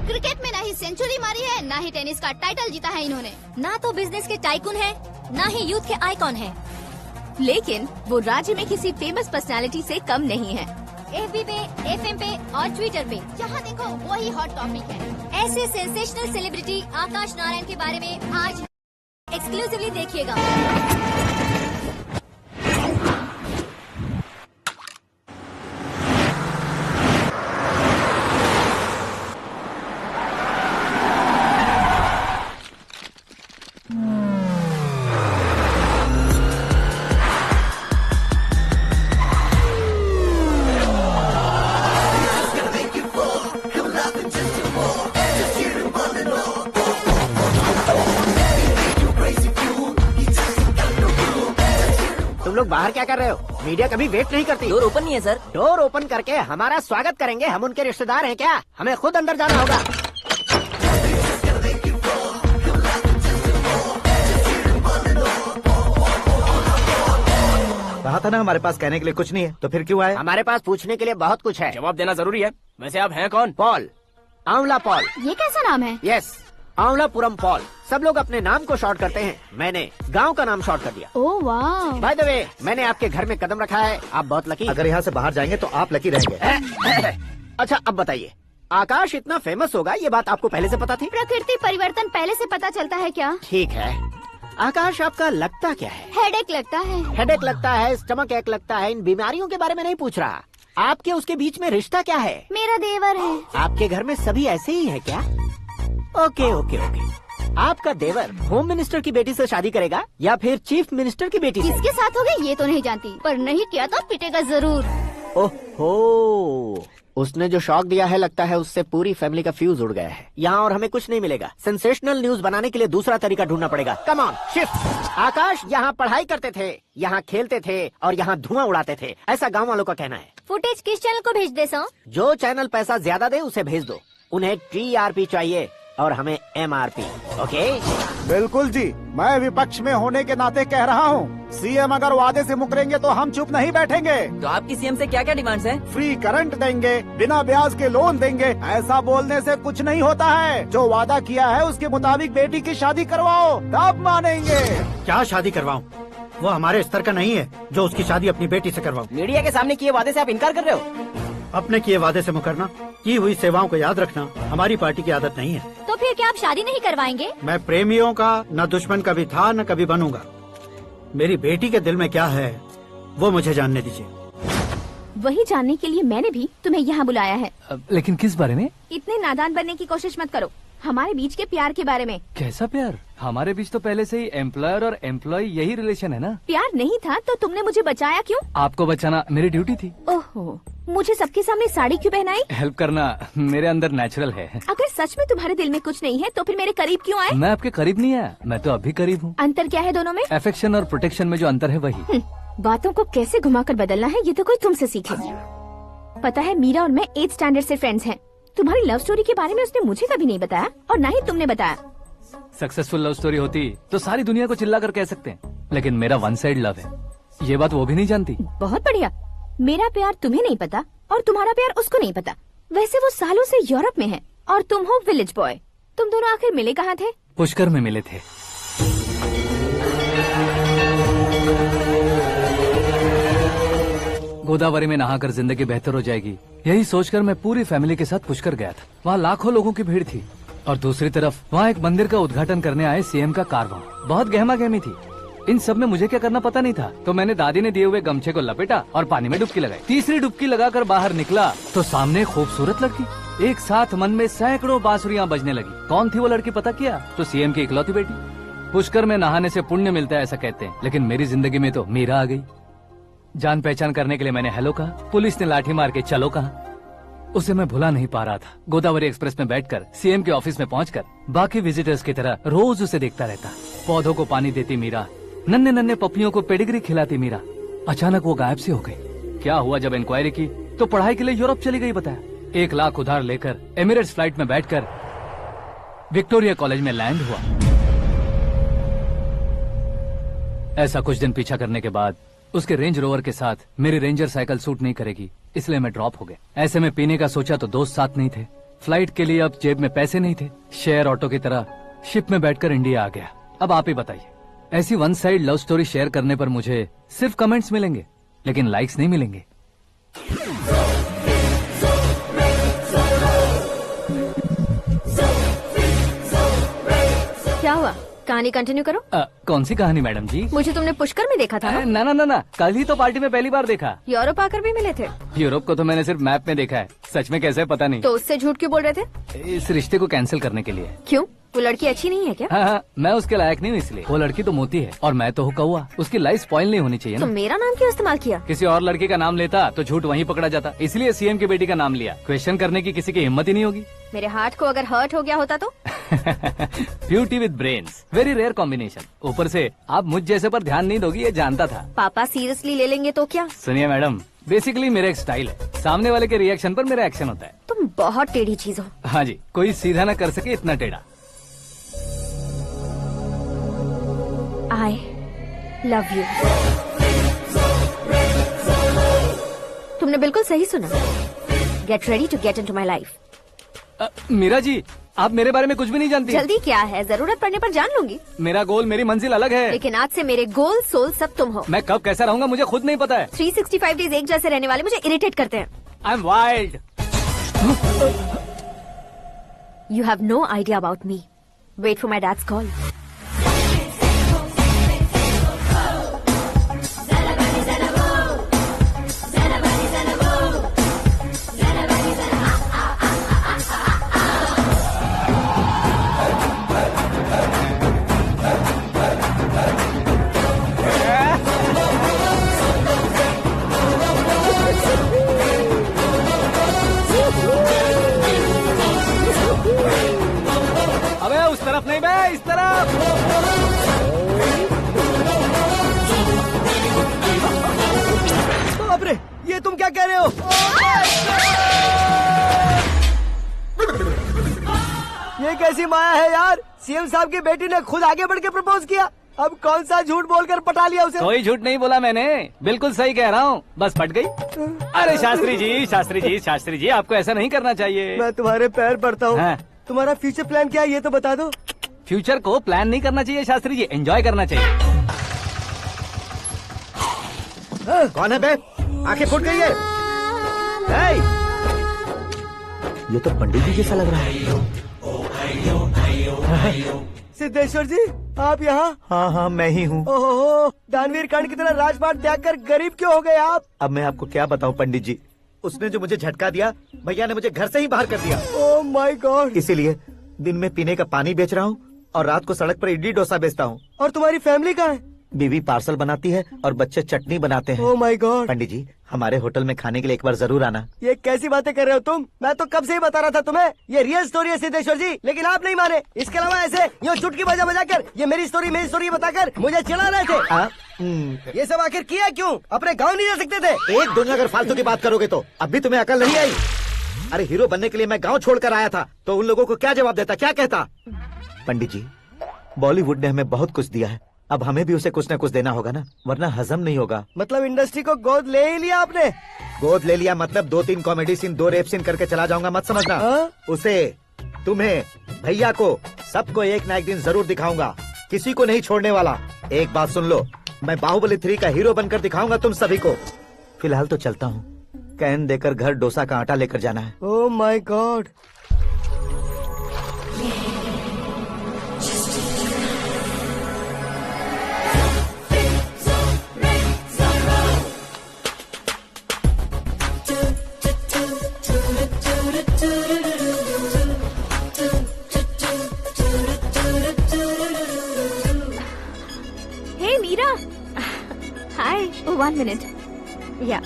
क्रिकेट में ना ही सेंचुरी मारी है, ना ही टेनिस का टाइटल जीता है इन्होंने। ना तो बिजनेस के टाइकून है, ना ही यूथ के आइकॉन है। लेकिन वो राज्य में किसी फेमस पर्सनालिटी से कम नहीं है। FB पे, FM पे और ट्विटर पे जहाँ देखो वही हॉट टॉपिक है। ऐसे सेंसेशनल सेलिब्रिटी आकाश नारायण के बारे में आज एक्सक्लूसिवली देखिएगा। तुम लोग बाहर क्या कर रहे हो? मीडिया कभी वेट नहीं करती। डोर ओपन नहीं है सर। डोर ओपन करके हमारा स्वागत करेंगे? हम उनके रिश्तेदार हैं क्या? हमें खुद अंदर जाना होगा। कहा था ना हमारे पास कहने के लिए कुछ नहीं है, तो फिर क्यों आए? हमारे पास पूछने के लिए बहुत कुछ है। जवाब देना जरूरी है। वैसे आप हैं कौन? पॉल, आंवला पॉल। ये कैसा नाम है? Yes, Aanwalapuram Paul. सब लोग अपने नाम को शॉर्ट करते हैं, मैंने गांव का नाम शॉर्ट कर दिया। ओह वाह। बाय द वे, मैंने आपके घर में कदम रखा है, आप बहुत लकी। अगर यहाँ से बाहर जाएंगे तो आप लकी रहेंगे। अच्छा अब बताइए, आकाश इतना फेमस होगा ये बात आपको पहले से पता थी? प्रकृति परिवर्तन पहले से पता चलता है क्या? ठीक है, आकाश आपका लगता क्या है? हेडेक लगता है। हेडेक लगता है, स्टमक एक लगता है, इन बीमारियों के बारे में नहीं पूछ रहा। आपके उसके बीच में रिश्ता क्या है? मेरा देवर है। आपके घर में सभी ऐसे ही है क्या? Okay okay okay. आपका देवर होम मिनिस्टर की बेटी से शादी करेगा या फिर चीफ मिनिस्टर की बेटी से? किसके साथ हो गई ये तो नहीं जानती, पर नहीं किया तो पिटेगा जरूर। ओहो, उसने जो शॉक दिया है लगता है उससे पूरी फैमिली का फ्यूज उड़ गया है। यहाँ और हमें कुछ नहीं मिलेगा। सेंसेशनल न्यूज बनाने के लिए दूसरा तरीका ढूंढना पड़ेगा। Come on shift. आकाश यहाँ पढ़ाई करते थे, यहाँ खेलते थे और यहाँ धुआं उड़ाते थे, ऐसा गाँव वालों का कहना है। फुटेज किस चैनल को भेज दे सो? जो चैनल पैसा ज्यादा दे उसे भेज दो। उन्हें TRP चाहिए और हमें MRP। ओके बिल्कुल जी, मैं विपक्ष में होने के नाते कह रहा हूँ, सीएम अगर वादे से मुकरेंगे तो हम चुप नहीं बैठेंगे। तो आपकी सीएम से क्या क्या डिमांड्स हैं? फ्री करंट देंगे, बिना ब्याज के लोन देंगे। ऐसा बोलने से कुछ नहीं होता है। जो वादा किया है उसके मुताबिक बेटी की शादी करवाओ, तब मानेंगे। क्या शादी करवाऊं? वो हमारे स्तर का नहीं है जो उसकी शादी अपनी बेटी से करवाऊं। मीडिया के सामने किए वादे से आप इनकार कर रहे हो? अपने किए वादे से मुकरना, की हुई सेवाओं को याद रखना हमारी पार्टी की आदत नहीं है। तो फिर क्या आप शादी नहीं करवाएंगे? मैं प्रेमियों का न दुश्मन कभी था न कभी बनूंगा। मेरी बेटी के दिल में क्या है वो मुझे जानने दीजिए। वही जानने के लिए मैंने भी तुम्हें यहाँ बुलाया है। लेकिन किस बारे में? इतने नादान बनने की कोशिश मत करो। हमारे बीच के प्यार के बारे में। कैसा प्यार? हमारे बीच तो पहले से ही एम्प्लॉयर और एम्प्लॉय यही रिलेशन है ना। प्यार नहीं था तो तुमने मुझे बचाया क्यों? आपको बचाना मेरी ड्यूटी थी। ओहो, मुझे सबके सामने साड़ी क्यों पहनाई? हेल्प करना मेरे अंदर नेचुरल है। अगर सच में तुम्हारे दिल में कुछ नहीं है तो फिर मेरे करीब क्यों आए? मैं आपके करीब नहीं आया, मैं तो अभी करीब हूँ। अंतर क्या है दोनों में? अफेक्शन और प्रोटेक्शन में जो अंतर है वही। बातों को कैसे घुमाकर बदलना है ये तो कोई तुमसे सीखे। पता है, मीरा और मैं 8th स्टैंडर्ड से फ्रेंड्स हैं। तुम्हारी लव स्टोरी के बारे में उसने मुझे कभी नहीं बताया और न ही तुमने बताया। सक्सेसफुल लव स्टोरी होती तो सारी दुनिया को चिल्ला कर कह सकते हैं, लेकिन मेरा वन साइड लव है, ये बात वो भी नहीं जानती। बहुत बढ़िया। मेरा प्यार तुम्हें नहीं पता और तुम्हारा प्यार उसको नहीं पता। वैसे वो सालों से यूरोप में है और तुम हो विलेज बॉय। तुम दोनों आखिर मिले कहाँ थे? पुष्कर में मिले थे। गोदावरी में नहाकर जिंदगी बेहतर हो जाएगी, यही सोचकर मैं पूरी फैमिली के साथ पुष्कर गया था। वहाँ लाखों लोगों की भीड़ थी और दूसरी तरफ वहाँ एक मंदिर का उद्घाटन करने आए सीएम का कारवां। बहुत गहमा गहमी थी। इन सब में मुझे क्या करना पता नहीं था, तो मैंने दादी ने दिए हुए गमछे को लपेटा और पानी में डुबकी लगाई। तीसरी डुबकी लगाकर बाहर निकला तो सामने खूबसूरत लड़की। एक साथ मन में सैकड़ों बांसुरियां बजने लगी। कौन थी वो लड़की पता किया? तो सीएम की इकलौती बेटी। पुष्कर में नहाने से पुण्य मिलता है ऐसा कहते हैं, लेकिन मेरी जिंदगी में तो मीरा आ गई। जान पहचान करने के लिए मैंने हेलो कहा, पुलिस ने लाठी मार के चलो कहा। उसे मैं भुला नहीं पा रहा था। गोदावरी एक्सप्रेस में बैठकर सीएम के ऑफिस में पहुंचकर बाकी विजिटर्स की तरह रोज उसे देखता रहता। पौधों को पानी देती मीरा, नन्हे नन्हे पपियों को पेडिग्री खिलाती मीरा। अचानक वो गायब सी हो गई। क्या हुआ? जब इंक्वायरी की तो पढ़ाई के लिए यूरोप चली गई बताया। 1 लाख उधार लेकर एमिरेट्स फ्लाइट में बैठकर विक्टोरिया कॉलेज में लैंड हुआ। ऐसा कुछ दिन पीछा करने के बाद उसके रेंज रोवर के साथ मेरी रेंजर साइकिल सूट नहीं करेगी, इसलिए मैं ड्रॉप हो गया। ऐसे में पीने का सोचा तो दोस्त साथ नहीं थे। फ्लाइट के लिए अब जेब में पैसे नहीं थे। शेयर ऑटो की तरह शिप में बैठकर इंडिया आ गया। अब आप ही बताइए, ऐसी one side love story share करने पर मुझे सिर्फ कमेंट्स मिलेंगे, लेकिन लाइक्स नहीं मिलेंगे। क्या हुआ? कहानी कंटिन्यू करो। कौन सी कहानी मैडम जी? मुझे तुमने पुष्कर में देखा था ना? ना, कल ही तो पार्टी में पहली बार देखा। यूरोप आकर भी मिले थे? यूरोप को तो मैंने सिर्फ मैप में देखा है, सच में कैसे पता नहीं। तो उससे झूठ क्यों बोल रहे थे? इस रिश्ते को कैंसिल करने के लिए। क्यों? वो लड़की अच्छी नहीं है क्या? हाँ, मैं उसके लायक नहीं हूँ इसलिए। वो लड़की तो मोती है और मैं तो हूँ कौवा। उसकी लाइफ स्पॉइल नहीं होनी चाहिए ना। तो मेरा नाम क्यों इस्तेमाल किया? किसी और लड़की का नाम लेता तो झूठ वहीं पकड़ा जाता, इसलिए सीएम की बेटी का नाम लिया। क्वेश्चन करने की किसी की हिम्मत ही नहीं होगी। मेरे हार्ट को अगर हर्ट हो गया होता तो? Beauty with brains, very rare combination. ऊपर से आप मुझ जैसे पर ध्यान नहीं दोगी ये जानता था। पापा सीरियसली ले लेंगे तो क्या? सुनिए मैडम, बेसिकली मेरा एक स्टाइल है, सामने वाले के रिएक्शन पर मेरा एक्शन होता है। तुम बहुत टेढ़ी चीज हो। हाँ जी, कोई सीधा न कर सके इतना टेढ़ा। I love you। तुमने बिल्कुल सही सुना। Get ready to get into my life। Meera ji, आप मेरे बारे में कुछ भी नहीं जानती। जल्दी क्या है, जरूरत पड़ने पर जान लूंगी। मेरा गोल, मेरी मंजिल अलग है। लेकिन आज से मेरे गोल सोल सब तुम हो। मैं कब कैसा रहूंगा मुझे खुद नहीं पता है। 365 डेज एक जैसे रहने वाले मुझे इरिटेट करते हैं। I am wild. You have no idea about me। Wait for my dad's call। नहीं बे, इस तरफ। बाप रे, ये तुम क्या कह रहे हो? ये कैसी माया है यार? सीएम साहब की बेटी ने खुद आगे बढ़ के प्रपोज किया। अब कौन सा झूठ बोलकर पटा लिया उसे? कोई झूठ नहीं बोला मैंने, बिल्कुल सही कह रहा हूँ, बस पट गई। अरे शास्त्री जी आपको ऐसा नहीं करना चाहिए। मैं तुम्हारे पैर पड़ता हूँ। हाँ। तुम्हारा फ्यूचर प्लान क्या है ये तो बता दो। फ्यूचर को प्लान नहीं करना चाहिए शास्त्री जी, एंजॉय करना चाहिए। कौन है बे? आंखें फूट गई है। ये तो पंडित जी जैसा लग रहा है। सिद्धेश्वर जी, आप यहाँ? हाँ, मैं ही हूँ। ओहो, दानवीर कांड की तरह राजपाट त्याग कर गरीब क्यों हो गए आप? अब मैं आपको क्या बताऊँ पंडित जी, उसने जो मुझे झटका दिया, भैया ने मुझे घर से ही बाहर कर दिया। Oh my God. इसीलिए दिन में पीने का पानी बेच रहा हूँ और रात को सड़क पर इडली डोसा बेचता हूँ। और तुम्हारी फैमिली कहाँ है? बीवी पार्सल बनाती है और बच्चे चटनी बनाते हैं। Oh my God. पंडित जी, हमारे होटल में खाने के लिए एक बार जरूर आना। ये कैसी बातें कर रहे हो तुम? मैं तो कब से ही बता रहा था तुम्हें, ये रियल स्टोरी है सिद्धेश्वर जी, लेकिन आप नहीं माने। इसके अलावा ऐसे यूँ चुटकी बजा कर ये मेरी स्टोरी बताकर मुझे चिढ़ा रहे थे। ये सब आखिर किया क्यों? अपने गाँव नहीं जा सकते थे? एक दिन अगर फालतू की बात करोगे तो अब भी तुम्हें अकल नहीं आई। अरे हीरो बनने के लिए मैं गाँव छोड़कर आया था तो उन लोगों को क्या जवाब देता, क्या कहता? पंडित जी, बॉलीवुड ने हमें बहुत कुछ दिया है, अब हमें भी उसे कुछ न कुछ देना होगा ना, वरना हजम नहीं होगा। मतलब इंडस्ट्री को गोद ले ही लिया आपने? गोद ले लिया मतलब 2-3 कॉमेडी सीन 2 रेप सीन करके चला जाऊंगा मत समझना। उसे, तुम्हें, भैया को, सबको एक ना एक दिन जरूर दिखाऊंगा, किसी को नहीं छोड़ने वाला। एक बात सुन लो, मैं बाहुबली 3 का हीरो बनकर दिखाऊंगा तुम सभी को। फिलहाल तो चलता हूँ, कैन देकर घर डोसा का आटा लेकर जाना है। Oh my God. 1 minute. या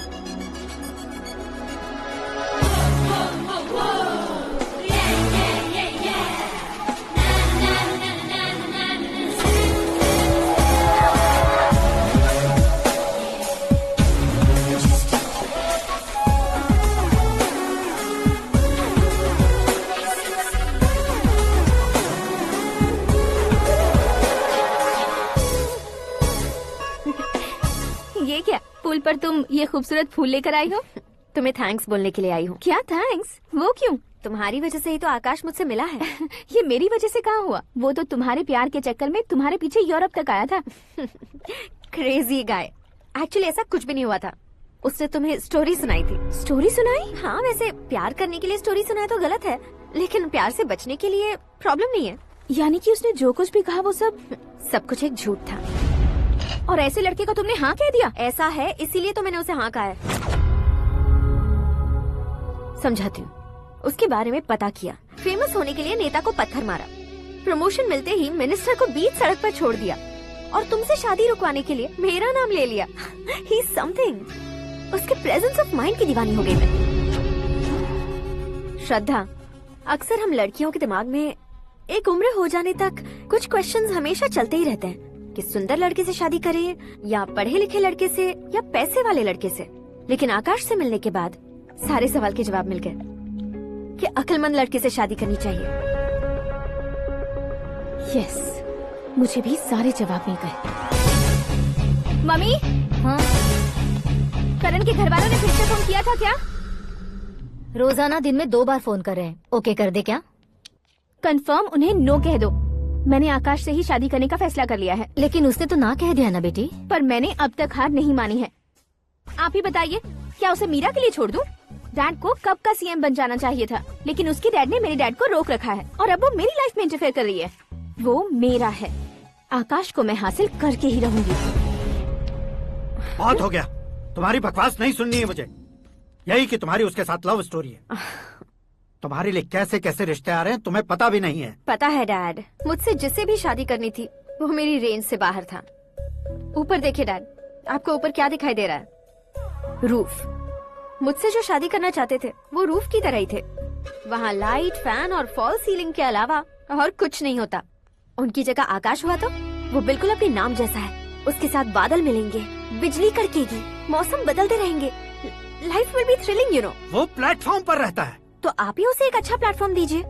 ये क्या, पुल पर तुम ये खूबसूरत फूल लेकर आई हो? तुम्हें थैंक्स बोलने के लिए आई हूँ। क्या थैंक्स? वो क्यों? तुम्हारी वजह से ही तो आकाश मुझसे मिला है। ये मेरी वजह से कहाँ हुआ? वो तो तुम्हारे प्यार के चक्कर में तुम्हारे पीछे यूरोप तक आया था। Crazy guy. एक्चुअली ऐसा कुछ भी नहीं हुआ था। उसने तुम्हें स्टोरी सुनाई थी। स्टोरी सुनाई? हाँ, वैसे प्यार करने के लिए स्टोरी सुनाए तो गलत है, लेकिन प्यार से बचने के लिए प्रॉब्लम नहीं है। यानी कि उसने जो कुछ भी कहा वो सब कुछ एक झूठ था। और ऐसे लड़के को तुमने हाँ कह दिया? ऐसा है, इसीलिए तो मैंने उसे हाँ कहा है। समझाती हूँ। उसके बारे में पता किया, फेमस होने के लिए नेता को पत्थर मारा, प्रमोशन मिलते ही मिनिस्टर को बीच सड़क पर छोड़ दिया, और तुमसे शादी रुकवाने के लिए मेरा नाम ले लिया। He is something. उसके प्रेजेंस ऑफ माइंड की दीवानी हो गई मैं। श्रद्धा, अक्सर हम लड़कियों के दिमाग में एक उम्र हो जाने तक कुछ क्वेश्चंस हमेशा चलते ही रहते हैं कि सुंदर लड़के से शादी करें या पढ़े लिखे लड़के से या पैसे वाले लड़के से। लेकिन आकाश से मिलने के बाद सारे सवाल के जवाब मिल गए कि अक्लमंद लड़के से शादी करनी चाहिए। यस, मुझे भी सारे जवाब मिल गए। मम्मी, हाँ? करण के घर वालों ने फिर से फोन किया था क्या? रोजाना दिन में 2 बार फोन कर रहे हैं। ओके कर दे क्या? कंफर्म उन्हें नो कह दो। मैंने आकाश से ही शादी करने का फैसला कर लिया है। लेकिन उसने तो ना कह दिया ना बेटी। पर मैंने अब तक हार नहीं मानी है। आप ही बताइए, क्या उसे मीरा के लिए छोड़ दूं? डैड को कब का सीएम बन जाना चाहिए था, लेकिन उसके डैड ने मेरे डैड को रोक रखा है और अब वो मेरी लाइफ में इंटरफेयर कर रही है। वो मेरा है। आकाश को मैं हासिल करके ही रहूंगी। बहुत हो गया, तुम्हारी बकवास नहीं सुननी है मुझे। यही कि तुम्हारी उसके साथ लव स्टोरी है। तुम्हारे लिए कैसे कैसे रिश्ते आ रहे हैं तुम्हें पता भी नहीं है। पता है डैड, मुझसे जिसे भी शादी करनी थी वो मेरी रेंज से बाहर था। ऊपर देखिए डैड, आपको ऊपर क्या दिखाई दे रहा है? रूफ। मुझसे जो शादी करना चाहते थे वो रूफ की तरह ही थे। वहाँ लाइट, फैन और फॉल सीलिंग के अलावा और कुछ नहीं होता। उनकी जगह आकाश हुआ तो वो बिल्कुल अपने नाम जैसा है। उसके साथ बादल मिलेंगे, बिजली कड़केगी, मौसम बदलते रहेंगे, life will be thrilling, you know. वो प्लेटफॉर्म पर रहता है तो आप ही उसे एक अच्छा प्लेटफॉर्म दीजिए,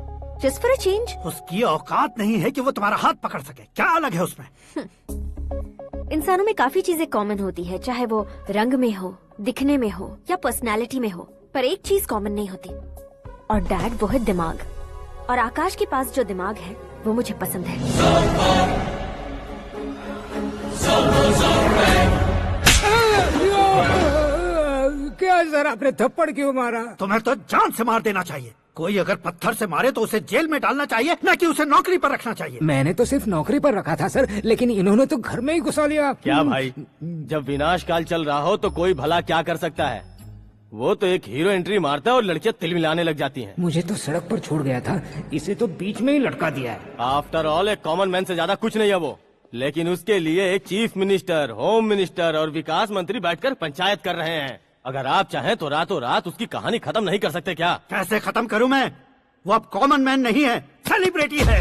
जस्ट फॉर अ चेंज। उसकी औकात नहीं है कि वो तुम्हारा हाथ पकड़ सके। क्या अलग है उसमें? इंसानों में काफी चीजें कॉमन होती है, चाहे वो रंग में हो, दिखने में हो या पर्सनालिटी में हो, पर एक चीज कॉमन नहीं होती, और डैड वो है दिमाग। और आकाश के पास जो दिमाग है वो मुझे पसंद है। क्या सर, आपने थप्पड़ क्यों मारा? तुम्हें तो जान से मार देना चाहिए। कोई अगर पत्थर से मारे तो उसे जेल में डालना चाहिए, न कि उसे नौकरी पर रखना चाहिए। मैंने तो सिर्फ नौकरी पर रखा था सर, लेकिन इन्होंने तो घर में ही घुसा लिया। क्या भाई, जब विनाश काल चल रहा हो तो कोई भला क्या कर सकता है? वो तो एक हीरो एंट्री मारता है और लड़कियां तिल मिलाने लग जाती हैं। मुझे तो सड़क पर छोड़ गया था, इसे तो बीच में ही लटका दिया है। आफ्टर ऑल एक कॉमन मैन से ज्यादा कुछ नहीं है वो, लेकिन उसके लिए एक चीफ मिनिस्टर, होम मिनिस्टर और विकास मंत्री बैठकर पंचायत कर रहे हैं। अगर आप चाहें तो रातों रात उसकी कहानी खत्म नहीं कर सकते क्या? कैसे खत्म करूं मैं? वो अब कॉमन मैन नहीं है, सेलिब्रिटी है।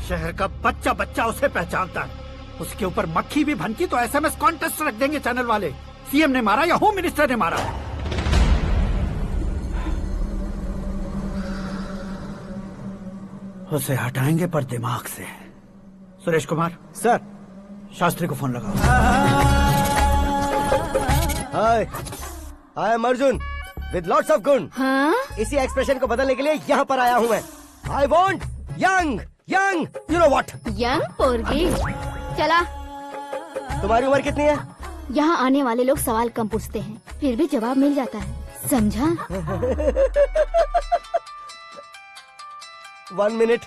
शहर का बच्चा बच्चा उसे पहचानता है। उसके ऊपर मक्खी भी भनकी तो SMS कॉन्टेस्ट रख देंगे चैनल वाले। सीएम ने मारा या होम मिनिस्टर ने मारा। उसे हटाएंगे पर दिमाग से। सुरेश कुमार सर, शास्त्री को फोन लगाओ। Hi, I am Arjun with lots of गुण। हाँ? इसी एक्सप्रेशन को बदलने के लिए यहाँ पर आया हूँ मैं। I want young young, you know what? Young पोरगी। चला। तुम्हारी उम्र कितनी है? यहाँ आने वाले लोग सवाल कम पूछते हैं, फिर भी जवाब मिल जाता है, समझा? 1 मिनट।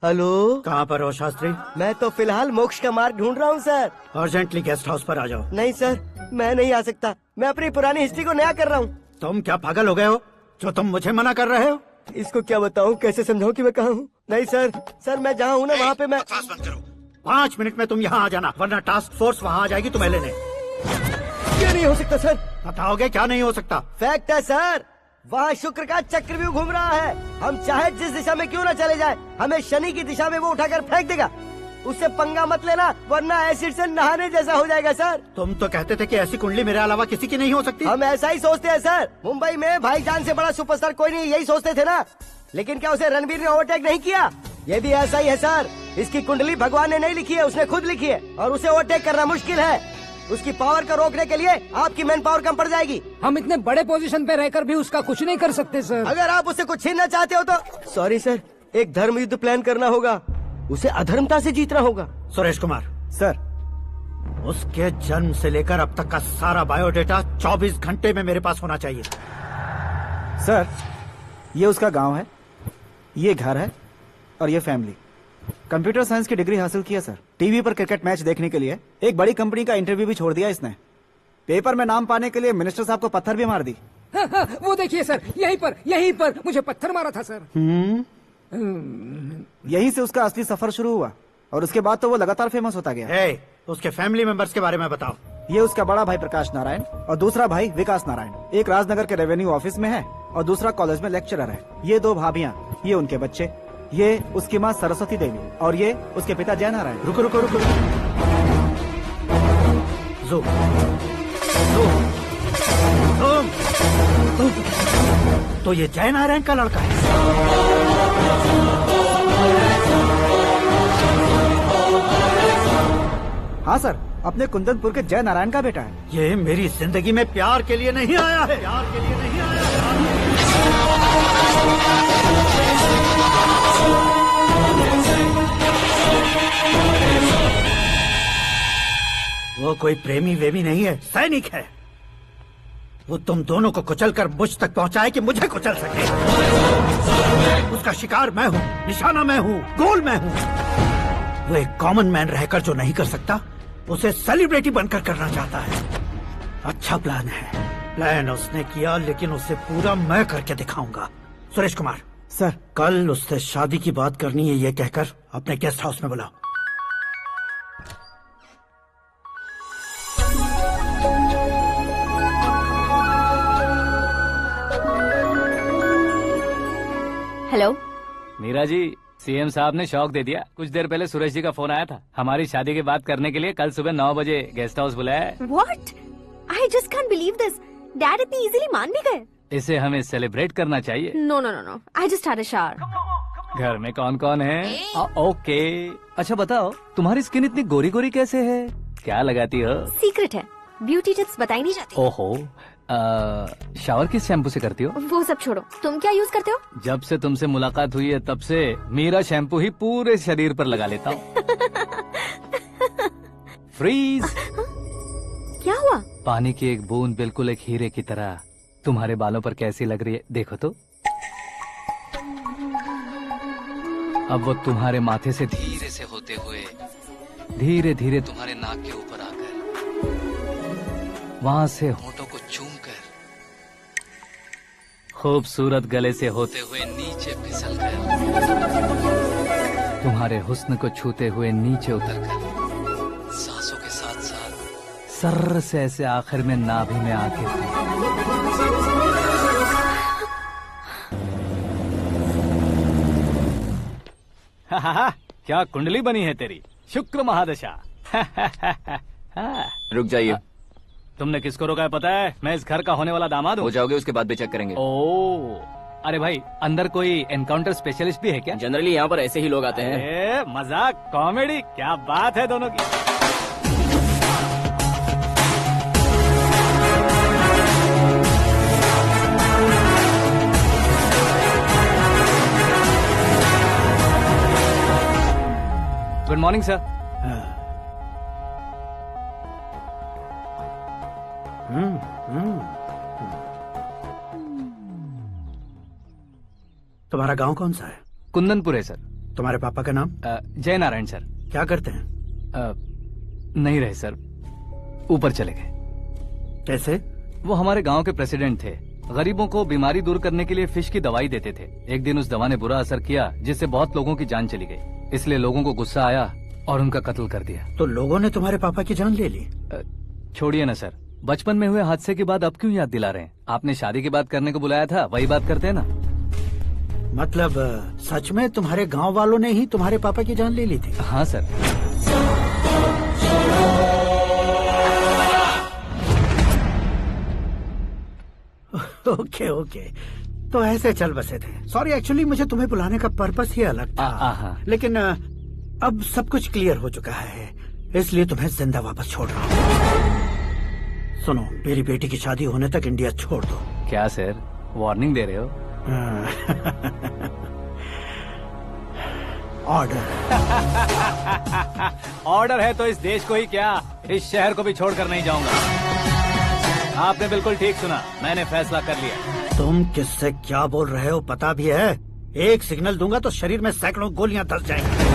हेलो, कहाँ पर हो शास्त्री? मैं तो फिलहाल मोक्ष का मार्ग ढूंढ रहा हूँ सर। अर्जेंटली गेस्ट हाउस पर आ जाओ। नहीं सर, मैं नहीं आ सकता। मैं अपनी पुरानी हिस्ट्री को नया कर रहा हूँ। तुम क्या पागल हो गए हो जो तुम मुझे मना कर रहे हो? इसको क्या बताऊँ, कैसे समझाऊँ कि मैं कहाँ हूँ? नहीं सर, सर मैं जहाँ हूँ ना वहाँ पे मैं। बकवास बंद करो। 5 मिनट में तुम यहाँ आ जाना, वरना टास्क फोर्स वहाँ आ जाएगी तुम्हें लेने। ये नहीं हो सकता सर। बताओगे क्या नहीं हो सकता? फैक्ट है सर, वहाँ शुक्र का चक्रव्यूह घूम रहा है। हम चाहे जिस दिशा में क्यों न चले जाए, हमें शनि की दिशा में वो उठाकर फेंक देगा। उससे पंगा मत लेना, वरना एसिड से नहाने जैसा हो जाएगा सर। तुम तो कहते थे कि ऐसी कुंडली मेरे अलावा किसी की नहीं हो सकती। हम ऐसा ही सोचते हैं सर। मुंबई में भाईजान से बड़ा सुपरस्टार कोई नहीं, यही सोचते थे ना। लेकिन क्या उसे रणवीर ने ओवरटेक नहीं किया? ये भी ऐसा ही है सर। इसकी कुंडली भगवान ने नहीं लिखी है, उसने खुद लिखी है, और उसे ओवरटेक करना मुश्किल है। उसकी पावर को रोकने के लिए आपकी मैन पावर कम पड़ जाएगी। हम इतने बड़े पोजीशन पे रहकर भी उसका कुछ नहीं कर सकते सर। अगर आप उससे कुछ छीनना चाहते हो तो सॉरी सर, एक धर्म युद्ध प्लान करना होगा। उसे अधर्मता से जीतना होगा। सुरेश कुमार सर, उसके जन्म से लेकर अब तक का सारा बायोडेटा 24 घंटे में मेरे पास होना चाहिए। सर, ये उसका गांव है, ये घर है, और ये फैमिली। कंप्यूटर साइंस की डिग्री हासिल की है सर। टीवी पर क्रिकेट मैच देखने के लिए एक बड़ी कंपनी का इंटरव्यू भी छोड़ दिया इसने। पेपर में नाम पाने के लिए मिनिस्टर साहब को पत्थर भी मार दी। हाँ, वो देखिए सर, यहीं पर मुझे पत्थर मारा था सर। यहीं से उसका असली सफर शुरू हुआ, और उसके बाद तो वो लगातार फेमस होता गया। उसके फैमिली मेंबर्स के बारे में बताओ। ये उसका बड़ा भाई प्रकाश नारायण और दूसरा भाई विकास नारायण। एक राजनगर के रेवेन्यू ऑफिस में है और दूसरा कॉलेज में लेक्चरर है। ये 2 भाभियां, ये उनके बच्चे, ये उसकी माँ सरस्वती देवी और ये उसके पिता जय नारायण। रुको रुको रुको, तो ये जय नारायण का लड़का है। हाँ सर, अपने कुंदनपुर के जय नारायण का बेटा है। ये मेरी जिंदगी में प्यार के लिए नहीं आया है, प्यार के लिए नहीं आया है। वो कोई प्रेमी वेमी नहीं है, सैनिक है। वो तुम दोनों को कुचलकर मुझ तक पहुंचाए कि मुझे कुचल सके। उसका शिकार मैं हूँ, निशाना मैं हूँ, गोल मैं हूँ। वो एक कॉमन मैन रहकर जो नहीं कर सकता, उसे सेलिब्रिटी बनकर करना चाहता है। अच्छा प्लान है। प्लान उसने किया, लेकिन उसे पूरा मैं करके दिखाऊंगा। सुरेश कुमार सर, कल उससे शादी की बात करनी है, ये कहकर अपने गेस्ट हाउस में बुलाओ। हेलो मीरा जी, सीएम साहब ने शौक दे दिया। कुछ देर पहले सुरेश जी का फोन आया था, हमारी शादी की बात करने के लिए कल सुबह 9 बजे गेस्ट हाउस बुलाया है। What? I just can't believe this. Dad इतनी इजीली मान भी गए। इसे हमें सेलिब्रेट करना चाहिए। No, no, no, no. I just had a shower. घर में कौन कौन है? ओके। अच्छा बताओ, तुम्हारी स्किन इतनी गोरी गोरी कैसे है? क्या लगाती हो? सीक्रेट है, ब्यूटी टिप्स बताई नहीं जाती। ओहो, शावर किस शैम्पू से करती हो? वो सब छोड़ो, तुम क्या यूज करते हो? जब से तुमसे मुलाकात हुई है तब से मेरा शैम्पू ही पूरे शरीर पर लगा लेता हूँ। फ्रीज। क्या हुआ? पानी की एक बूंद बिल्कुल एक हीरे की तरह तुम्हारे बालों पर कैसी लग रही है, देखो तो। अब वो तुम्हारे माथे से धीरे से होते हुए धीरे धीरे तुम्हारे नाक के ऊपर आकर वहां से होठों को चूमकर खूबसूरत गले से होते हुए नीचे फिसलकर तुम्हारे हुस्न को छूते हुए नीचे उतरकर सांसों के साथ साथ सर्र से ऐसे आखिर में नाभि में आके क्या कुंडली बनी है तेरी, शुक्र महादशा। रुक जाइए। तुमने किसको रोका है पता है? मैं इस घर का होने वाला दामाद हूँ। हो जाओगे उसके बाद भी चेक करेंगे। ओ, अरे भाई, अंदर कोई एनकाउंटर स्पेशलिस्ट भी है क्या? जनरली यहाँ पर ऐसे ही लोग आते हैं। मजाक, कॉमेडी, क्या बात है दोनों की। Good morning sir. तुम्हारा गांव कौन सा है? कुंदनपुर है सर। तुम्हारे पापा का नाम? जय नारायण सर। क्या करते हैं? नहीं रहे सर, ऊपर चले गए। कैसे? वो हमारे गांव के प्रेसिडेंट थे। गरीबों को बीमारी दूर करने के लिए फिश की दवाई देते थे। एक दिन उस दवा ने बुरा असर किया, जिससे बहुत लोगों की जान चली गई। इसलिए लोगों को गुस्सा आया और उनका कत्ल कर दिया। तो लोगों ने तुम्हारे पापा की जान ले ली? छोड़िए ना सर, बचपन में हुए हादसे के बाद अब क्यों याद दिला रहे हैं? आपने शादी की बात करने को बुलाया था, वही बात करते हैं ना। मतलब सच में तुम्हारे गांव वालों ने ही तुम्हारे पापा की जान ले ली थी? हाँ सर। ओके ओके, तो ऐसे चल बसे थे। सॉरी, एक्चुअली मुझे तुम्हें बुलाने का पर्पस ही अलग था। लेकिन अब सब कुछ क्लियर हो चुका है, इसलिए तुम्हें जिंदा वापस छोड़ रहा हूँ। सुनो, मेरी बेटी की शादी होने तक इंडिया छोड़ दो। क्या सर, वार्निंग दे रहे हो? ऑर्डर। ऑर्डर है तो इस देश को ही क्या, इस शहर को भी छोड़कर नहीं जाऊंगा। आपने बिल्कुल ठीक सुना, मैंने फैसला कर लिया। तुम किससे क्या बोल रहे हो पता भी है? एक सिग्नल दूंगा तो शरीर में सैकड़ों गोलियां धस जाएंगी।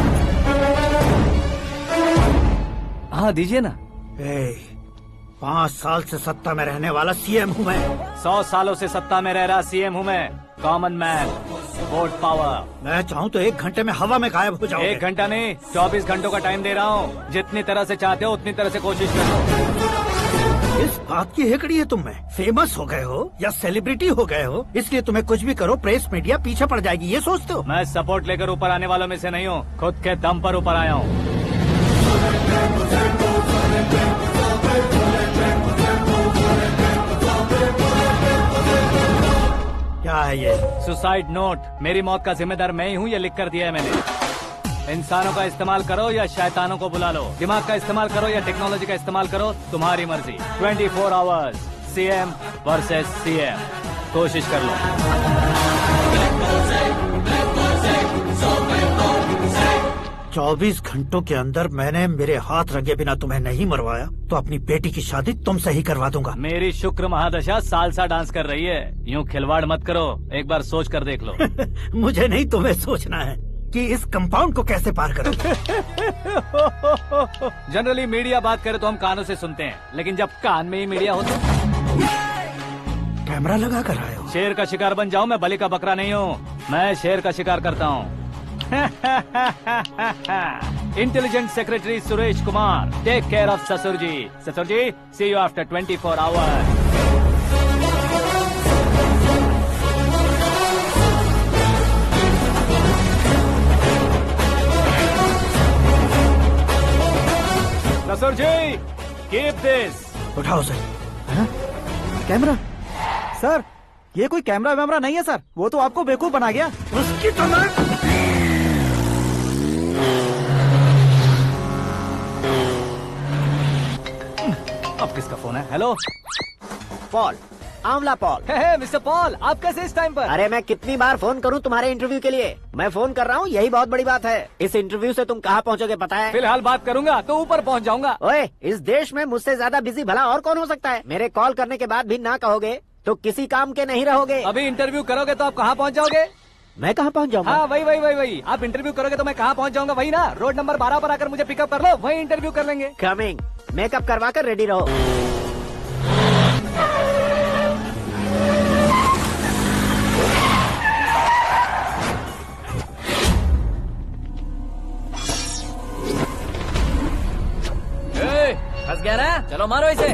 हाँ दीजिए ना। 5 साल से सत्ता में रहने वाला सीएम हूँ मैं। 100 सालों से सत्ता में रह रहा सीएम हूँ मैं। Common man, vote power. मैं चाहूँ तो 1 घंटे में हवा में गायब हो जाऊँ। 1 घंटा नहीं, 24 घंटों का टाइम दे रहा हूँ। जितनी तरह से चाहते हो उतनी तरह से कोशिश करो। इस बात की हेकड़ी है तुम में? फेमस हो गए हो या सेलिब्रिटी हो गए हो, इसलिए तुम्हें कुछ भी करो प्रेस मीडिया पीछे पड़ जाएगी, ये सोचते हो? मैं सपोर्ट लेकर ऊपर आने वालों में से नहीं हूँ, खुद के दम पर ऊपर आया हूँ। क्या है ये? Suicide note. मेरी मौत का जिम्मेदार मैं ही हूँ, ये लिख कर दिया है मैंने। इंसानों का इस्तेमाल करो या शैतानों को बुला लो, दिमाग का इस्तेमाल करो या टेक्नोलॉजी का इस्तेमाल करो, तुम्हारी मर्जी। 24 आवर्स, सीएम वर्सेस सीएम, कोशिश कर लो। 24 घंटों के अंदर मैंने मेरे हाथ रंगे बिना तुम्हें नहीं मरवाया तो अपनी बेटी की शादी तुमसे ही करवा दूंगा। मेरी शुक्र महादशा सालसा डांस कर रही है, यूँ खिलवाड़ मत करो, एक बार सोच कर देख लो। मुझे नहीं, तुम्हें सोचना है कि इस कंपाउंड को कैसे पार करोगे। जनरली मीडिया बात करे तो हम कानों से सुनते हैं, लेकिन जब कान में ही मीडिया हो तो कैमरा लगा कर आए हो। शेर का शिकार बन जाऊं, मैं बलि का बकरा नहीं हूँ, मैं शेर का शिकार करता हूँ। Intelligent secretary Suresh Kumar, take care of ससुर जी। ससुर जी, सी यू आफ्टर 24 आवर्स। ससुर जी, कीप दिस। उठाओ सर। कैमरा? सर, ये कोई कैमरा वैमरा नहीं है सर, वो तो आपको बेवकूफ बना गया। उसकी तो मैं... अब किसका फोन है? हेलो पॉल, आंवला पॉल। मिस्टर पॉल, आप कैसे इस टाइम पर? अरे मैं कितनी बार फोन करूं तुम्हारे इंटरव्यू के लिए? मैं फोन कर रहा हूं, यही बहुत बड़ी बात है। इस इंटरव्यू से तुम कहां पहुंचोगे पता है? फिलहाल बात करूंगा तो ऊपर पहुंच जाऊंगा। ओए, इस देश में मुझसे ज्यादा बिजी भला और कौन हो सकता है? मेरे कॉल करने के बाद भी ना कहोगे तो किसी काम के नहीं रहोगे। अभी इंटरव्यू करोगे तो आप कहाँ पहुँच जाओगे? मैं कहाँ पहुँच जाऊंगा? हाँ वही। आप इंटरव्यू करोगे तो मैं कहाँ पहुँच जाऊंगा? वही ना, रोड नंबर 12 पर आकर मुझे पिकअप कर लो, वही इंटरव्यू कर लेंगे। कमिंग। मेकअप करवा कर रेडी रहो। फंस गया ना, चलो मारो इसे।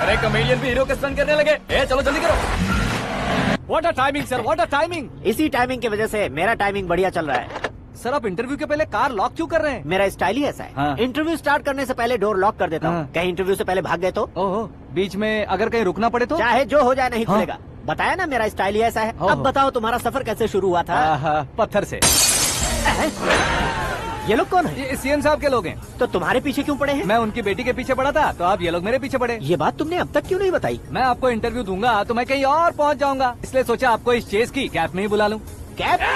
अरे कमेडियन भी हीरो के स्टंट करने लगे। चलो जल्दी करो। What a timing sir, what a timing. इसी टाइमिंग की वजह से मेरा टाइमिंग बढ़िया चल रहा है। सर, आप इंटरव्यू के पहले कार लॉक क्यों कर रहे हैं? मेरा स्टाइल ही ऐसा है। हाँ। इंटरव्यू स्टार्ट करने से पहले डोर लॉक कर देता हूँ। कहीं इंटरव्यू से पहले भाग गए तो? ओहो, बीच में अगर कहीं रुकना पड़े तो? चाहे जो हो जाए नहीं खुलेगा। बताया ना मेरा स्टाइल ही ऐसा है। अब बताओ तुम्हारा सफर कैसे शुरू हुआ था? पत्थर से। ये लोग कौन है? ये सीएम साहब के लोग हैं। तो तुम्हारे पीछे क्यों पड़े हैं? मैं उनकी बेटी के पीछे पड़ा था, तो आप ये लोग मेरे पीछे पड़े। ये बात तुमने अब तक क्यों नहीं बताई? मैं आपको इंटरव्यू दूंगा तो मैं कहीं और पहुंच जाऊंगा, इसलिए सोचा आपको इस चेस की कैप में ही बुला लूं। कैप में?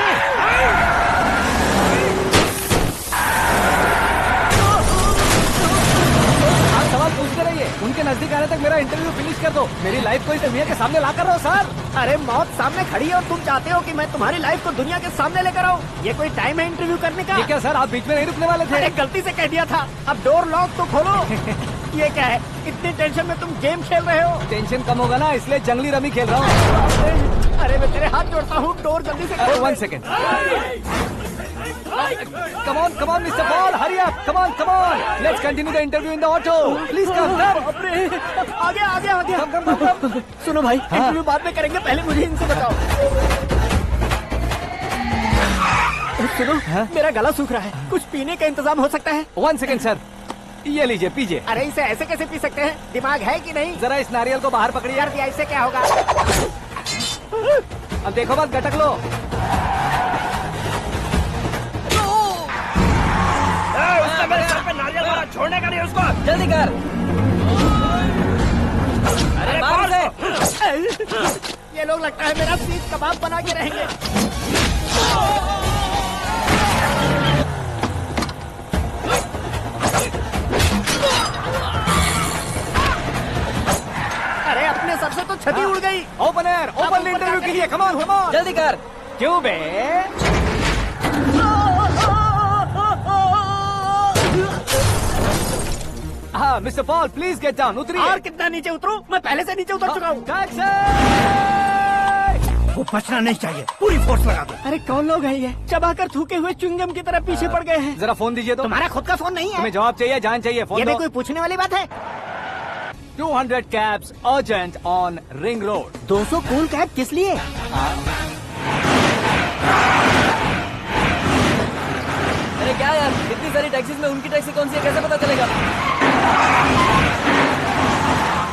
सवाल पूछते रहिए, उनके नजदीक आने तक मेरा इंटरव्यू फिनिश कर दो। मेरी लाइफ को इस दुनिया के सामने ला कर रहो सर। अरे मौत सामने खड़ी है और तुम चाहते हो कि मैं तुम्हारी लाइफ को दुनिया के सामने लेकर आऊं? ये कोई टाइम है इंटरव्यू करने का? ठीक है सर, आप बीच में नहीं रुकने वाले थे। अरे गलती से कह दिया था, अब डोर लॉक तो खोलो। ये क्या है, इतनी टेंशन में तुम गेम खेल रहे हो? टेंशन कम होगा ना, इसलिए जंगली रमी खेल रहा हूँ। अरे मैं तेरे हाथ जोड़ता हूँ, डोर जल्दी से खोल। 1 second. Come on, Mr. Paul, hurry up. Come on. Let's continue the interview in the auto. Please come. आगे। Come. सुनो भाई, इंटरव्यू बाद में करेंगे, पहले मुझे इनसे बताओ। सुनो, मेरा गला सूख रहा है, कुछ पीने का इंतजाम हो सकता है? 1 second, sir. ये लीजिए, पीजिए। अरे इसे ऐसे कैसे पी सकते हैं? दिमाग है कि नहीं? जरा इस नारियल को बाहर पकड़िए। यार, इससे क्या होगा? अब देखो मत, गटक लो। उसने मेरे सर पे नारियल मारा, छोड़ने का नहीं उसको। जल्दी कर। अरे मार उसे। ये लोग लगता है मेरा सीख कबाब बना के रहेंगे। अरे अपने सर से तो छती उड़ गई। ओपन इंटरव्यू के लिए। Come on. जल्दी कर। क्यों बे? हाँ, mister Paul, please get down. उतरिए। और कितना नीचे उतरूं? मैं पहले से नीचे उतर चुका हूँ। वो बचना नहीं चाहिए, पूरी फोर्स लगा दो। अरे कौन लोग हैं ये? चबाकर थूके हुए च्युइंगम की तरह पीछे पड़ गए हैं। जरा फोन दीजिए तो। तुम्हारा खुद का फोन नहीं है? तुम्हें जवाब चाहिए, जान चाहिए, फोन ये भी दो। कोई पूछने वाली बात है? 200 cabs urgent on Ring Road. 200 cool cab किस लिए? अरे क्या यार, इतनी सारी टैक्सीज में उनकी टैक्सी कौन सी है, कैसे पता चलेगा?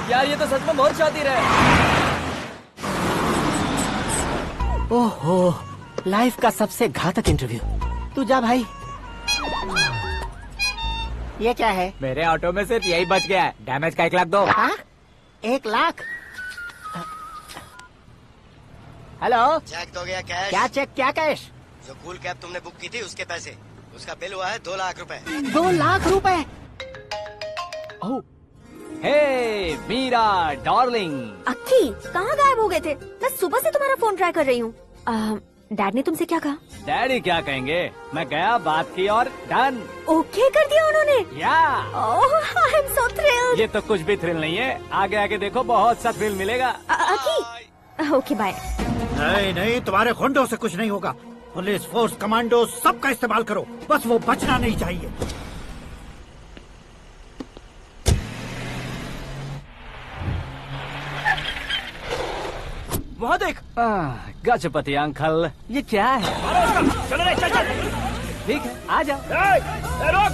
यार ये तो सच में बहुत शातिर है। ओहो, लाइफ का सबसे घातक इंटरव्यू। तू जा भाई। ये क्या है? मेरे ऑटो में सिर्फ यही बच गया है, डैमेज का 1 लाख दो। 1 लाख? हेलो, चेक तो गया कैश। क्या चेक, क्या कैश? जो कूल कैब तुमने बुक की थी उसके पैसे, उसका बिल हुआ है 2 लाख रुपए। 2 लाख रुपए? हे मीरा डार्लिंग। अक्की, कहाँ गायब हो गए थे? मैं सुबह से तुम्हारा फोन ट्राई कर रही हूँ। डैड ने तुमसे क्या कहा? डैडी क्या कहेंगे, मैं गया, बात की और डन। ओके कर दिया उन्होंने? या। I am so thrilled. ये तो कुछ भी थ्रिल नहीं है, आगे देखो बहुत सा थ्रिल मिलेगा। अक्की, ओके बाय। नहीं, तुम्हारे गुंडों से कुछ नहीं होगा। पुलिस फोर्स, कमांडो, सबका इस्तेमाल करो, बस वो बचना नहीं चाहिए। वहाँ देख। गजपति अंकल, ये क्या है? चलो रे, चल। ठीक है, आ जाओ। रोक।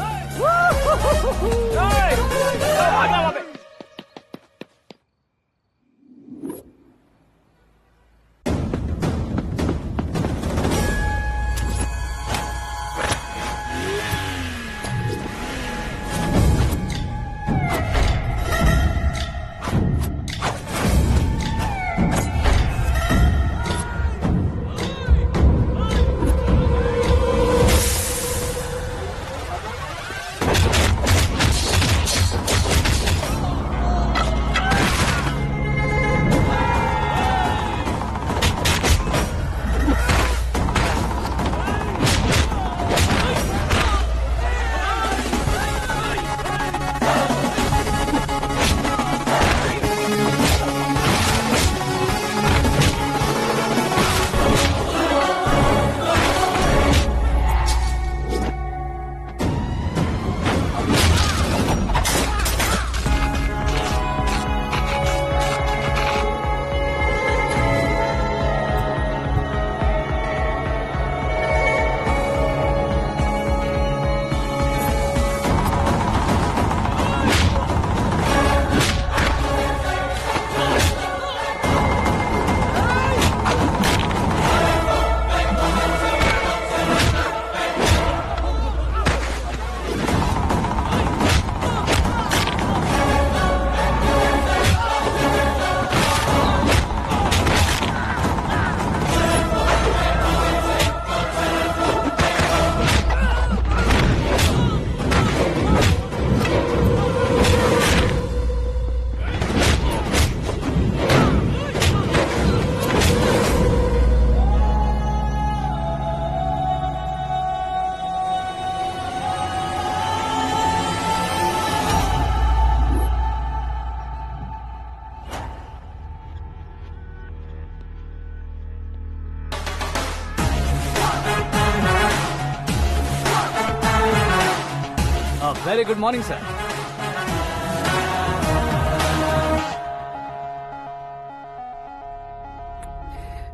Very good morning sir.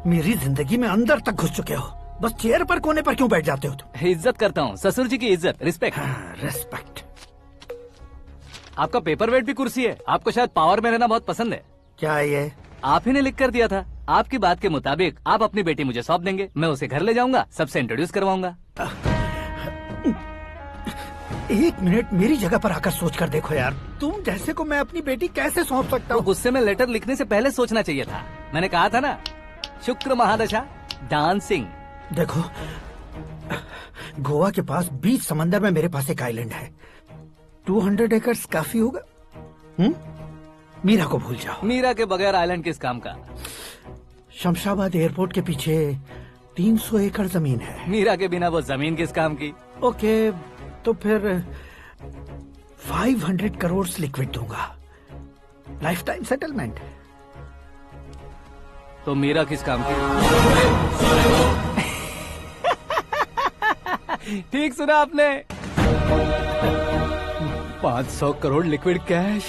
मेरी जिंदगी में अंदर तक घुस चुके हो, बस चेयर पर कोने पर क्यों बैठ जाते हो तुम? इज्जत करता हूँ, ससुर जी की इज्जत, रिस्पेक्ट। रिस्पेक्ट। आपका पेपर वेट भी कुर्सी है। आपको शायद पावर में रहना बहुत पसंद है। क्या ये? आप ही ने लिख कर दिया था। आपकी बात के मुताबिक आप अपनी बेटी मुझे सौंप देंगे, मैं उसे घर ले जाऊंगा, सबसे इंट्रोड्यूस करवाऊंगा। एक मिनट मेरी जगह पर आकर सोच कर देखो यार, तुम जैसे को मैं अपनी बेटी कैसे सौंप सकता हूँ? गुस्से में लेटर लिखने से पहले सोचना चाहिए था। मैंने कहा था ना, शुक्र महादशा डांसिंग। देखो, गोवा के पास बीच समंदर में मेरे पास एक आइलैंड है। 200 एकर्स काफी होगा। मीरा को भूल जाओ। मीरा के बगैर आइलैंड किस काम का? शमशाबाद एयरपोर्ट के पीछे 300 एकड़ जमीन है। मीरा के बिना वो जमीन किस काम की? ओके, तो फिर 500 करोड़ लिक्विड दूंगा, लाइफ टाइम सेटलमेंट। तो मीरा किस काम की? ठीक सुना आपने। 500 करोड़ लिक्विड कैश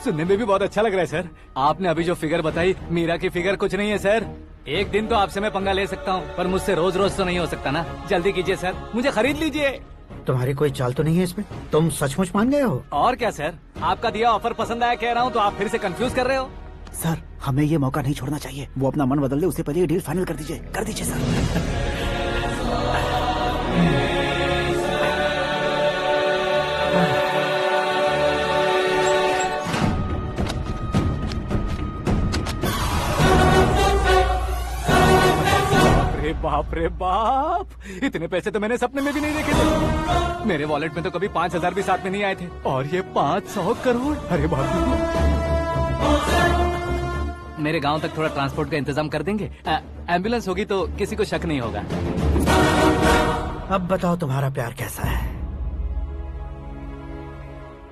सुनने में भी बहुत अच्छा लग रहा है सर। आपने अभी जो फिगर बताई, मीरा की फिगर कुछ नहीं है सर। एक दिन तो आपसे मैं पंगा ले सकता हूँ, पर मुझसे रोज रोज तो नहीं हो सकता ना। जल्दी कीजिए सर, मुझे खरीद लीजिए। तुम्हारी कोई चाल तो नहीं है इसमें? तुम सचमुच मान गए हो? और क्या सर, आपका दिया ऑफर पसंद आया कह रहा हूँ, तो आप फिर से कंफ्यूज कर रहे हो। सर, हमें ये मौका नहीं छोड़ना चाहिए। वो अपना मन बदल दे, उससे पहले ये डील फाइनल कर दीजिए। कर दीजिए सर। बाप रे बाप, इतने पैसे तो मैंने सपने में भी नहीं देखे थे। मेरे वॉलेट में तो कभी 5,000 भी साथ में नहीं आए थे, और ये 500 करोड़। अरे बाप रे। मेरे गांव तक थोड़ा ट्रांसपोर्ट का इंतजाम कर देंगे? एम्बुलेंस होगी तो किसी को शक नहीं होगा। अब बताओ तुम्हारा प्यार कैसा है?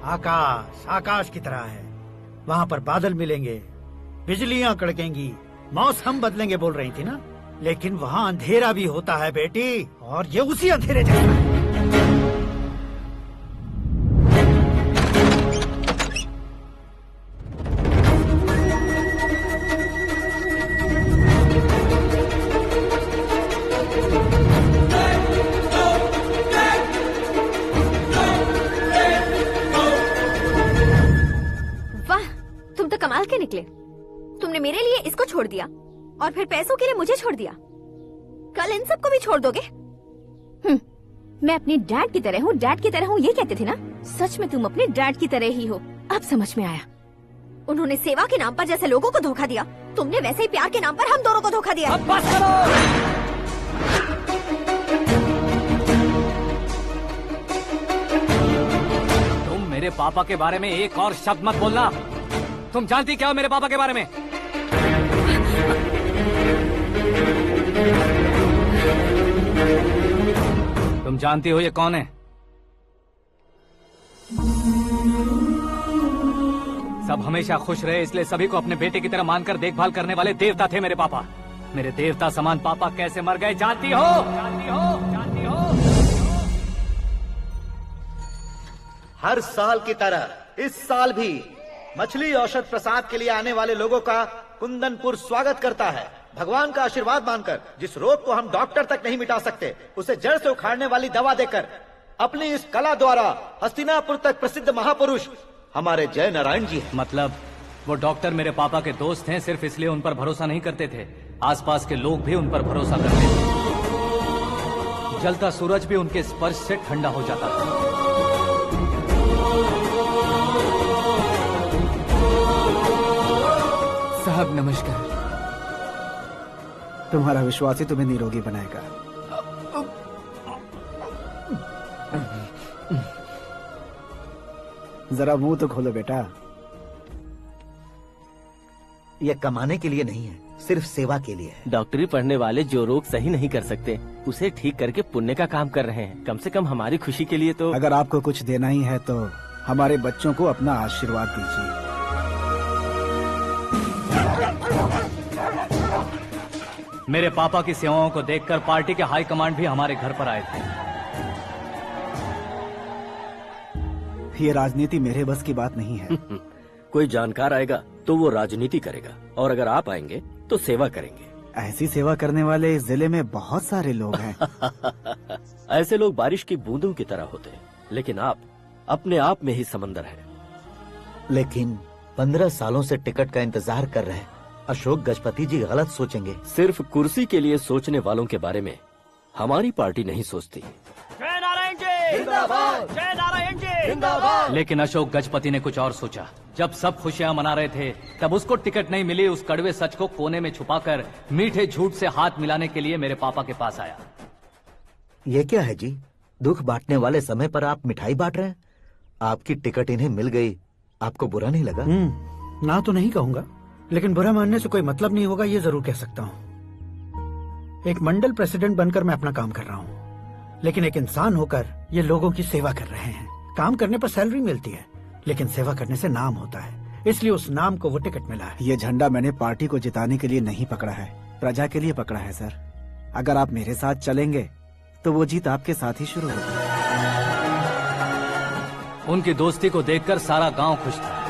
आकाश आकाश की तरह है, वहाँ पर बादल मिलेंगे, बिजलियाँ कड़केंगी, मौसम बदलेंगे बोल रही थी ना। लेकिन वहाँ अंधेरा भी होता है बेटी, और ये उसी अंधेरे जैसा है। वाह, तुम तो कमाल के निकले। तुमने मेरे लिए इसको छोड़ दिया और फिर पैसों के लिए मुझे छोड़ दिया। कल इन सबको भी छोड़ दोगे? मैं अपने डैड की तरह हूँ, डैड की तरह हूँ, ये कहते थे ना। सच में तुम अपने डैड की तरह ही हो। अब समझ में आया। उन्होंने सेवा के नाम पर जैसे लोगों को धोखा दिया, तुमने वैसे ही प्यार के नाम पर हम दोनों को धोखा दिया। अब बस करो। तुम मेरे पापा के बारे में एक और शब्द मत बोलना। तुम जानती क्या हो मेरे पापा के बारे में? तुम जानती हो ये कौन है? सब हमेशा खुश रहे, इसलिए सभी को अपने बेटे की तरह मानकर देखभाल करने वाले देवता थे मेरे पापा। मेरे देवता समान पापा कैसे मर गए जानती हो? जानती हो? जानती हो? हर साल की तरह इस साल भी मछली औषध प्रसाद के लिए आने वाले लोगों का कुंदनपुर स्वागत करता है। भगवान का आशीर्वाद मानकर जिस रोग को हम डॉक्टर तक नहीं मिटा सकते, उसे जड़ से उखाड़ने वाली दवा देकर अपनी इस कला द्वारा हस्तिनापुर तक प्रसिद्ध महापुरुष हमारे जय नारायण जी हैं। मतलब वो डॉक्टर मेरे पापा के दोस्त हैं, सिर्फ इसलिए उन पर भरोसा नहीं करते थे, आसपास के लोग भी उन पर भरोसा करते थे। जलता सूरज भी उनके स्पर्श से ठंडा हो जाता था। साहब नमस्कार। तुम्हारा विश्वास ही तुम्हें निरोगी बनाएगा। जरा मुंह तो खोलो बेटा। यह कमाने के लिए नहीं है, सिर्फ सेवा के लिए है। डॉक्टरी पढ़ने वाले जो रोग सही नहीं कर सकते, उसे ठीक करके पुण्य का काम कर रहे हैं। कम से कम हमारी खुशी के लिए तो। अगर आपको कुछ देना ही है तो हमारे बच्चों को अपना आशीर्वाद दीजिए। मेरे पापा की सेवाओं को देखकर पार्टी के हाई कमांड भी हमारे घर पर आए थे। ये राजनीति मेरे बस की बात नहीं है। कोई जानकार आएगा तो वो राजनीति करेगा, और अगर आप आएंगे तो सेवा करेंगे। ऐसी सेवा करने वाले इस जिले में बहुत सारे लोग हैं। ऐसे लोग बारिश की बूंदों की तरह होते हैं, लेकिन आप अपने आप में ही समंदर हैं। लेकिन 15 सालों से टिकट का इंतजार कर रहे हैं। अशोक गजपति जी गलत सोचेंगे। सिर्फ कुर्सी के लिए सोचने वालों के बारे में हमारी पार्टी नहीं सोचती। जय नारायण जी जिंदाबाद, जय नारायण जी जिंदाबाद। लेकिन अशोक गजपति ने कुछ और सोचा। जब सब खुशियां मना रहे थे तब उसको टिकट नहीं मिली। उस कड़वे सच को कोने में छुपाकर मीठे झूठ से हाथ मिलाने के लिए मेरे पापा के पास आया। ये क्या है जी? दुख बांटने वाले समय पर आप मिठाई बांट रहे हैं। आपकी टिकट इन्हें मिल गई, आपको बुरा नहीं लगा? ना तो नहीं कहूंगा, लेकिन बुरा मानने से कोई मतलब नहीं होगा, ये जरूर कह सकता हूँ। एक मंडल प्रेसिडेंट बनकर मैं अपना काम कर रहा हूँ, लेकिन एक इंसान होकर ये लोगों की सेवा कर रहे हैं। काम करने पर सैलरी मिलती है, लेकिन सेवा करने से नाम होता है, इसलिए उस नाम को वो टिकट मिला है। ये झंडा मैंने पार्टी को जिताने के लिए नहीं पकड़ा है, प्रजा के लिए पकड़ा है सर। अगर आप मेरे साथ चलेंगे तो वो जीत आपके साथ ही शुरू होगी। उनकी दोस्ती को देखकर सारा गांव खुश था,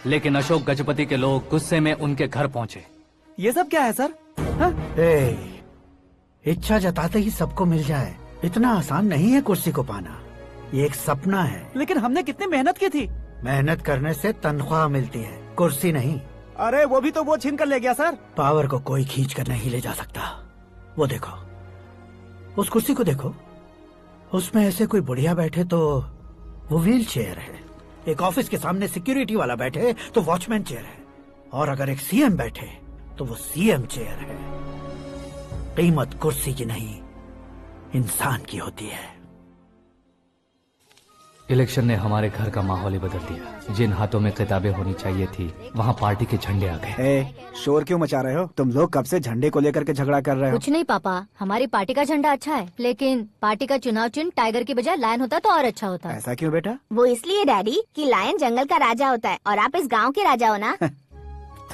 लेकिन अशोक गजपति के लोग गुस्से में उनके घर पहुंचे। ये सब क्या है सर? इच्छा जताते ही सबको मिल जाए, इतना आसान नहीं है कुर्सी को पाना। ये एक सपना है। लेकिन हमने कितनी मेहनत की थी। मेहनत करने से तनख्वाह मिलती है, कुर्सी नहीं। अरे वो भी तो वो छीन कर ले गया सर। पावर को कोई खींच कर नहीं ले जा सकता। वो देखो, उस कुर्सी को देखो, उसमें ऐसे कोई बुढ़िया बैठे तो वो व्हील चेयर है, एक ऑफिस के सामने सिक्योरिटी वाला बैठे तो वॉचमैन चेयर है, और अगर एक सीएम बैठे तो वो सीएम चेयर है। कीमत कुर्सी की नहीं, इंसान की होती है। इलेक्शन ने हमारे घर का माहौल ही बदल दिया। जिन हाथों में किताबें होनी चाहिए थी, वहाँ पार्टी के झंडे आ गए। शोर क्यों मचा रहे हो? तुम लोग कब से झंडे को लेकर के झगड़ा कर रहे हो? कुछ नहीं पापा, हमारी पार्टी का झंडा अच्छा है, लेकिन पार्टी का चुनाव चिन्ह टाइगर की बजाय लायन होता तो और अच्छा होता। ऐसा क्यों बेटा? वो इसलिए डैडी कि लायन जंगल का राजा होता है और आप इस गांव के राजा हो ना।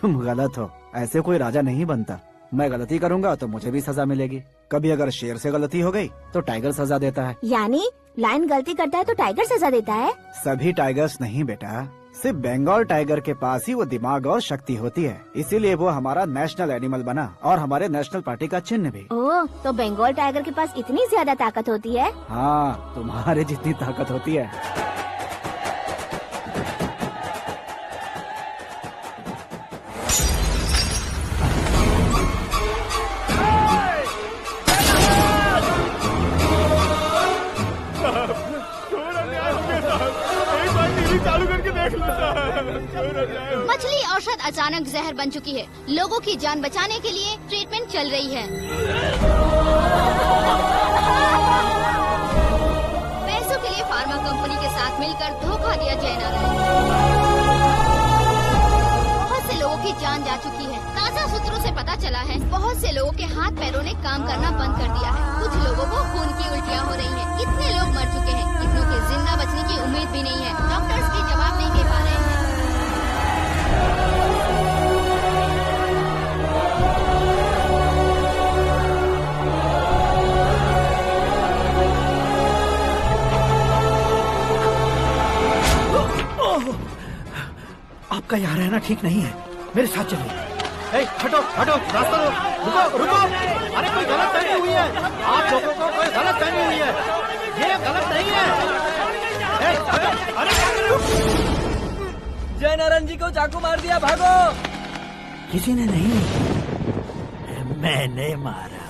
तुम गलत हो, ऐसे कोई राजा नहीं बनता। मैं गलती करूंगा तो मुझे भी सजा मिलेगी। कभी अगर शेर से गलती हो गई तो टाइगर सजा देता है। यानी लायन गलती करता है तो टाइगर सजा देता है? सभी टाइगर्स नहीं बेटा, सिर्फ बंगाल टाइगर के पास ही वो दिमाग और शक्ति होती है, इसीलिए वो हमारा नेशनल एनिमल बना और हमारे नेशनल पार्टी का चिन्ह भी। ओह, तो बंगाल टाइगर के पास इतनी ज्यादा ताकत होती है? हाँ, तुम्हारे जितनी ताकत होती है। मछली औषध अचानक जहर बन चुकी है। लोगों की जान बचाने के लिए ट्रीटमेंट चल रही है। पैसों के लिए फार्मा कंपनी के साथ मिलकर धोखा दिया जय नारायण। बहुत से लोगों की जान जा चुकी है। ताजा सूत्रों से पता चला है बहुत से लोगों के हाथ पैरों ने काम करना बंद कर दिया है। कुछ लोगों को खून की उल्टियाँ हो रही हैं। कितने लोग मर चुके हैं, कितनों के जिंदा बचने की उम्मीद भी नहीं है। डॉक्टर्स भी जवाब नहीं दे पा रहे हैं। आपका यहाँ रहना ठीक नहीं है, मेरे साथ चलिए। हटो हटो, रास्ता दो, रुको रुको। अरे कोई गलत फहमी हुई है, आप लोगों को कोई गलत फहमी हुई है, ये गलत नहीं है। जय नारायण जी को चाकू मार दिया, भागो। किसी ने नहीं, मैंने मारा।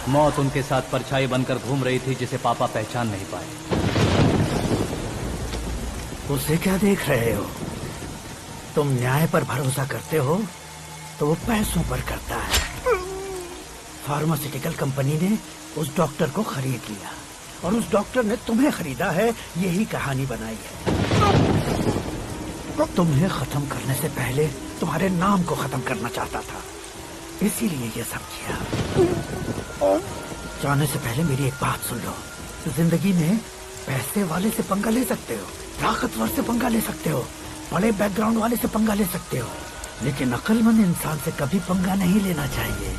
मौत उनके साथ परछाई बनकर घूम रही थी, जिसे पापा पहचान नहीं पाए। उसे क्या देख रहे हो? तुम न्याय पर भरोसा करते हो तो वो पैसों पर करता है। फार्मास्यूटिकल कंपनी ने उस डॉक्टर को खरीद लिया और उस डॉक्टर ने तुम्हें खरीदा है, यही कहानी बनाई है। तुम्हें खत्म करने से पहले तुम्हारे नाम को खत्म करना चाहता था, इसीलिए ये सब किया। जाने से पहले मेरी एक बात सुन लो, जिंदगी में पैसे वाले से पंगा ले सकते हो, ताकतवर से पंगा ले सकते हो, बड़े बैकग्राउंड वाले से पंगा ले सकते हो, लेकिन अक्लमंद इंसान से कभी पंगा नहीं लेना चाहिए।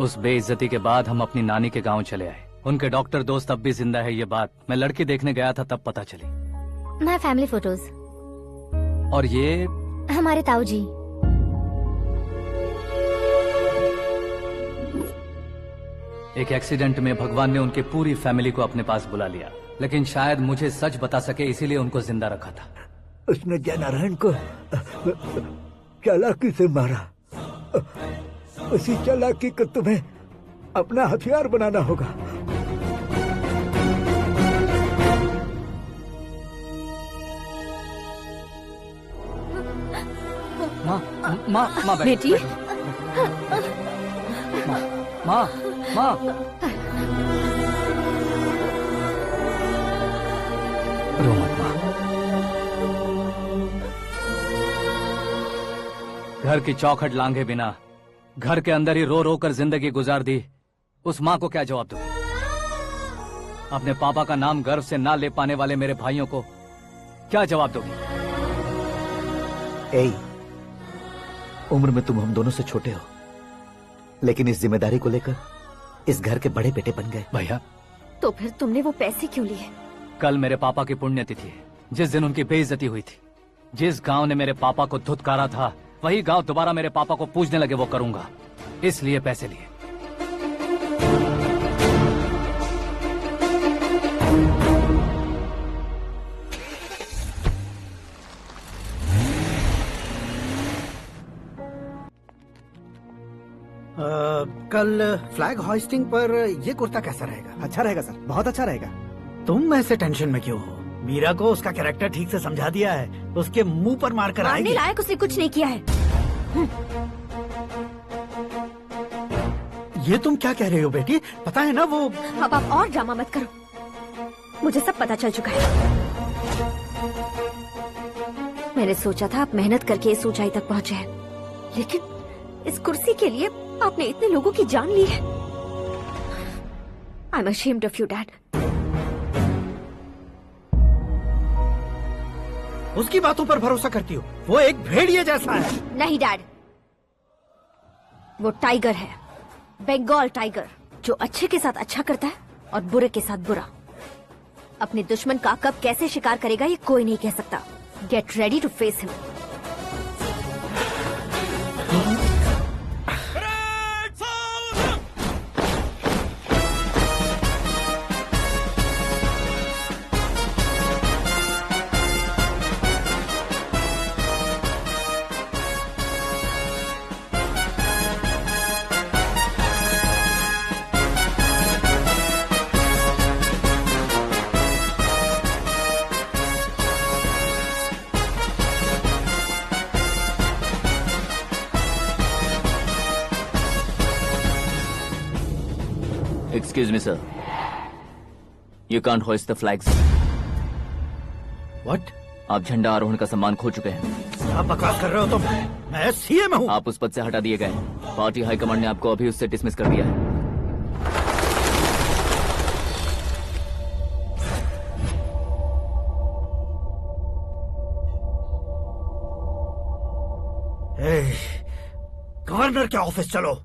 उस बेइज्जती के बाद हम अपनी नानी के गांव चले आए। उनके डॉक्टर दोस्त अब भी जिंदा है, ये बात मैं लड़की देखने गया था तब पता चली। My family photos. और ये हमारे ताऊ जी। एक एक्सीडेंट में भगवान ने उनकी पूरी फैमिली को अपने पास बुला लिया, लेकिन शायद मुझे सच बता सके इसीलिए उनको जिंदा रखा था। उसने जयनारायण को चालाकी से मारा। उसी चालाकी को तुम्हें अपना हथियार बनाना होगा। माँ बेटी। माँ रो मत माँ। घर की चौखट लांघे बिना घर के अंदर ही रो रो कर जिंदगी गुजार दी उस माँ को क्या जवाब दूं? अपने पापा का नाम गर्व से ना ले पाने वाले मेरे भाइयों को क्या जवाब दोगी? ए, उम्र में तुम हम दोनों से छोटे हो, लेकिन इस जिम्मेदारी को लेकर इस घर के बड़े बेटे बन गए। भैया, तो फिर तुमने वो पैसे क्यों लिए? कल मेरे पापा की पुण्यतिथि है, जिस दिन उनकी बेइज्जती हुई थी। जिस गांव ने मेरे पापा को धुतकारा था वही गांव दोबारा मेरे पापा को पूजने लगे वो करूंगा, इसलिए पैसे लिए। कल फ्लैग होइस्टिंग पर ये कुर्ता कैसा रहेगा? अच्छा रहेगा सर, बहुत अच्छा रहेगा। तुम ऐसे टेंशन में क्यों हो? मीरा को उसका कैरेक्टर ठीक से समझा दिया है, उसके मुंह पर मारकर आएगी। मारने लायक उसने कुछ नहीं किया है। ये तुम क्या कह रहे हो बेटी? पता है ना वो। अब आप और ड्रामा मत करो, मुझे सब पता चल चुका है। मैंने सोचा था आप मेहनत करके इस ऊंचाई तक पहुंचे हैं, लेकिन इस कुर्सी के लिए आपने इतने लोगों की जान ली है। I am ashamed of you dad. उसकी बातों पर भरोसा करती हो? वो एक भेड़िए जैसा है। नहीं डैड, वो टाइगर है, बंगाल टाइगर, जो अच्छे के साथ अच्छा करता है और बुरे के साथ बुरा। अपने दुश्मन का कब कैसे शिकार करेगा ये कोई नहीं कह सकता। Get ready to face him. Excuse me, sir. You can't hoist the flags. What? आप झंडा आरोहण का सम्मान खो चुके हैं। आप बकवास कर रहे हो तुम? मैं सीएम हूँ। आप उस पद से हटा दिए गए। पार्टी हाईकमांड ने आपको अभी उससे डिसमिस कर दिया है। गवर्नर के ऑफिस चलो।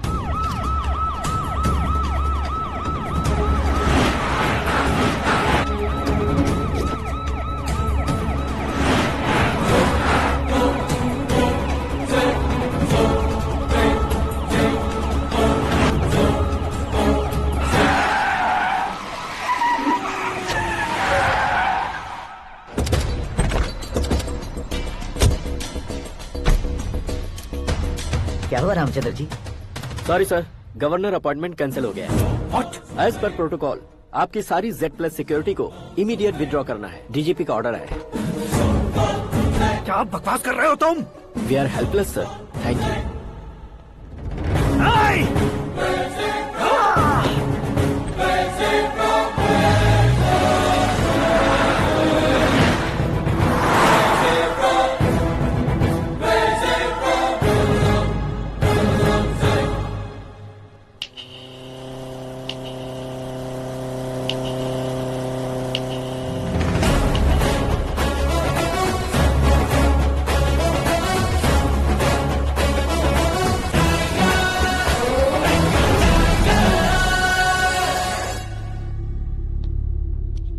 क्या हुआ Ramchandra ji? Sorry sir, governor appointment cancel हो गया है। What? एज पर प्रोटोकॉल आपकी सारी Z+ सिक्योरिटी को इमीडिएट विड्रॉ करना है। डीजीपी का ऑर्डर है। क्या आप बकवास कर रहे हो तुम? We are helpless sir. Thank you.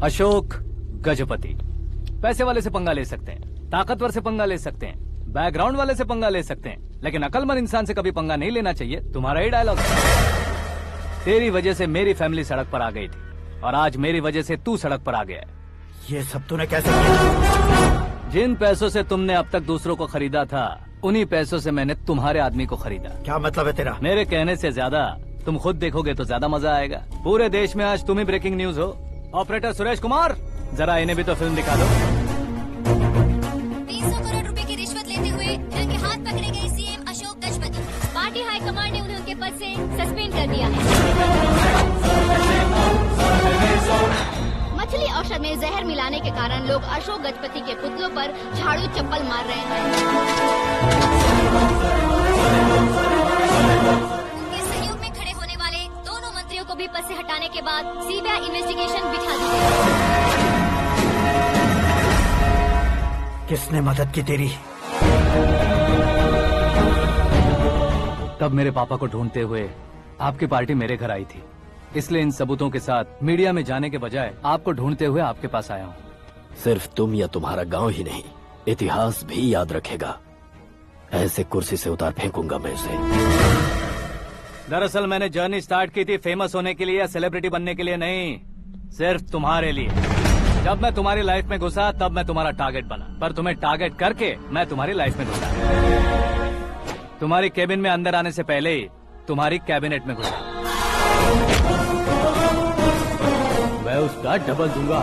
Ashok Gajapati. पैसे वाले से पंगा ले सकते हैं, ताकतवर से पंगा ले सकते हैं, बैकग्राउंड वाले से पंगा ले सकते हैं, लेकिन अकलमंद इंसान से कभी पंगा नहीं लेना चाहिए। तुम्हारा ही डायलॉग। तेरी वजह से मेरी फैमिली सड़क पर आ गई थी और आज मेरी वजह से तू सड़क पर आ गया है। ये सब तूने कैसे किया? जिन पैसों से तुमने अब तक दूसरों को खरीदा था, उन्हीं पैसों से मैंने तुम्हारे आदमी को खरीदा। क्या मतलब है तेरा? मेरे कहने से ज्यादा तुम खुद देखोगे तो ज्यादा मजा आएगा। पूरे देश में आज तुम ही ब्रेकिंग न्यूज हो। ऑपरेटर सुरेश कुमार, जरा इन्हें भी तो फिल्म दिखा दो। 300 करोड़ रुपए की रिश्वत लेते हुए रंगे हाथ पकड़े गए CM Ashok Gajapati. Party high command ने उन्हें उनके पद से सस्पेंड कर दिया है। मछली औषध में जहर मिलाने के कारण लोग अशोक गजपति के पुतलों पर झाड़ू चप्पल मार रहे हैं। उनके सहयोग में खड़े होने वाले दोनों मंत्रियों को भी पद से हटाने के बाद सीबीआई इन्वेस्टिगेशन बिठा दी गई। किसने मदद की तेरी? तब मेरे पापा को ढूंढते हुए आपकी पार्टी मेरे घर आई थी, इसलिए इन सबूतों के साथ मीडिया में जाने के बजाय आपको ढूंढते हुए आपके पास आया हूँ। सिर्फ तुम या तुम्हारा गांव ही नहीं, इतिहास भी याद रखेगा। ऐसे कुर्सी से उतार फेंकूंगा मैं उसे। दरअसल मैंने जर्नी स्टार्ट की थी फेमस होने के लिए या सेलिब्रिटी बनने के लिए नहीं, सिर्फ तुम्हारे लिए। जब मैं तुम्हारी लाइफ में घुसा तब मैं तुम्हारा टारगेट बना, पर तुम्हें टारगेट करके मैं तुम्हारी लाइफ में घुसा। तुम्हारी केबिन में अंदर आने से पहले ही तुम्हारी कैबिनेट में घुसा। मैं उसका डबल दूंगा।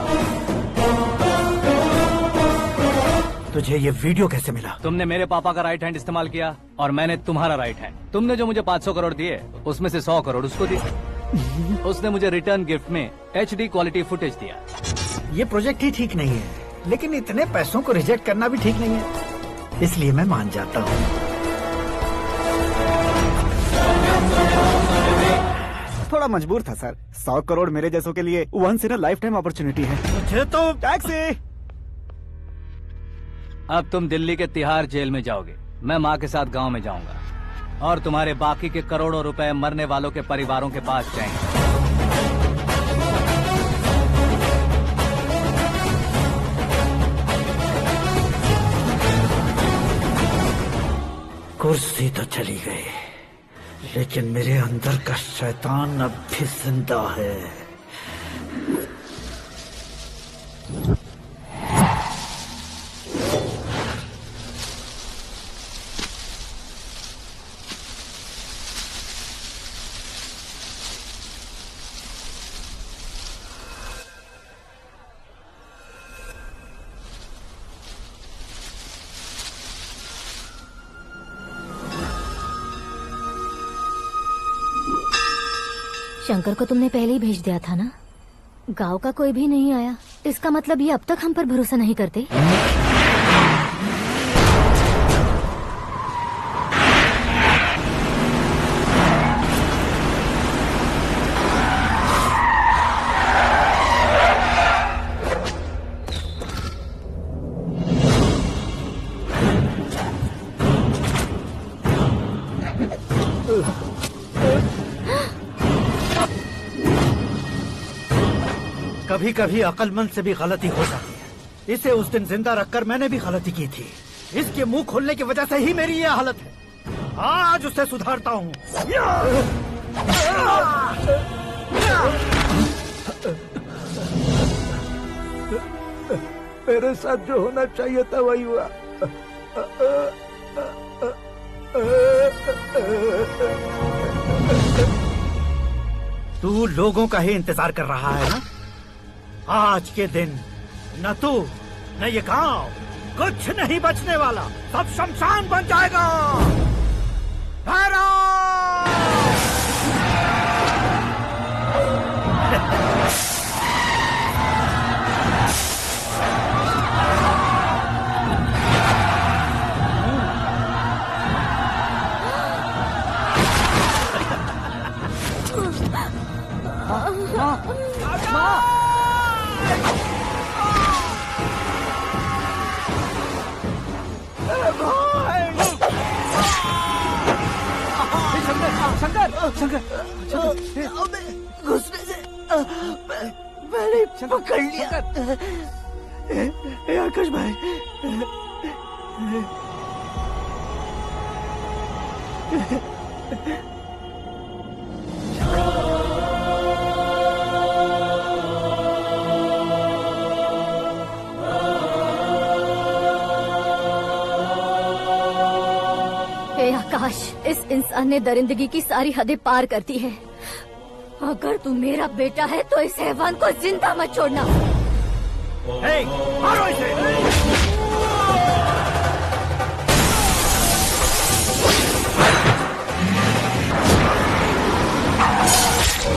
तुझे ये वीडियो कैसे मिला? तुमने मेरे पापा का राइट हैंड इस्तेमाल किया और मैंने तुम्हारा राइट हैंड। तुमने जो मुझे 500 करोड़ दिए उसमें से 100 करोड़ उसको दिए। उसने मुझे रिटर्न गिफ्ट में HD क्वालिटी फुटेज दिया। ये प्रोजेक्ट ही ठीक नहीं है, लेकिन इतने पैसों को रिजेक्ट करना भी ठीक नहीं है, इसलिए मैं मान जाता हूँ। थोड़ा मजबूर था सर। 100 करोड़ मेरे जैसों के लिए once in a lifetime opportunity है। मुझे तो टैक्सी। अब तुम दिल्ली के तिहाड़ जेल में जाओगे, मैं माँ के साथ गांव में जाऊंगा और तुम्हारे बाकी के करोड़ों रुपए मरने वालों के परिवारों के पास जाएंगे। कुर्सी तो चली गई, लेकिन मेरे अंदर का शैतान अब भी जिंदा है। शंकर को तुमने पहले ही भेज दिया था ना? गांव का कोई भी नहीं आया, इसका मतलब ये अब तक हम पर भरोसा नहीं करते। कभी कभी अक्लमंद से भी गलती हो जाती है। इसे उस दिन जिंदा रखकर मैंने भी गलती की थी। इसके मुंह खोलने की वजह से ही मेरी ये हालत है। आज उसे सुधारता हूँ। मेरे साथ जो होना चाहिए था वही हुआ। तू लोगों का ही इंतजार कर रहा है ना? आज के दिन न तू न ये गांव कुछ नहीं बचने वाला, सब शमशान बन जाएगा। शंकर, शंकर, घुसने से पहले ही पकड़ लिया। आकाश भाई, हे आकाश, इस इंसान ने दरिंदगी की सारी हदें पार कर दी है। अगर तू मेरा बेटा है तो इस हैवान को जिंदा मत छोड़ना। मारो इसे।